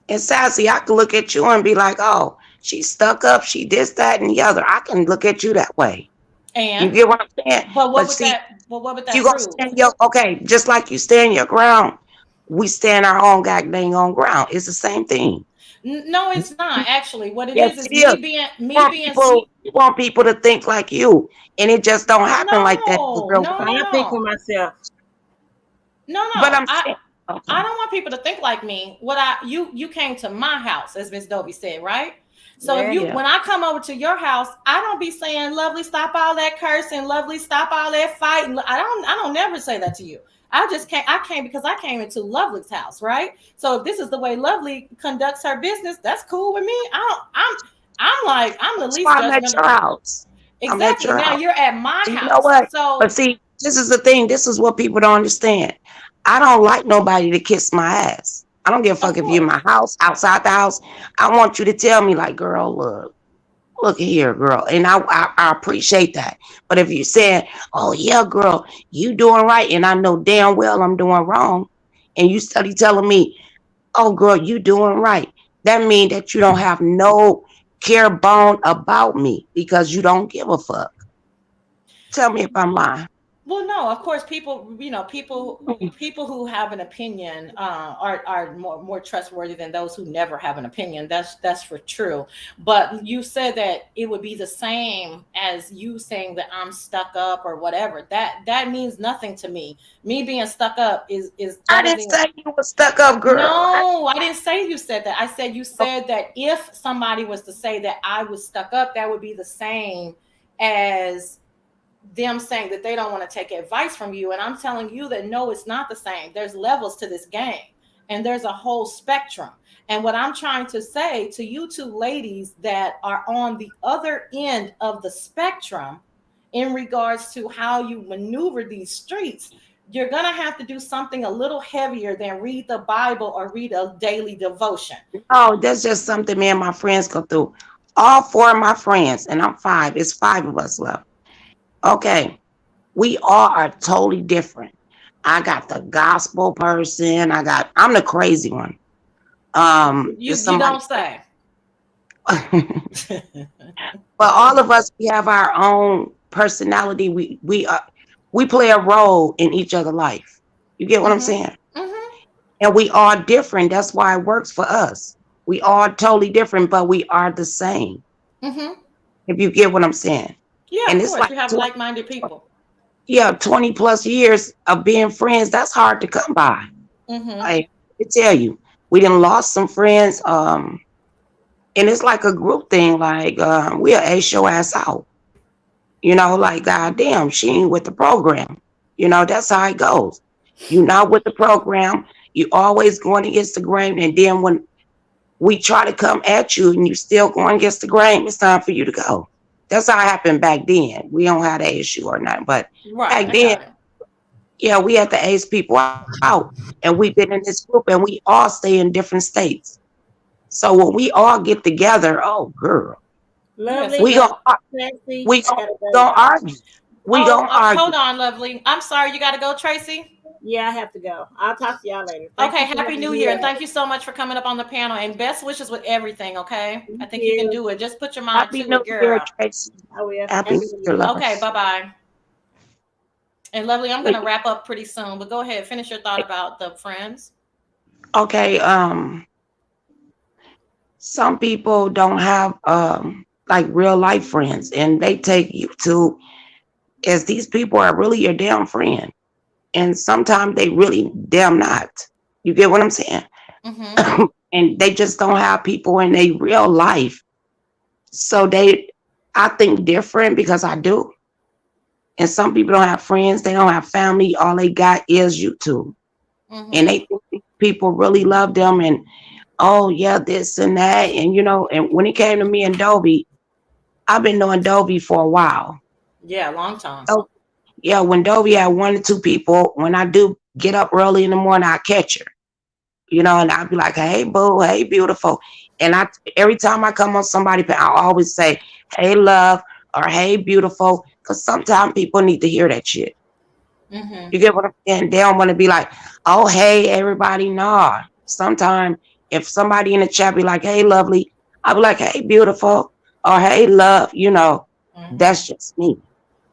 and sassy, I can look at you and be like, oh, she's stuck up. She this, that, and the other. I can look at you that way. You And get what I'm saying? But see, but what would you that gonna prove? stand your okay, just like you stand your ground. We stand our own goddamn on ground. It's the same thing. No, it's not actually. What it Yes, is it is. me being You want people to think like you, and it just don't happen like that in no, real no, life. no, I think for no, myself. no, But no. I'm saying, I okay, don't want people to think like me. You came to my house, as Miss Dobie said, right? So if Yeah. you yeah. when I come over to your house, I don't be saying, "Lovely, stop all that cursing. Lovely, stop all that fighting." I don't never say that to you. I came because I came into Lovely's house, right? So if this is the way Lovely conducts her business, that's cool with me. I'm the That's why least I'm at judgmental. your house. I'm at Exactly. your Now house. you're at my And you know house. what? But So see, this is the thing. This is what people don't understand. I don't like nobody to kiss my ass. I don't give a of fuck if you're in my course. house, outside the house. I want you to tell me, like, girl, look here, girl. And I appreciate that. But if you're saying, oh, yeah, girl, you doing right, and I know damn well I'm doing wrong, and you study telling me, oh, girl, you doing right, that means that you don't have no care bone about me because you don't give a fuck. Tell me if I'm lying. Well, no, of course, people who have an opinion are more trustworthy than those who never have an opinion. That's for true. But you said that it would be the same as you saying that I'm stuck up or whatever. That means nothing to me. Me being stuck up is I that doesn't didn't even. say you were stuck up, girl. No, I didn't say you said that. I said you said that if somebody was to say that I was stuck up, that would be the same as them saying that they don't want to take advice from you. And I'm telling you that no, it's not the same. There's levels to this game, and there's a whole spectrum. And what I'm trying to say to you two ladies that are on the other end of the spectrum in regards to how you maneuver these streets, you're going to have to do something a little heavier than read the Bible or read a daily devotion. Oh, that's just something me and my friends go through. All four of my friends, and I'm five. It's five of us left. Okay, we all are totally different. I got the gospel person. I'm the crazy one. You There's you somebody, don't say. but all of us, we have our own personality. We play a role in each other's life. You get what I'm Mhm. saying? Mhm. And we are different. That's why it works for us. We are totally different, but we are the same. Mhm. If you get what I'm saying. Yeah, And of it's course. like You have like-minded people. yeah, 20 plus years of being friends. That's hard to come by. Mhm. I tell you, we done lost some friends. And it's like a group thing. Like we'll ace your ass out. Like goddamn, she ain't with the program. That's how it goes. You not with the program. You always going against the grain, and then when we try to come at you and you still going against the grain, it's time for you to go. That's how it happened back then. We don't have that issue or nothing, but Right. back I then, got it. yeah, we had to ace people out, and we've been in this group, and we all stay in different states. So when we all get together, oh girl, Yeah. Lovely, See we gonna that. Sassy, we I gonna, gotta go. gonna argue. We Oh, gonna argue. hold on, lovely. I'm sorry. You got to go, Tracy. Yeah, I have to go. I'll talk to y'all later. Thank Okay. you for Happy letting New me Year, and up. thank you so much for coming up on the panel. And best wishes with everything. Okay. I Thank think you can you. do it. Just put your mind Happy to New it, Year, girl. Tracy. I will. Happy Happy New New Year, Year. love. Okay. Bye bye. And lovely, I'm So, gonna wrap up pretty soon. But go ahead. Finish your thought about the friends. okay, some people don't have like real life friends, and they take YouTube as these people are really your damn friend, and sometimes they really damn not. You get what I'm saying? Mm-hmm. And they just don't have people in their real life, so I think different because I do. And some people don't have friends, they don't have family, all they got is YouTube, and Mm-hmm. they think people really love them, and oh yeah, this and that, and and when it came to me and Dovey, I've been knowing Dovey for a while. Yeah, long time. Oh, yeah, when Dovey had one or two people, when I do get up early in the morning, I catch her, and I'd be like, hey, boo, hey, beautiful. And every time I come on somebody, I always say, hey, love, or hey, beautiful, because sometimes people need to hear that shit. Mm-hmm. You get what I'm saying? They don't want to be like, oh, hey, everybody. Nah. Sometimes if somebody in the chat be like, hey, lovely, I'll be like, hey, beautiful, or hey, love, Mm-hmm. that's just me.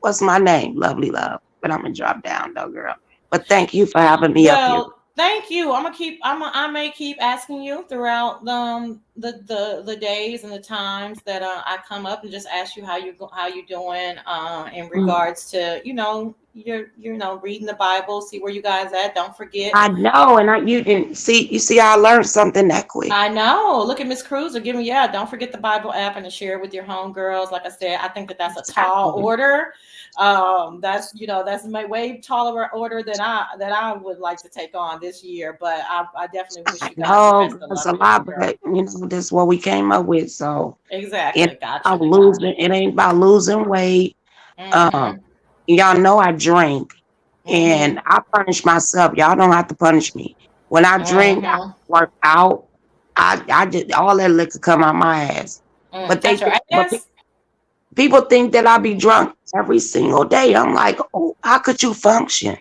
What's my name? Lovely Love. But I'm going to drop down, though, girl. But thank you for having me up here. Well, thank you. I may keep asking you throughout the days and the times that I come up and just ask you how you doing in Mm. regards to you're reading the Bible, see where you guys at. Don't forget. I know, and you didn't see. You see, I learned something that quick. I know. Look at Miss Cruiser giving. Yeah, don't forget the Bible app and to share it with your homegirls. Like I said, I think that that's a tall Exactly. order. That's that's my way taller order than I would like to take on this year. But I definitely wish I you guys the know best of it's luck a this lot, year. but that's what we came up with. So it Exactly. ain't Gotcha. about Gotcha. losing. It ain't about losing weight. Um, Mm-hmm. y'all know I drink, Mm-hmm. and I punish myself. Y'all don't have to punish me. When I drink, I Mm-hmm. work out. I just all that liquor come out my ass. But they That's think, right. but Yes. people think that I be drunk every single day. I'm like, oh, how could you function?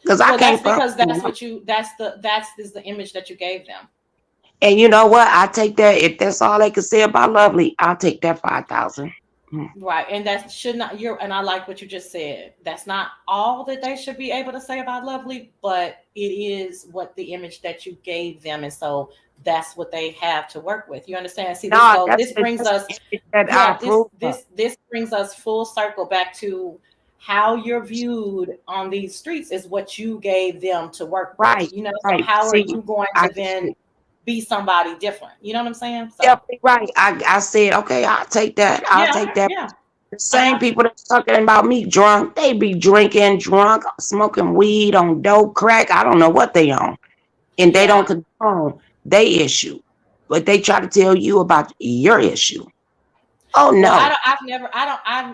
Because I Well, that's can't because function. that's is the image that you gave them. And you know what? I take that. If that's all they can say about Lovely, I'll take that 5,000. Right. And that should not you're and I like what you just said. That's not all that they should be able to say about Lovely, but it is what the image that you gave them. And so that's what they have to work with. You understand? See, No, this brings that's us the image that I yeah, approve of. this brings us full circle back to how you're viewed on these streets is what you gave them to work with. Right, So right. how are See, you going I to get then it. be somebody different? You know what I'm saying? So Definitely right. I said, okay, I'll take that. I'll take that. yeah, The I same got you. people that's talking about me drunk, they be drinking drunk, smoking weed on dope, crack. I don't know what they on. And they don't Yeah. condone they issue. But they try to tell you about your issue. Oh Well, no.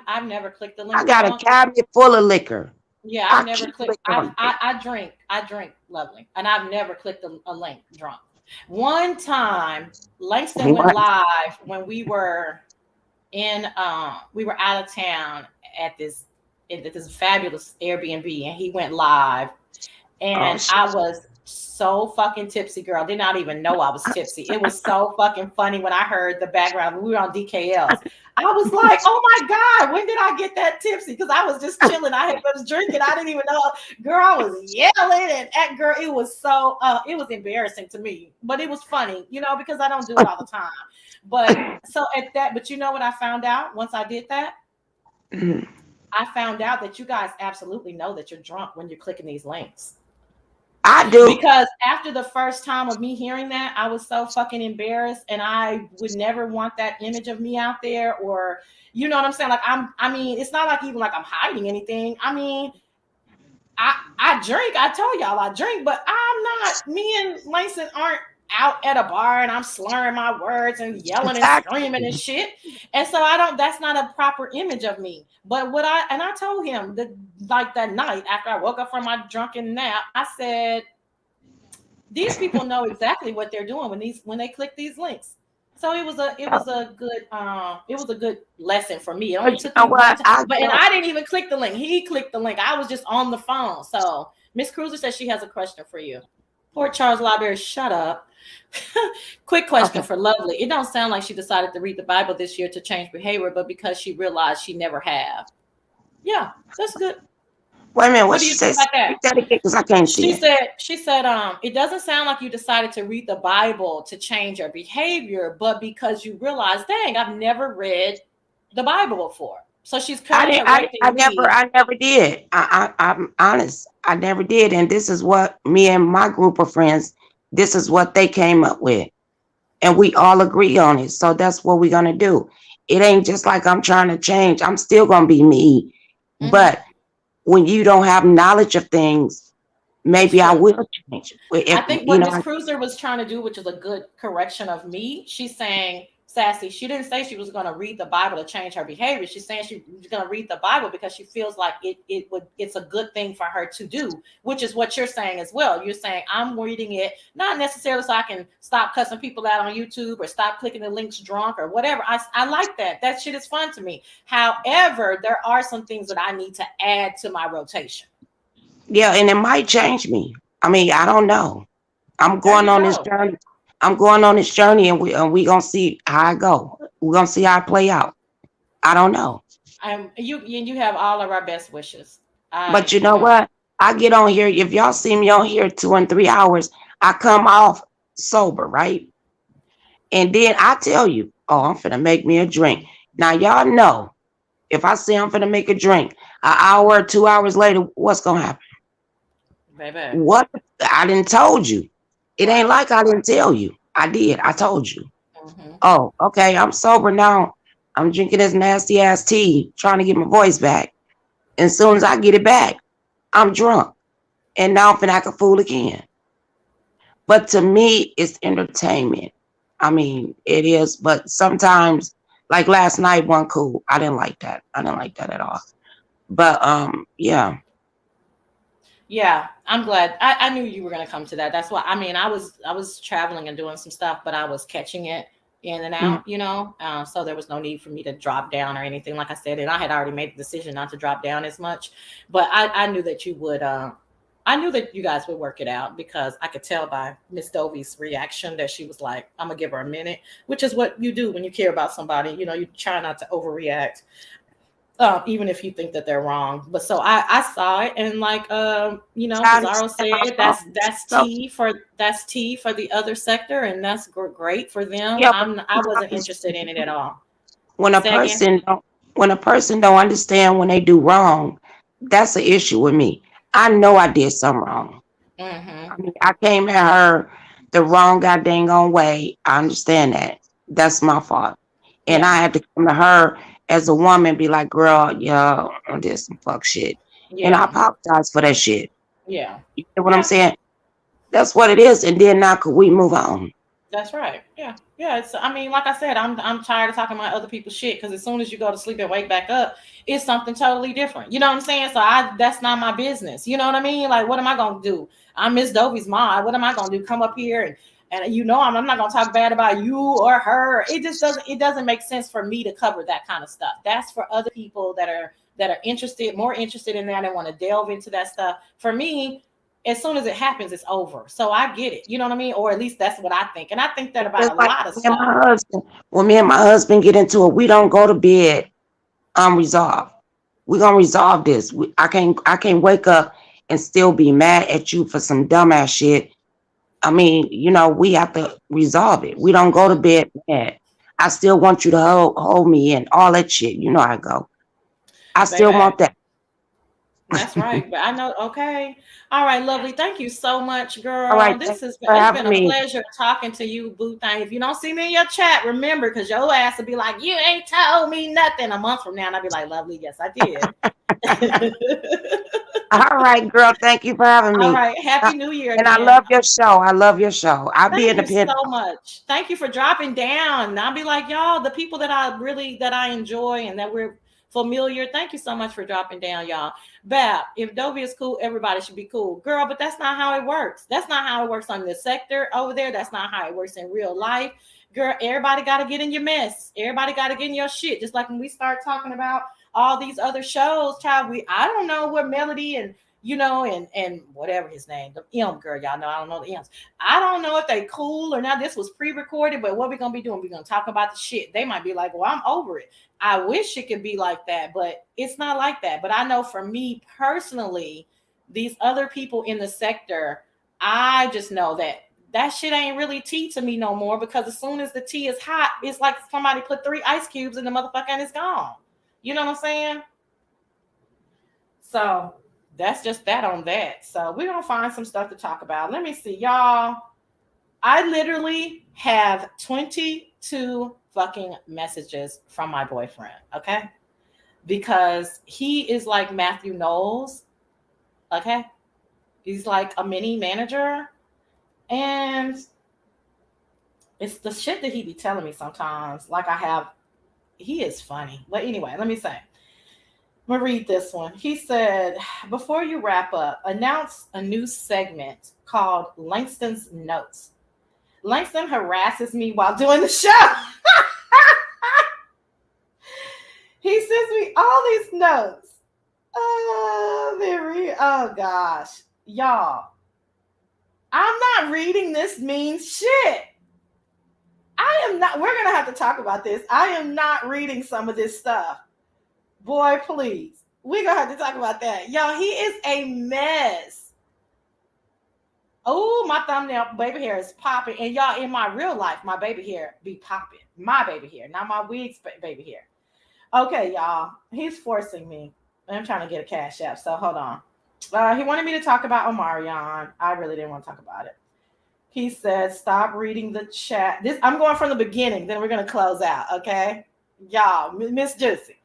I've never clicked the I link got a drunk. cabinet full of liquor. Yeah, I've I never keep clicked. liquor on me. I drink lovely, and I've never clicked a link drunk. One time, Langston went What? live when we were out of town at this fabulous Airbnb, and he went live, Oh and shit. I was so fucking tipsy, girl. Did not even know I was tipsy. It was so fucking funny when I heard the background. We were on DKLs. I was like, oh my God, when did I get that tipsy? Because I was just chilling. Was drinking. I didn't even know. Girl, I was yelling and that girl, it was so it was embarrassing to me. But it was funny, because I don't do it all the time. But so but you know what I found out once I did that? I found out that you guys absolutely know that you're drunk when you're clicking these links. I do. Because after the first time of me hearing that, I was so fucking embarrassed, and I would never want that image of me out there, or you know what I'm saying? Like I mean, it's not like even like I'm hiding anything. I mean, I drink. I told y'all I drink, but I'm not. Me and Langston aren't out at a bar and I'm slurring my words and yelling and screaming and Exactly. shit. And so I don't. That's not a proper image of me. But I told him that like that night after I woke up from my drunken nap, I said, these people know exactly what they're doing when they click these links. So it was a good lesson for me. It only But you took know me one what? time, I but get and on. I didn't even click the link. He clicked the link. I was just on the phone. So Miss Cruiser says she has a question for you. Port Charles Library, shut up. Quick question Okay. for Lovely. It don't sound like she decided to read the Bible this year to change behavior, but because she realized she never have. Yeah, that's good. Wait a minute. What What do she you think says? about that? Read that again because I can't see it. It doesn't sound like you decided to read the Bible to change your behavior, but because you realized, dang, I've never read the Bible before. So she's I kind of didn't. correcting me. I never did. I'm honest. I never did. And this is what me and my group of friends. This is what they came up with, and we all agree on it. So that's what we're gonna do. It ain't just like I'm trying to change. I'm still gonna be me. Hmm. But when you don't have knowledge of things, That's maybe I true. will change. I If think you what know, Miss Cruiser was trying to do, which is a good correction of me, she's saying, Sassy, she didn't say she was going to read the Bible to change her behavior. She's saying she's going to read the Bible because she feels like it's a good thing for her to do, which is what you're saying as well. You're saying I'm reading it not necessarily so I can stop cussing people out on YouTube or stop clicking the links drunk or whatever. I like that. That shit is fun to me. However, there are some things that I need to add to my rotation. yeah, and it might change me. I mean, I don't know. I'm There going you on this go. journey. I'm going on this journey, and we gonna see how I go. We're gonna see how I play out. I don't know, You have all of our best wishes. but I you know what? I get on here. If y'all see me on here 2 and 3 hours, I come off sober, right? And then I tell you, oh, I'm finna make me a drink. Now y'all know if I say I'm finna make a drink, an hour or 2 hours later, what's gonna happen? Baby. What? I didn't told you. It ain't Right. like I didn't tell you. I did. I told you. Hmm. Oh, okay. I'm sober now. I'm drinking this nasty ass tea, trying to get my voice back. And as soon as I get it back, I'm drunk. And now I'm finna act a fool again. But to me, it's entertainment. I mean, it is, but sometimes, like last night, one cool. I didn't like that. I didn't like that at all. But yeah. Yeah, I'm glad. I knew you were gonna come to that. That's why. I mean, I was traveling and doing some stuff, but I was catching it in and Mm. out. So there was no need for me to drop down or anything. Like I said, and I had already made the decision not to drop down as much. But I knew that you would. I knew that you guys would work it out because I could tell by Miss Dovey's reaction that she was like, "I'm gonna give her a minute," which is what you do when you care about somebody. You try not to overreact, even if you think that they're wrong. But so I saw it, and like I Pizarro understand said, myself. So that's tea for the other sector, and that's great for them. yeah, but I wasn't sometimes interested in it at all. when a Say again. person don't when a person don't understand when they do wrong, that's an issue with me. I know I did something wrong. Mm-hmm. I mean, I came at her the wrong goddamn on way. I understand that. That's my fault. And Yeah. I had to come to her as a woman, be like, girl, yeah, I did some fuck shit. And I Yeah. apologize for that shit. Yeah. You know what I'm Yeah. saying? That's what it is. And then now could we move on? That's right. Yeah. Yeah. I mean, like I said, I'm tired of talking about other people's shit because as soon as you go to sleep and wake back up, it's something totally different. You know what I'm saying? So that's not my business. You know what I mean? Like, what am I gonna do? I'm Miss Dovey's mom. What am I gonna do? Come up here and I'm not gonna talk bad about you or her. It doesn't make sense for me to cover that kind of stuff. That's for other people that are more interested in that and want to delve into that stuff. For me, as soon as it happens, it's over. So I get it. You know what I mean? Or at least that's what I think. And I think that Just about a like lot of me and stuff. my husband. When me and my husband get into it, we don't go to bed unresolved. We're gonna resolve this. I can't wake up and still be mad at you for some dumbass shit. I mean, we have to resolve it. We don't go to bed mad. I still want you to hold me and all that shit. You know how I go. I still Baby, want that. that's right. But I know, okay. All right, lovely. Thank you so much, All girl. right, This thank has you been for it's been having a me. pleasure talking to you, Boo Thing. If you don't see me in your chat, remember, because your ass will be like, you ain't told me nothing a month from now. And I'll be like, lovely, yes, I did. All right, girl. Thank you for having All me. right. Uh, Happy New Year And I again. love your show. I love your show. I'll be Thank in the you so pen. much. Thank you for dropping down. I'll be like, y'all, the people that I enjoy and that we're familiar. Thank you so much for dropping down, y'all. Bab, if Dovey is cool, everybody should be cool. Girl, but that's not how it works. That's not how it works on the sector over there. That's not how it works in real life. Girl, everybody got to get in your mess. Everybody got to get in your shit. Just like when we start talking about all these other shows, child, I don't know what Melody and whatever his name, the M girl, y'all know I don't know the M's. I don't know if they cool or not. This was pre-recorded, but what we're gonna be doing, we're gonna talk about the shit. They might be like, well, I'm over it. I wish it could be like that, but it's not like that. But I know for me personally, these other people in the sector, I just know that shit ain't really tea to me no more because as soon as the tea is hot, it's like somebody put 3 ice cubes in the motherfucker and it's gone. You know what I'm saying? So that's just that on that. So we're gonna find some stuff to talk about. Let me see, y'all. I literally have 22 fucking messages from my boyfriend, okay? Because he is like Matthew Knowles, okay? He's like a mini manager. And it's the shit that he be telling me sometimes. He is funny. But anyway, let me say. I'm gonna read this one. He said, before you wrap up, announce a new segment called Langston's Notes. Langston harasses me while doing the show. He sends me all these notes. Oh gosh. Y'all, I'm not reading this mean shit. I am not, we're gonna have to talk about this. I am not reading some of this stuff. Boy, please. We're gonna have to talk about that. Y'all, he is a mess. Oh, my thumbnail baby hair is popping. And y'all, in my real life, my baby hair be popping. My baby hair, not my wig's baby hair. Okay, y'all. He's forcing me. I'm trying to get a cash app. So hold on. He wanted me to talk about Omarion. I really didn't want to talk about it. He said, "Stop reading the chat." This I'm going from the beginning. Then we're gonna close out. Okay, y'all. Miss Juicy.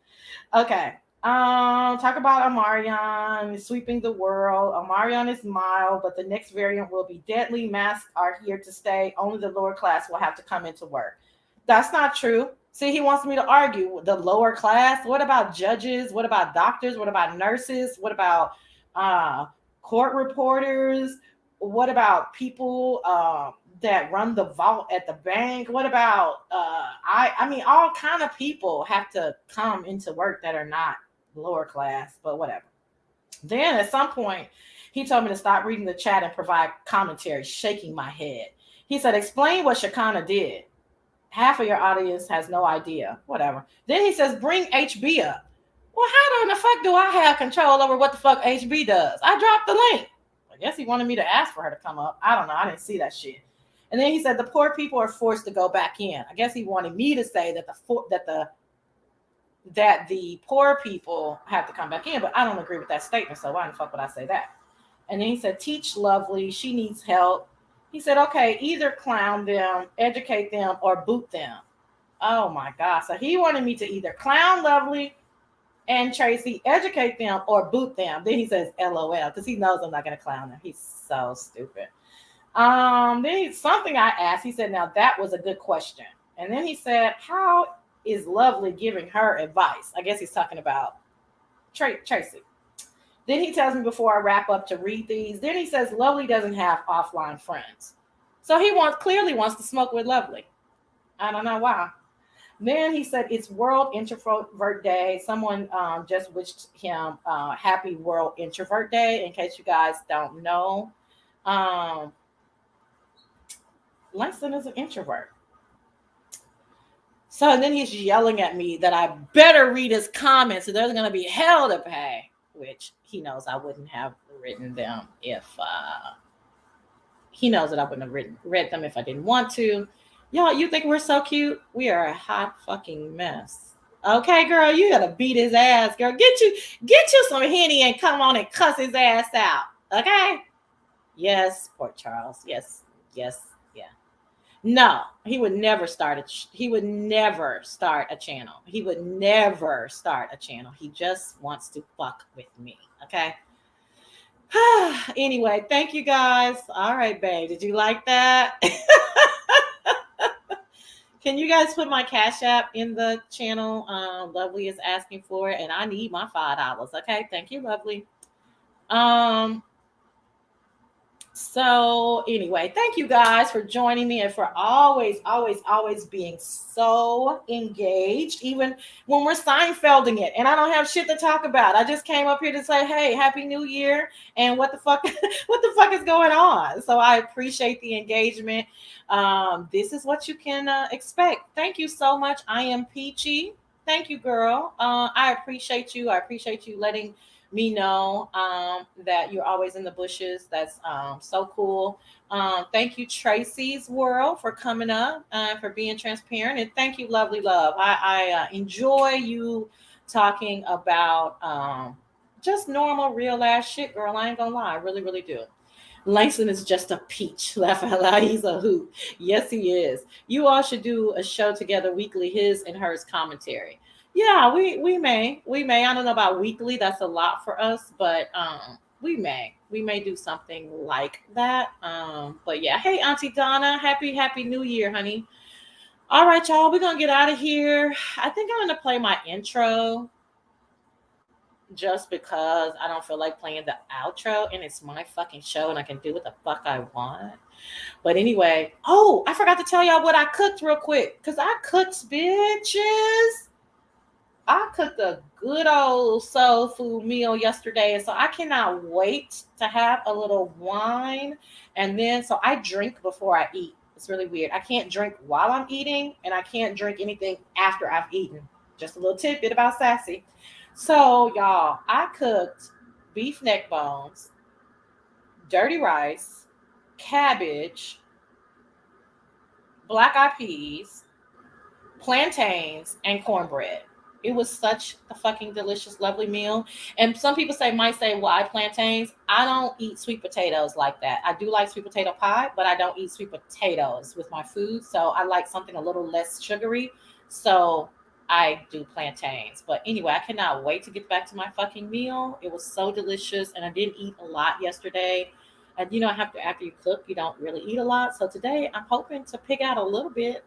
Okay. Talk about Omarion sweeping the world. Omarion is mild, but the next variant will be deadly. Masks are here to stay. Only the lower class will have to come into work. That's not true. See, he wants me to argue the lower class. What about judges? What about doctors? What about nurses? What about uh, court reporters? What about people that run the vault at the bank? What about I mean all kind of people have to come into work that are not lower class, but whatever. Then at some point he told me to stop reading the chat and provide commentary, shaking my head. He said, "Explain what Shakana did. Half of your audience has no idea." Whatever. Then he says, "Bring HB up." Well, how in the fuck do I have control over what the fuck HB does? I dropped the link. I guess he wanted me to ask for her to come up. I don't know. I didn't see that shit. And then he said the poor people are forced to go back in. I guess he wanted me to say that the poor people have to come back in, but I don't agree with that statement. So why the fuck would I say that? And then he said, "Teach Lovely. She needs help." He said, "Okay, either clown them, educate them, or boot them." Oh my God. So he wanted me to either clown Lovely and Tracy, educate them, or boot them. Then he says LOL because he knows I'm not going to clown them. He's so stupid. Then something I asked, he said, "Now that was a good question." And then he said, "How is Lovely giving her advice?" I guess he's talking about Tracy. Then he tells me before I wrap up to read these. Then he says Lovely doesn't have offline friends. So he clearly wants to smoke with Lovely. I don't know why. Then he said it's World Introvert Day. Someone just wished him happy World Introvert Day. In case you guys don't know, Langston is an introvert. So then he's yelling at me that I better read his comments, so there's going to be hell to pay, which he knows I wouldn't have written them if he knows that I wouldn't have read them if I didn't want to. Y'all, you think we're so cute? We are a hot fucking mess. Okay, girl, you gotta beat his ass, girl. Get you some Henny and come on and cuss his ass out. Okay? Yes, Port Charles. Yes, yeah. No, he would never start he would never start a channel. He would never start a channel. He just wants to fuck with me. Okay. Anyway, thank you guys. All right, babe. Did you like that? Can you guys put my Cash App in the channel? Lovely is asking for it, and I need my $5. Okay, thank you, Lovely. So anyway, thank you guys for joining me and for always being so engaged, even when we're Seinfelding it and I don't have shit to talk about. I just came up here to say, hey, Happy New Year, and what the fuck is going on? So I appreciate the engagement. This is what you can expect. Thank you so much. I am Peachy. Thank you, girl. I appreciate you. I appreciate you letting me know that you're always in the bushes. That's so cool. Thank you, Tracy's World, for coming up, for being transparent. And thank you, Lovely Love. I enjoy you talking about just normal, real ass shit, girl. I ain't gonna lie. I really, really do. Langston is just a peach. Laugh out loud. He's a hoot. Yes, he is. You all should do a show together weekly, his and hers commentary. Yeah, we may. I don't know about weekly. That's a lot for us, but we may do something like that. But yeah, hey Auntie Donna, happy New Year, honey. All right, y'all, we're gonna get out of here. I think I'm gonna play my intro just because I don't feel like playing the outro, and it's my fucking show and I can do what the fuck I want. But anyway, oh, I forgot to tell y'all what I cooked real quick, because I cooked, bitches. I cooked a good old soul food meal yesterday, and so I cannot wait to have a little wine. And then, so I drink before I eat. It's really weird. I can't drink while I'm eating, and I can't drink anything after I've eaten. Just a little tidbit about Sassy. So, y'all, I cooked beef neck bones, dirty rice, cabbage, black eyed peas, plantains, and cornbread. It was such a fucking delicious, lovely meal. And some people might say, why plantains? I don't eat sweet potatoes like that. I do like sweet potato pie, but I don't eat sweet potatoes with my food. So I like something a little less sugary. So I do plantains. But anyway, I cannot wait to get back to my fucking meal. It was so delicious. And I didn't eat a lot yesterday. And you know, after you cook, you don't really eat a lot. So today I'm hoping to pick out a little bit.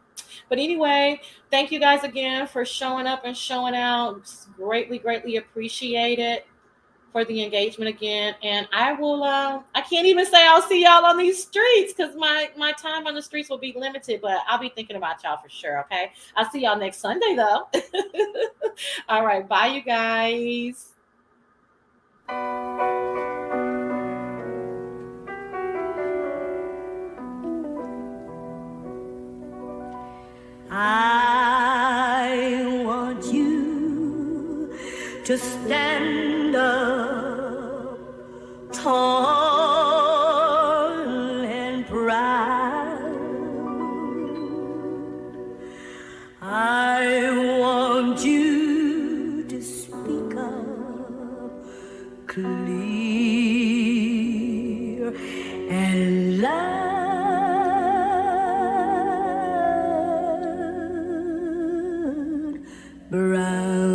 But anyway, thank you guys again for showing up and showing out. It's greatly, greatly appreciated for the engagement again. And I will I can't even say I'll see y'all on these streets because my time on the streets will be limited, but I'll be thinking about y'all for sure. Okay. I'll see y'all next Sunday though. All right, bye you guys. I want you to stand up tall and proud. I want you to speak up clear and loud. Brown.